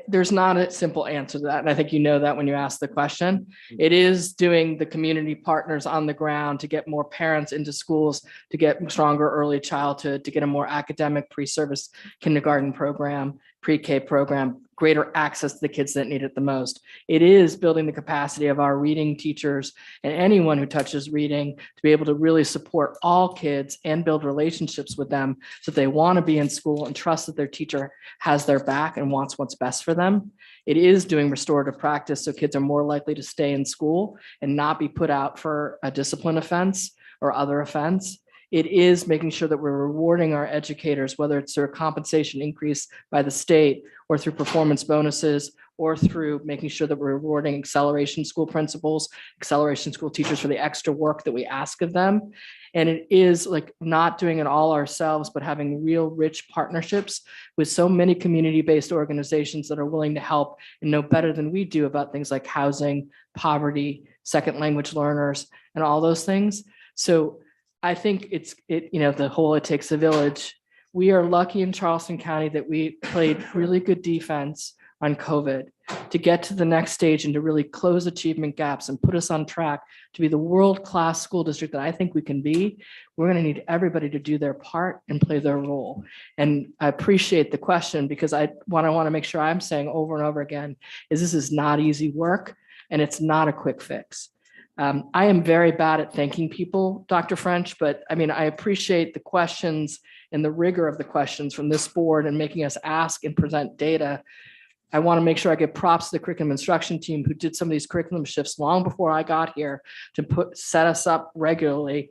there's not a simple answer to that. And I think you know that when you ask the question. It is doing the community partners on the ground to get more parents into schools, to get stronger early childhood, to get a more academic pre-service kindergarten program, pre-K program, greater access to the kids that need it the most. It is building the capacity of our reading teachers and anyone who touches reading to be able to really support all kids and build relationships with them so that they want to be in school and trust that their teacher has their back and wants what's best for them. It is doing restorative practice so kids are more likely to stay in school and not be put out for a discipline offense or other offense. It is making sure that we're rewarding our educators, whether it's through a compensation increase by the state or through performance bonuses or through making sure that we're rewarding acceleration school principals, acceleration school teachers for the extra work that we ask of them. And it is like not doing it all ourselves, but having real rich partnerships with so many community-based organizations that are willing to help and know better than we do about things like housing, poverty, second language learners, and all those things. So I think the whole "it takes a village." We are lucky in Charleston County that we played really good defense on COVID to get to the next stage and to really close achievement gaps and put us on track to be the world-class school district that I think we can be. We're going to need everybody to do their part and play their role. And I appreciate the question because I want to make sure I'm saying over and over again is this is not easy work and it's not a quick fix. I am very bad at thanking people, Dr. French, but I mean, I appreciate the questions and the rigor of the questions from this board and making us ask and present data. I want to make sure I give props to the curriculum instruction team who did some of these curriculum shifts long before I got here to set us up regularly.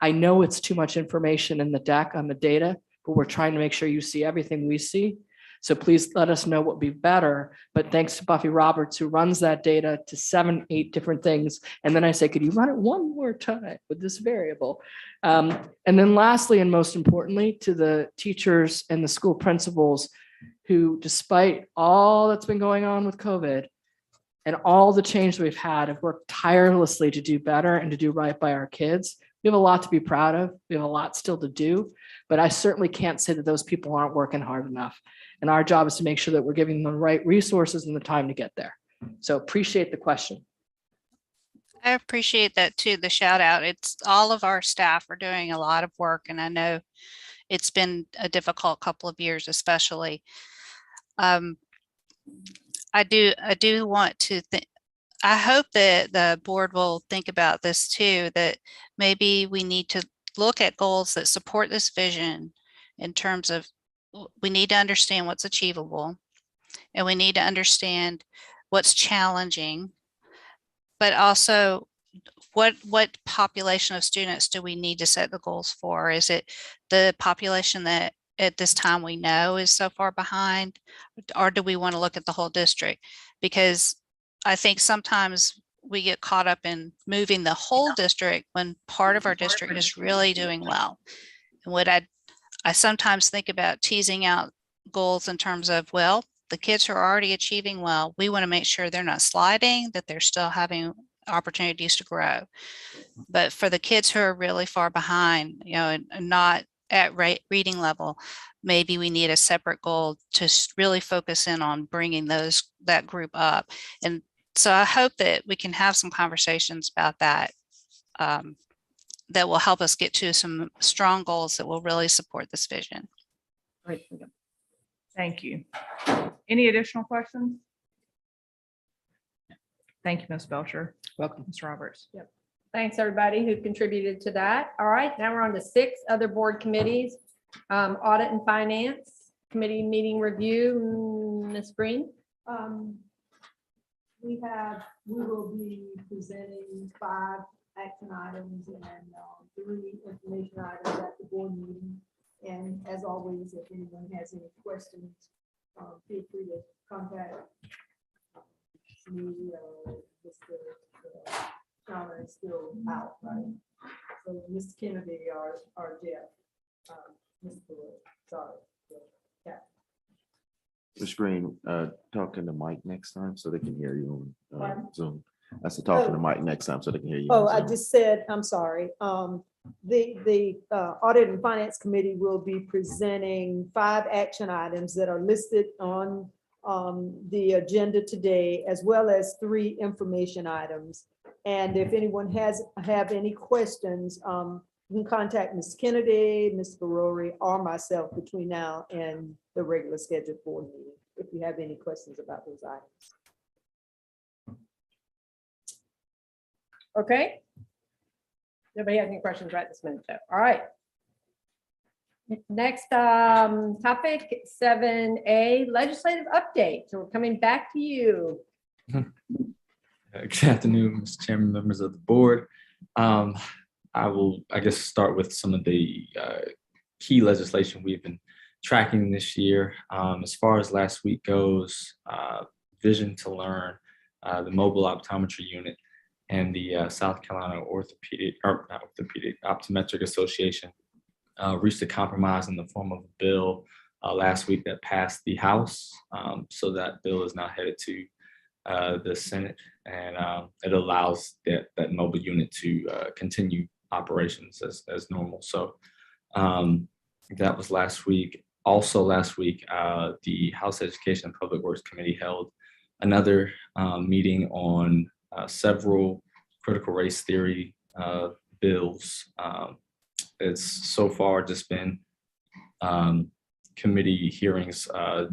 I know it's too much information in the deck on the data, but we're trying to make sure you see everything we see. So please let us know what would be better. But thanks to Buffy Roberts, who runs that data to 7, 8 different things. And then I say, could you run it one more time with this variable? And then lastly, and most importantly, to the teachers and the school principals who, despite all that's been going on with COVID and all the change that we've had, have worked tirelessly to do better and to do right by our kids. We have a lot to be proud of. We have a lot still to do, but I certainly can't say that those people aren't working hard enough. And our job is to make sure that we're giving them the right resources and the time to get there. So appreciate the question. I appreciate that too, the shout out. It's all of our staff are doing a lot of work, and I know it's been a difficult couple of years, especially. I do want to think, I hope that the board will think about this too, that maybe we need to look at goals that support this vision in terms of we need to understand what's achievable and we need to understand what's challenging, but also what population of students do we need to set the goals for? Is it the population that at this time we know is so far behind, or do we want to look at the whole district? Because I think sometimes we get caught up in moving the whole district when part of our district is really doing well. And what I sometimes think about teasing out goals in terms of, well, the kids who are already achieving well, we want to make sure they're not sliding, that they're still having opportunities to grow. But for the kids who are really far behind, and not at reading level, maybe we need a separate goal to really focus in on bringing that group up. And so I hope that we can have some conversations about that, that will help us get to some strong goals that will really support this vision. Great. Thank you. Any additional questions? Thank you, Ms. Belcher. Welcome. Ms. Roberts. Yep. Thanks, everybody who contributed to that. All right, now we're on to 6 other board committees. Audit and Finance Committee meeting review. Ms. Green? We will be presenting 5 action items and 3 information items at the board meeting. And as always, if anyone has any questions, feel free to contact me or Mr. Shauna is still out, right? So Mr. Kennedy or Jeff, Mr. Sorry. Yeah. Ms. Green, talk in the mic next time so they can hear you on Pardon? Zoom. I said talk in the mic next time so they can hear you. Oh, on I Zoom. just said, I'm sorry. The Audit and Finance Committee will be presenting 5 action items that are listed on the agenda today, as well as 3 information items. And if anyone have any questions, you can contact Ms. Kennedy, Ms. Barori, or myself between now and the regular scheduled board meeting, if you have any questions about those items. Okay. Nobody has any questions right this minute, so, all right. Next topic, 7A, legislative update. So we're coming back to you. Good afternoon, Mr. Chairman, members of the board. I will, I guess, start with some of the key legislation we've been tracking this year. As far as last week goes, Vision to Learn, the mobile optometry unit, and the South Carolina Optometric Association reached a compromise in the form of a bill last week that passed the House. So that bill is now headed to the Senate, and it allows that mobile unit to continue operations as normal. So that was last week. Also last week, the House Education and Public Works Committee held another meeting on several critical race theory bills. It's so far just been committee hearings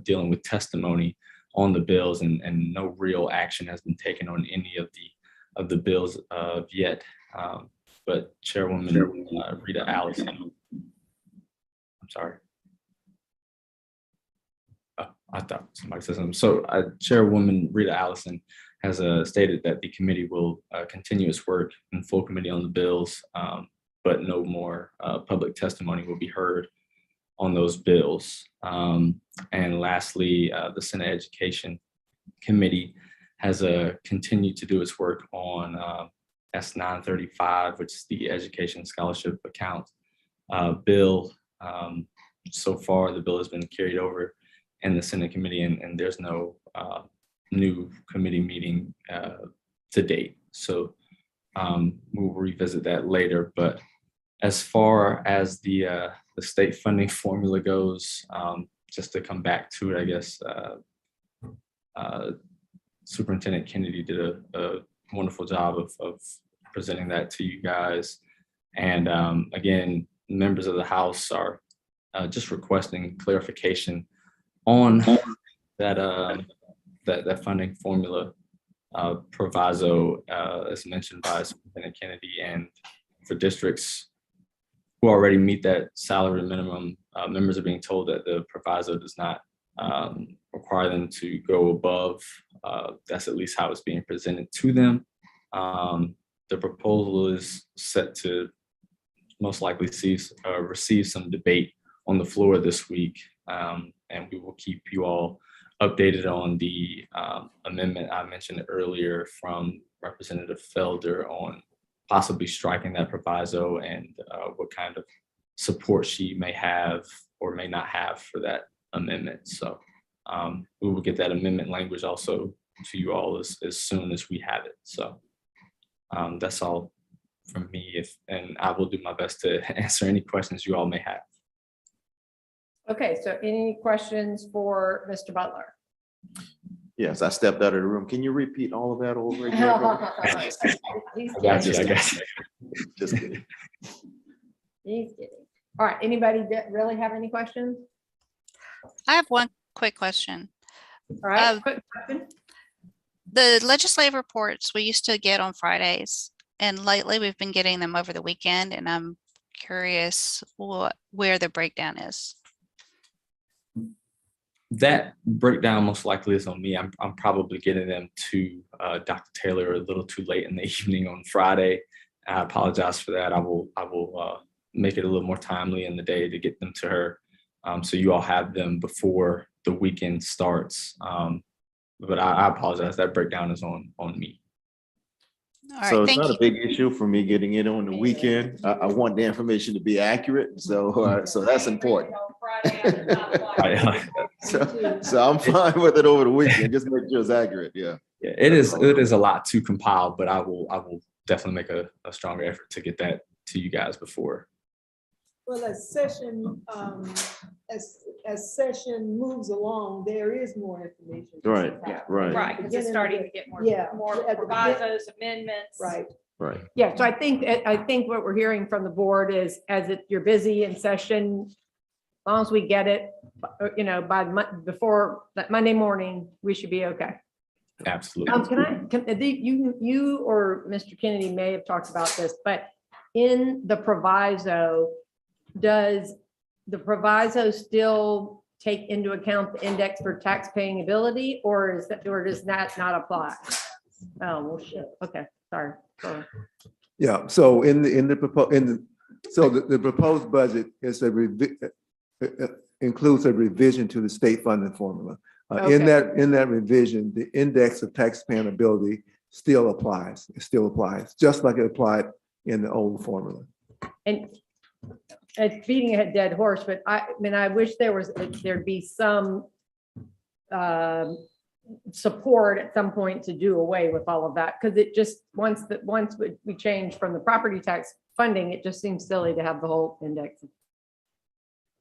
dealing with testimony on the bills, and no real action has been taken on any of the bills yet. But Chairwoman Rita Allison, I'm sorry. I thought somebody said something. So Chairwoman Rita Allison has stated that the committee will continue its work in full committee on the bills, but no more public testimony will be heard on those bills. And lastly, the Senate Education Committee has continued to do its work on S935, which is the Education Scholarship Account bill. So far, the bill has been carried over in the Senate committee, and there's no new committee meeting to date. So we'll revisit that later. But as far as the state funding formula goes, just to come back to it, I guess Superintendent Kennedy did a wonderful job of presenting that to you guys. And again, members of the House are just requesting clarification on that funding formula proviso, as mentioned by Superintendent Kennedy. And for districts who already meet that salary minimum, members are being told that the proviso does not require them to go above. That's at least how it's being presented to them. The proposal is set to most likely receive some debate on the floor this week, and we will keep you all updated on the amendment I mentioned earlier from Representative Felder on possibly striking that proviso, and what kind of support she may have or may not have for that amendment. So we will get that amendment language also to you all as soon as we have it. So that's all from me, and I will do my best to answer any questions you all may have. Okay, so any questions for Mr. Butler? Yes, I stepped out of the room. Can you repeat all of that over again? He's I got you. kidding. I got you. Just kidding. He's kidding. All right, anybody that really have any questions? I have one quick question. All right, quick question. The legislative reports we used to get on Fridays, and lately we've been getting them over the weekend, and I'm curious where the breakdown is. That breakdown most likely is on me. I'm probably getting them to Dr. Taylor a little too late in the evening on Friday. I apologize for that. I will make it a little more timely in the day to get them to her. So you all have them before the weekend starts. But I apologize. That breakdown is on me. So it's not a big issue for me getting it on the weekend. I want the information to be accurate. So that's important. So I'm fine with it over the weekend. Just make sure it's accurate. Yeah. Yeah, it is a lot to compile, but I will definitely make a stronger effort to get that to you guys before. Well, as session moves along, there is more information. Right, right. Right, because it's starting to get more at the provisos, amendments. Right. Right. Yeah, so I think what we're hearing from the board is you're busy in session, as long as we get it, before that Monday morning, we should be okay. Absolutely. You or Mr. Kennedy may have talked about this, but in the proviso, does the proviso still take into account the index for tax paying ability, or does that not apply? Oh, well, shit. Okay, sorry. Yeah, so the proposed budget is includes a revision to the state funding formula. In that revision, the index of tax paying ability still applies. It still applies, just like it applied in the old formula. And it's beating a dead horse, but I wish there'd be some support at some point to do away with all of that, because it just once we change from the property tax funding, it just seems silly to have the whole index.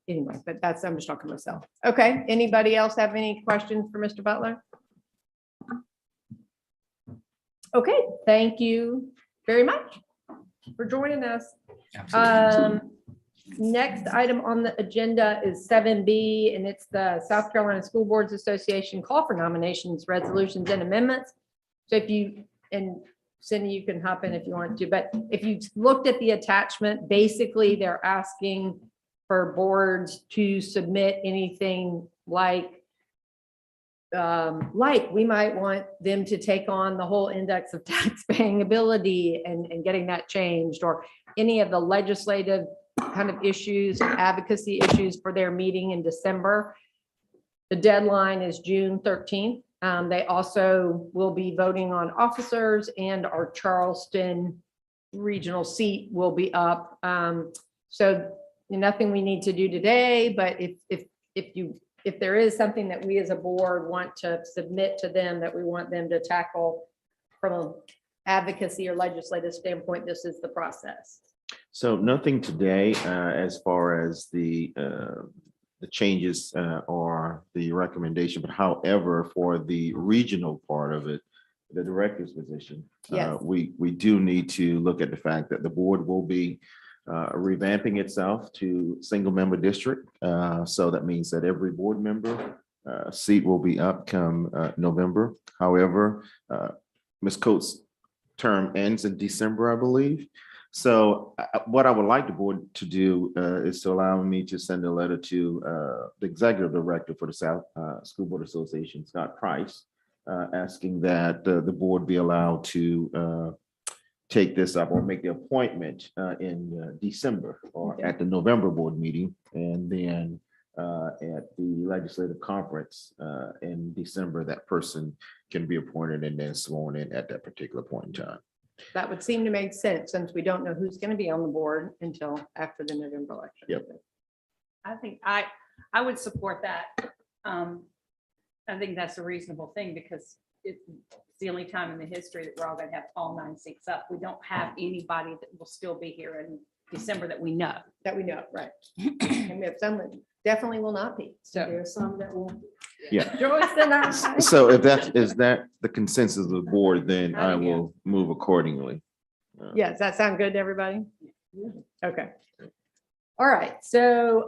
Anyway, but I'm just talking to myself. Okay, anybody else have any questions for Mr. Butler? Okay, thank you very much for joining us. Next item on the agenda is 7B, and it's the South Carolina School Boards Association call for nominations, resolutions, and amendments. So and Cindy, you can hop in if you want to, but if you looked at the attachment, basically they're asking for boards to submit anything like we might want them to take on the whole index of tax paying ability and getting that changed, or any of the legislative kind of issues, advocacy issues for their meeting in December. The deadline is June 13th. They also will be voting on officers, and our Charleston regional seat will be up. So nothing we need to do today, but if there is something that we as a board want to submit to them that we want them to tackle from an advocacy or legislative standpoint, this is the process. So nothing today as far as the changes or the recommendation, but however, for the regional part of it, the director's position, Yes. we do need to look at the fact that the board will be revamping itself to single member district. So that means that every board member seat will be up come November. However, Ms. Coates' term ends in December, I believe. So what I would like the board to do is to allow me to send a letter to the executive director for the South School Board Association, Scott Price, asking that the board be allowed to take this up or make the appointment in December or at the November board meeting, and then at the legislative conference in December, that person can be appointed and then sworn in at that particular point in time. That would seem to make sense, since we don't know who's going to be on the board until after the November election. Yep. I think I would support that. I think that's a reasonable thing because it's the only time in the history that we're all gonna have all 9 seats up. We don't have anybody that will still be here in December that we know. Right. And we have some that definitely will not be, so. There are some that won't. Yeah. Joyce and I. So if is that the consensus of the board, then I will move accordingly. Yeah, does that sound good to everybody? Okay. All right, so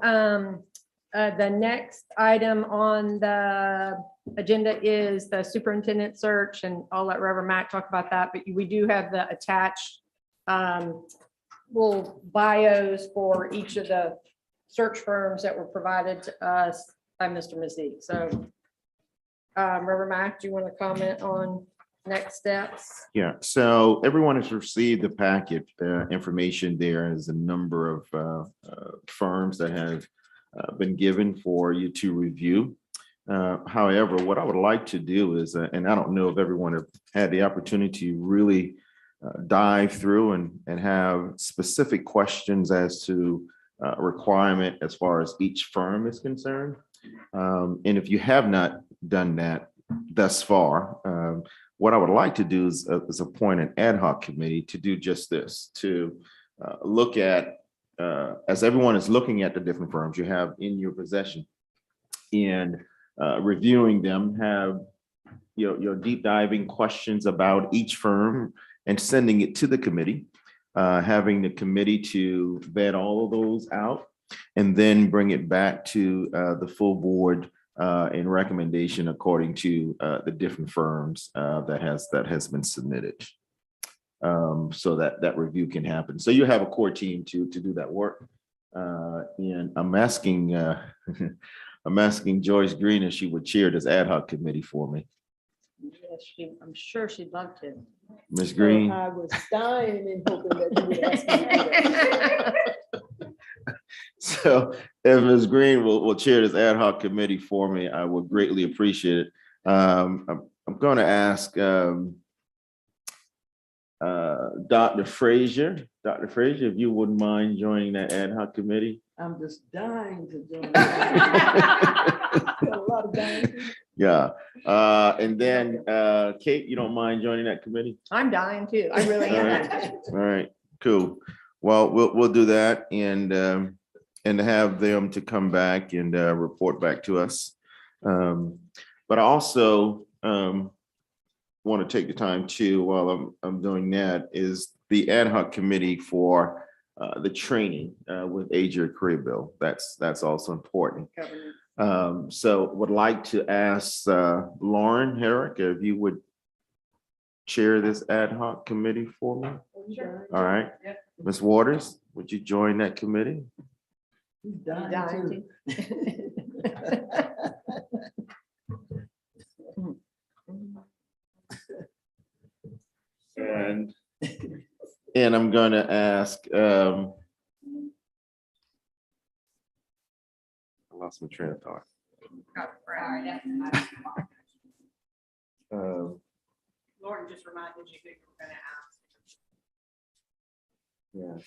the next item on the agenda is the superintendent search, and I'll let Reverend Matt talk about that, but we do have the attached little bios for each of the search firms that were provided to us by Mr. Mazik. So Reverend Matt, do you want to comment on next steps? Yeah, so everyone has received the packet information. There is a number of firms that have been given for you to review. However, what I would like to do is, and I don't know if everyone have had the opportunity to really dive through and have specific questions as to requirement as far as each firm is concerned. And if you have not done that thus far, what I would like to do is appoint an ad hoc committee to do just this, to look at, as everyone is looking at the different firms you have in your possession and reviewing them, have your deep diving questions about each firm and sending it to the committee, having the committee to vet all of those out and then bring it back to the full board in recommendation according to the different firms that has been submitted, so that review can happen. So you have a core team to do that work. And I'm asking Joyce Green if she would chair this ad hoc committee for me. Yes, I'm sure she'd love to. Ms. Green. I was dying and hoping that you would ask me to do that. So if Ms. Green will chair this ad hoc committee for me, I would greatly appreciate it. I'm going to ask Dr. Frazier. Dr. Frazier, if you wouldn't mind joining that ad hoc committee. I'm just dying to join. A lot of dying. Yeah. And then Kate, you don't mind joining that committee? I'm dying too. I really am. All right, cool. Well, we'll do that and have them to come back and report back to us. But I also want to take the time to, while I'm doing that, is the ad hoc committee for the training with AJ Craybill. That's also important. So would like to ask Lauren Herrick if you would chair this ad hoc committee for me. Sure. All right. Ms. Waters, would you join that committee? Dying And I'm going to ask, I lost my train of thought. Lauren just reminded you who you were gonna ask. Yeah.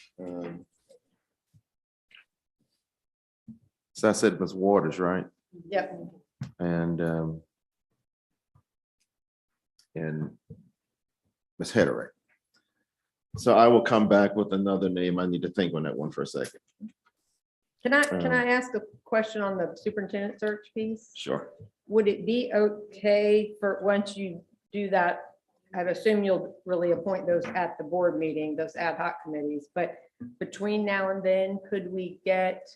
So I said Ms. Waters, right? Yep. And Ms. Hederick. So I will come back with another name. I need to think on that one for a second. Can I ask a question on the superintendent search piece? Sure. Would it be okay for, once you do that, I assume you'll really appoint those at the board meeting, those ad hoc committees, but between now and then, could we get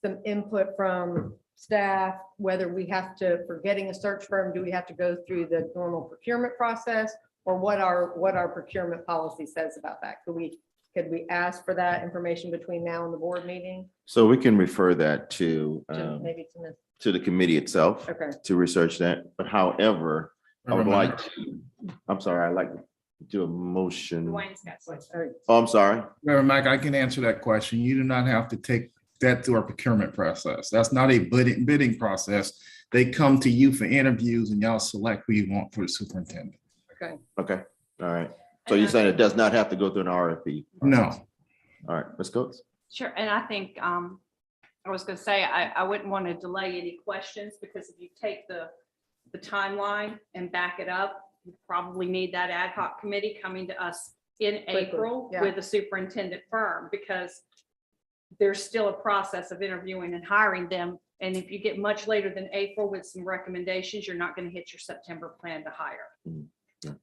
some input from staff, whether we have to, for getting a search firm, do we have to go through the normal procurement process, or what our procurement policy says about that? Could we ask for that information between now and the board meeting? So we can refer that to Maybe to Ms. to the committee itself. Okay. To research that. But however, I would like to, I'm sorry, I'd like to do a motion. Dwayne's got some. Oh, I'm sorry. Reverend Mike, I can answer that question. You do not have to take that through our procurement process. That's not a bidding process. They come to you for interviews and y'all select who you want for the superintendent. Okay. Okay, all right. So you're saying it does not have to go through an RFP? No. All right, Ms. Coates? Sure, and I think, I was gonna say, I wouldn't want to delay any questions, because if you take the timeline and back it up, you probably need that ad hoc committee coming to us in April yeah. with a superintendent firm, because there's still a process of interviewing and hiring them. And if you get much later than April with some recommendations, you're not gonna hit your September plan to hire.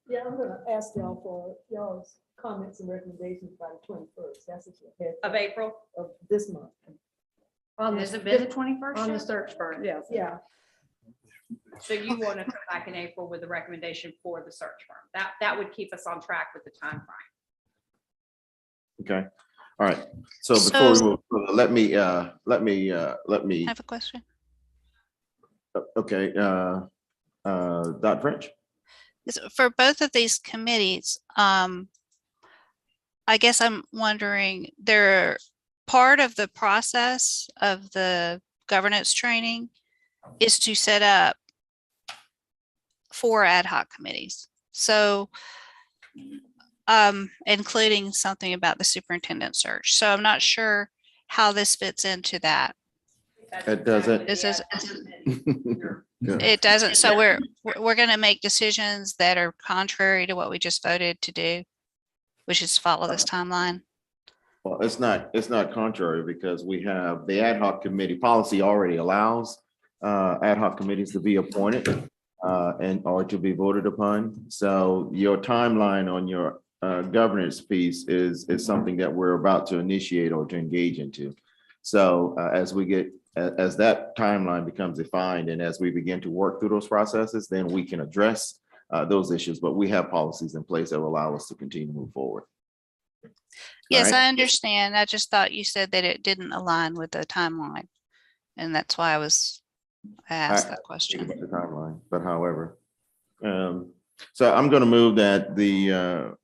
Yeah, I'm gonna ask y'all for y'all's comments and recommendations by the 21st. That's what you had Of April? of this month. Has it been the 21st? On the yet? search firm, yes. Yeah. So you want to come back in April with a recommendation for the search firm. That would keep us on track with the time frame. Okay, all right. So before we So- move, further, let me, I have a question. okay, Dr. French? For both of these committees, I guess I'm wondering, they're part of the process of the governance training is to set up 4 ad hoc committees. So including something about the superintendent search. So I'm not sure how this fits into that. It doesn't. This is, Yeah. it doesn't. So we're going to make decisions that are contrary to what we just voted to do, which is follow this timeline. Well, it's not contrary because we have the ad hoc committee policy already allows ad hoc committees to be appointed and or to be voted upon. So your timeline on your governance piece is something that we're about to initiate or to engage into. So as that timeline becomes defined and as we begin to work through those processes, then we can address those issues. But we have policies in place that will allow us to continue to move forward. Yes, right. I understand. I just thought you said that it didn't align with the timeline. And that's why I asked that question. About the timeline, but however, so I'm going to move that the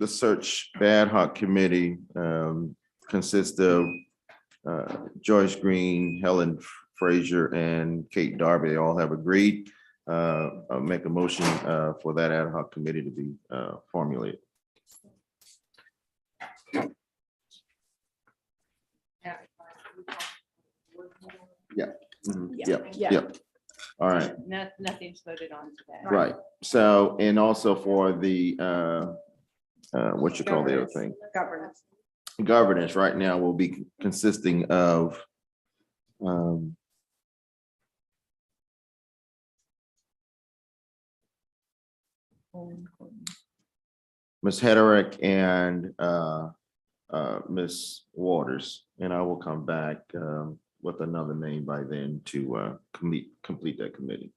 search ad hoc committee consists of Joyce Green, Helen Frazier, and Kate Darby. They all have agreed. I'll make a motion for that ad hoc committee to be formulated. Yeah. Mhm. Yep. Yeah. Yep. All right. Nothing's voted on today. Right. So, and also for the, what you call the other thing? Governance. Governance right now will be consisting of, Ms. Hederick and, Ms. Waters, and I will come back, with another name by then to, complete that committee.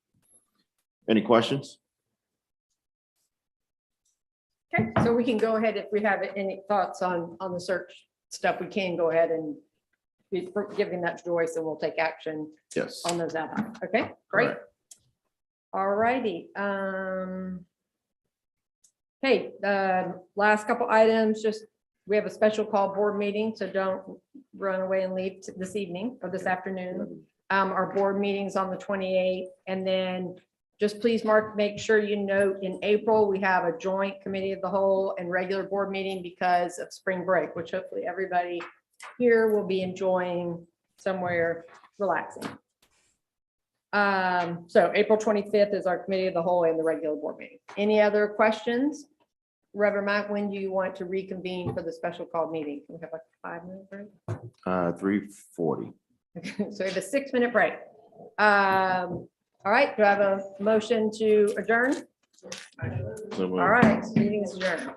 Any questions? Okay, so we can go ahead, if we have any thoughts on the search stuff, we can go ahead and be giving that to Joyce and we'll take action Yes. on those ad hoc. Okay, great. All righty. Okay, last couple items, just, we have a special call board meeting, so don't run away and leave this evening or this afternoon. Our board meeting's on the 28th, and then just please make sure you note in April, we have a joint committee of the whole and regular board meeting because of spring break, which hopefully everybody here will be enjoying somewhere relaxing. So April 25th is our committee of the whole and the regular board meeting. Any other questions? Reverend Mack, when do you want to reconvene for the special call meeting? Can we have like a 5-minute break? 3:40. So we have a 6-minute break. All right, do I have a motion to adjourn? So All right, meeting is adjourned.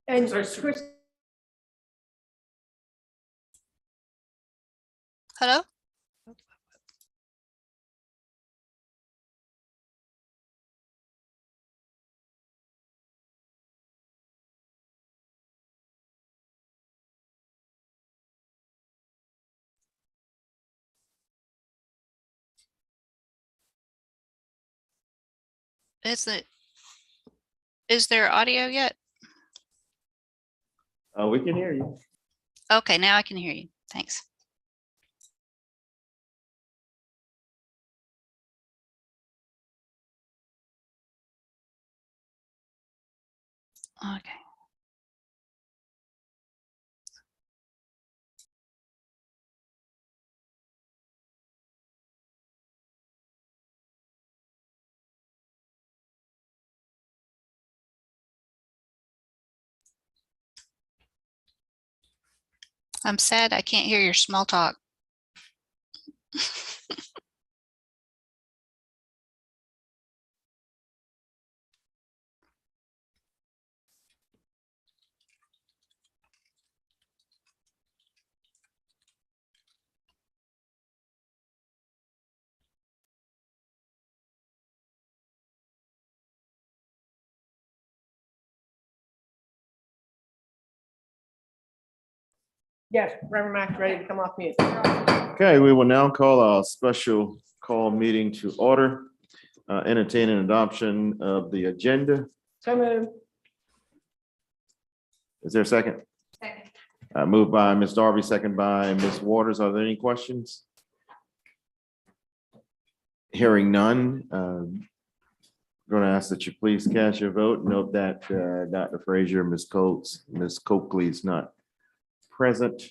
And Sorry, Chris, Hello? Is there audio yet? We can hear you. Okay, now I can hear you. Thanks. Okay. I'm sad I can't hear your small talk. yes, Reverend Mack's ready to come off mute. Okay, we will now call our special call meeting to order. Entertain an adoption of the agenda. So moved. Is there a second? Second. Moved by Ms. Darby, second by Ms. Waters. Are there any questions? Hearing none, going to ask that you please cast your vote. Note that Dr. Frazier, Ms. Coates, Ms. Coakley is not present.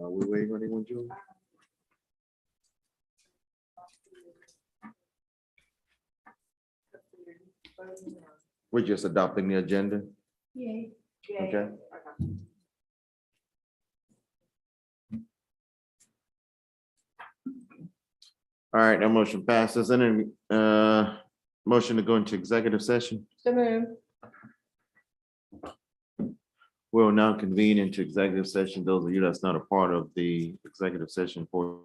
We waiting on anyone, Julie? We're just adopting the agenda. Yay. Okay. All right, that motion passes. And then motion to go into executive session. So moved. We'll now convene into executive session. Those of you that's not a part of the executive session for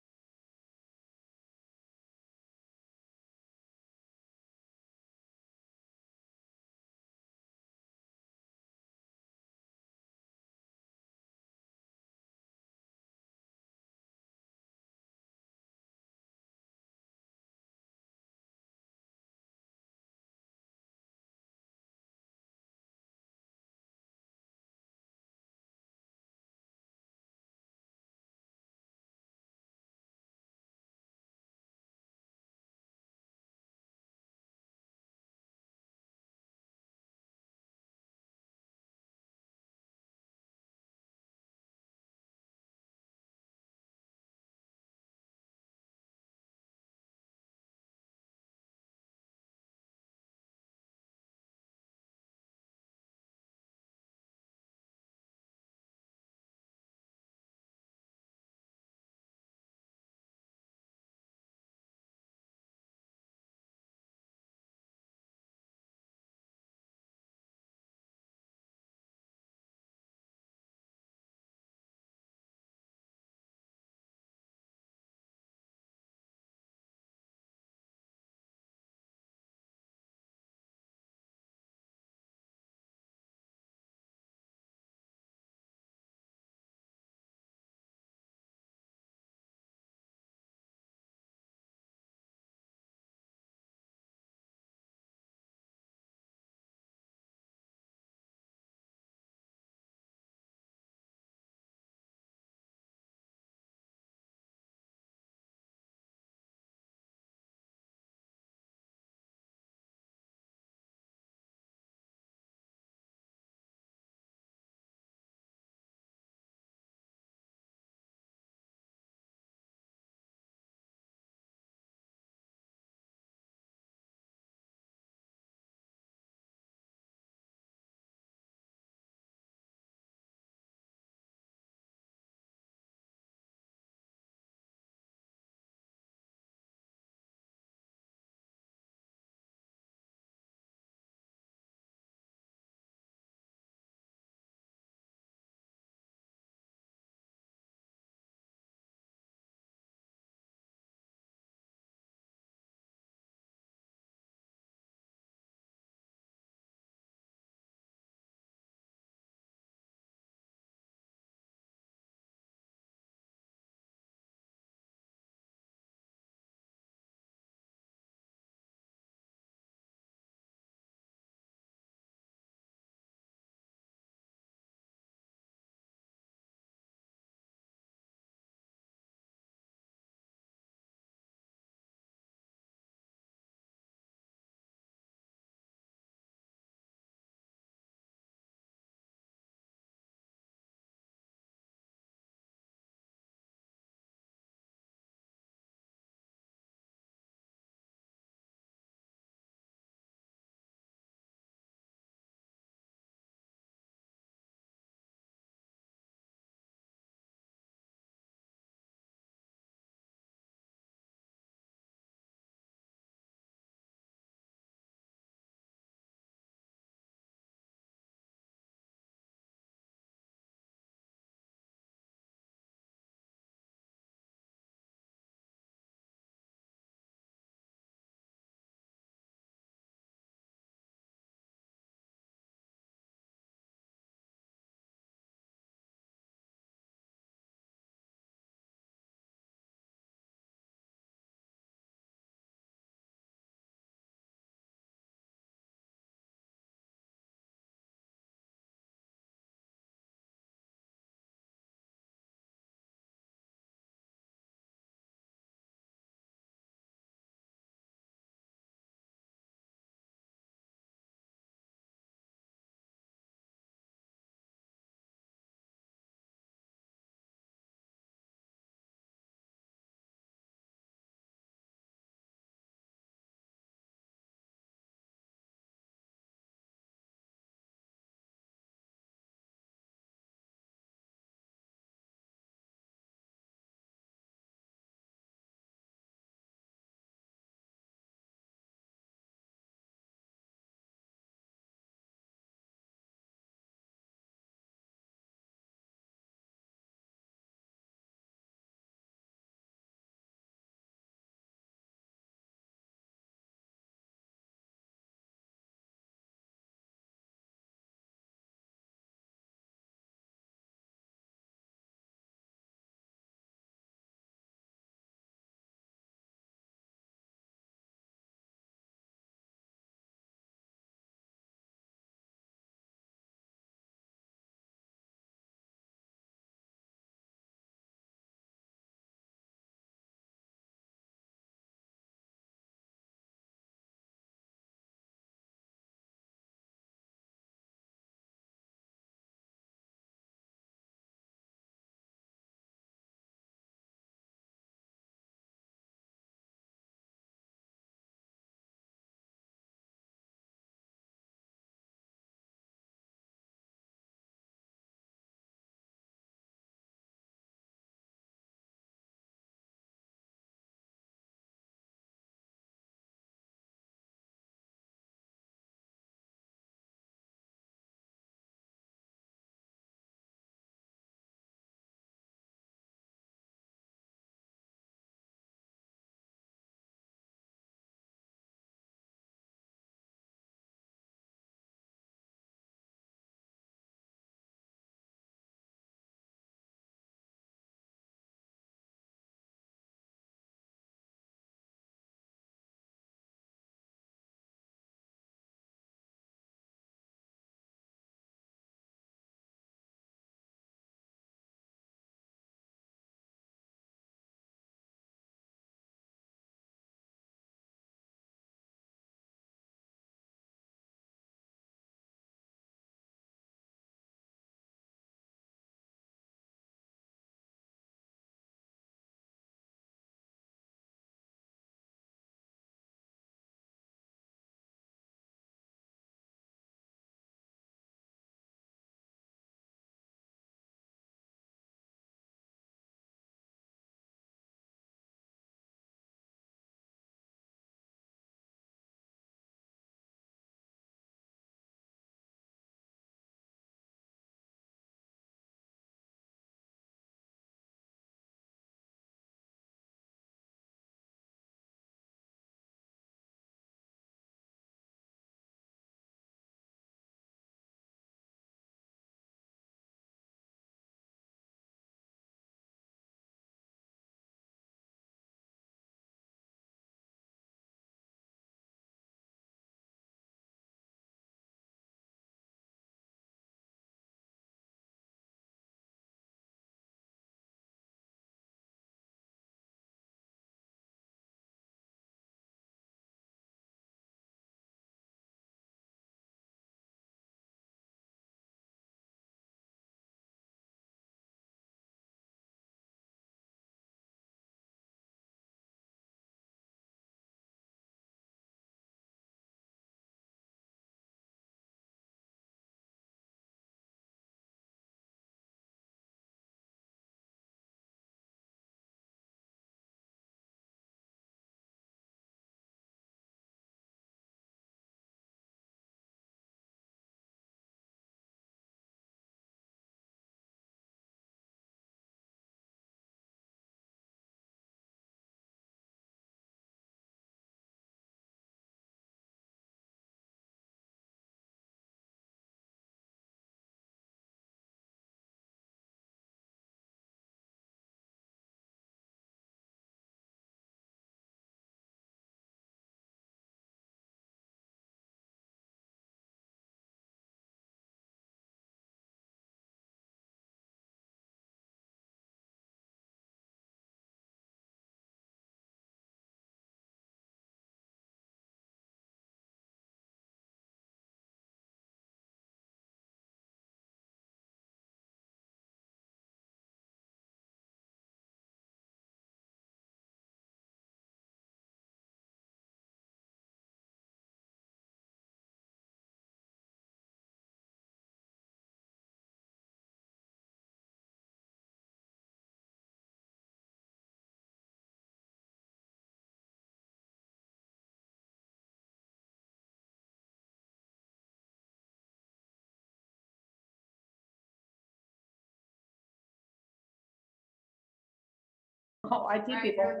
Oh, IT people.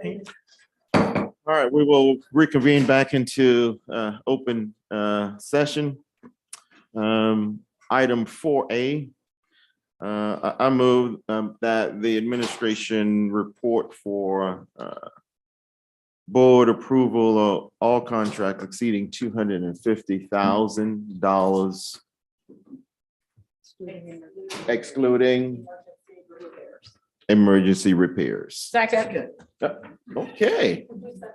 All right, we will reconvene back into open session. Item 4A. I move that the administration report for board approval of all contracts exceeding $250,000, excluding emergency repairs. Second. Okay,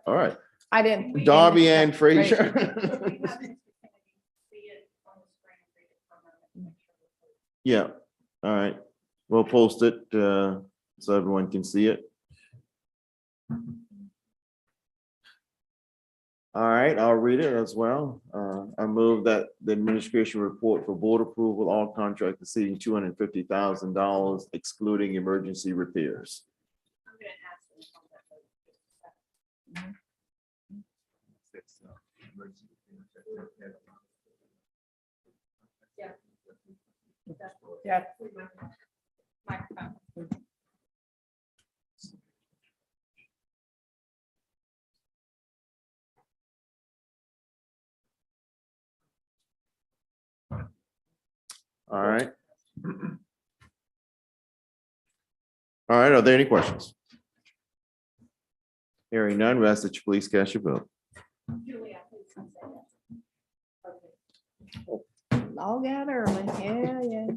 all right. I didn't. Darby and Frazier. Yeah, all right. We'll post it so everyone can see it. All right, I'll read it as well. I move that the administration report for board approval, all contracts exceeding $250,000, excluding emergency repairs. Yeah. All right. All right, are there any questions? Hearing none, we ask that you please cast your vote. Log out early. Yeah, yeah.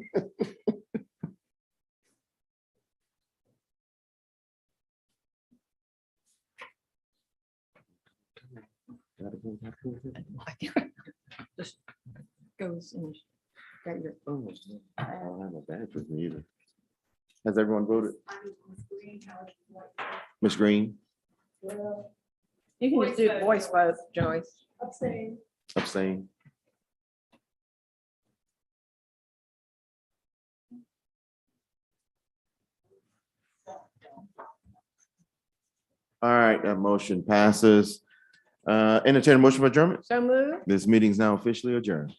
Just goes and got your. I don't have a badge with me either. Has everyone voted? Ms. Green, Well, you can just do voice vote, Joyce. Abstain. abstain. All right, that motion passes. Entertain a motion for adjournment. So move. This meeting is now officially adjourned.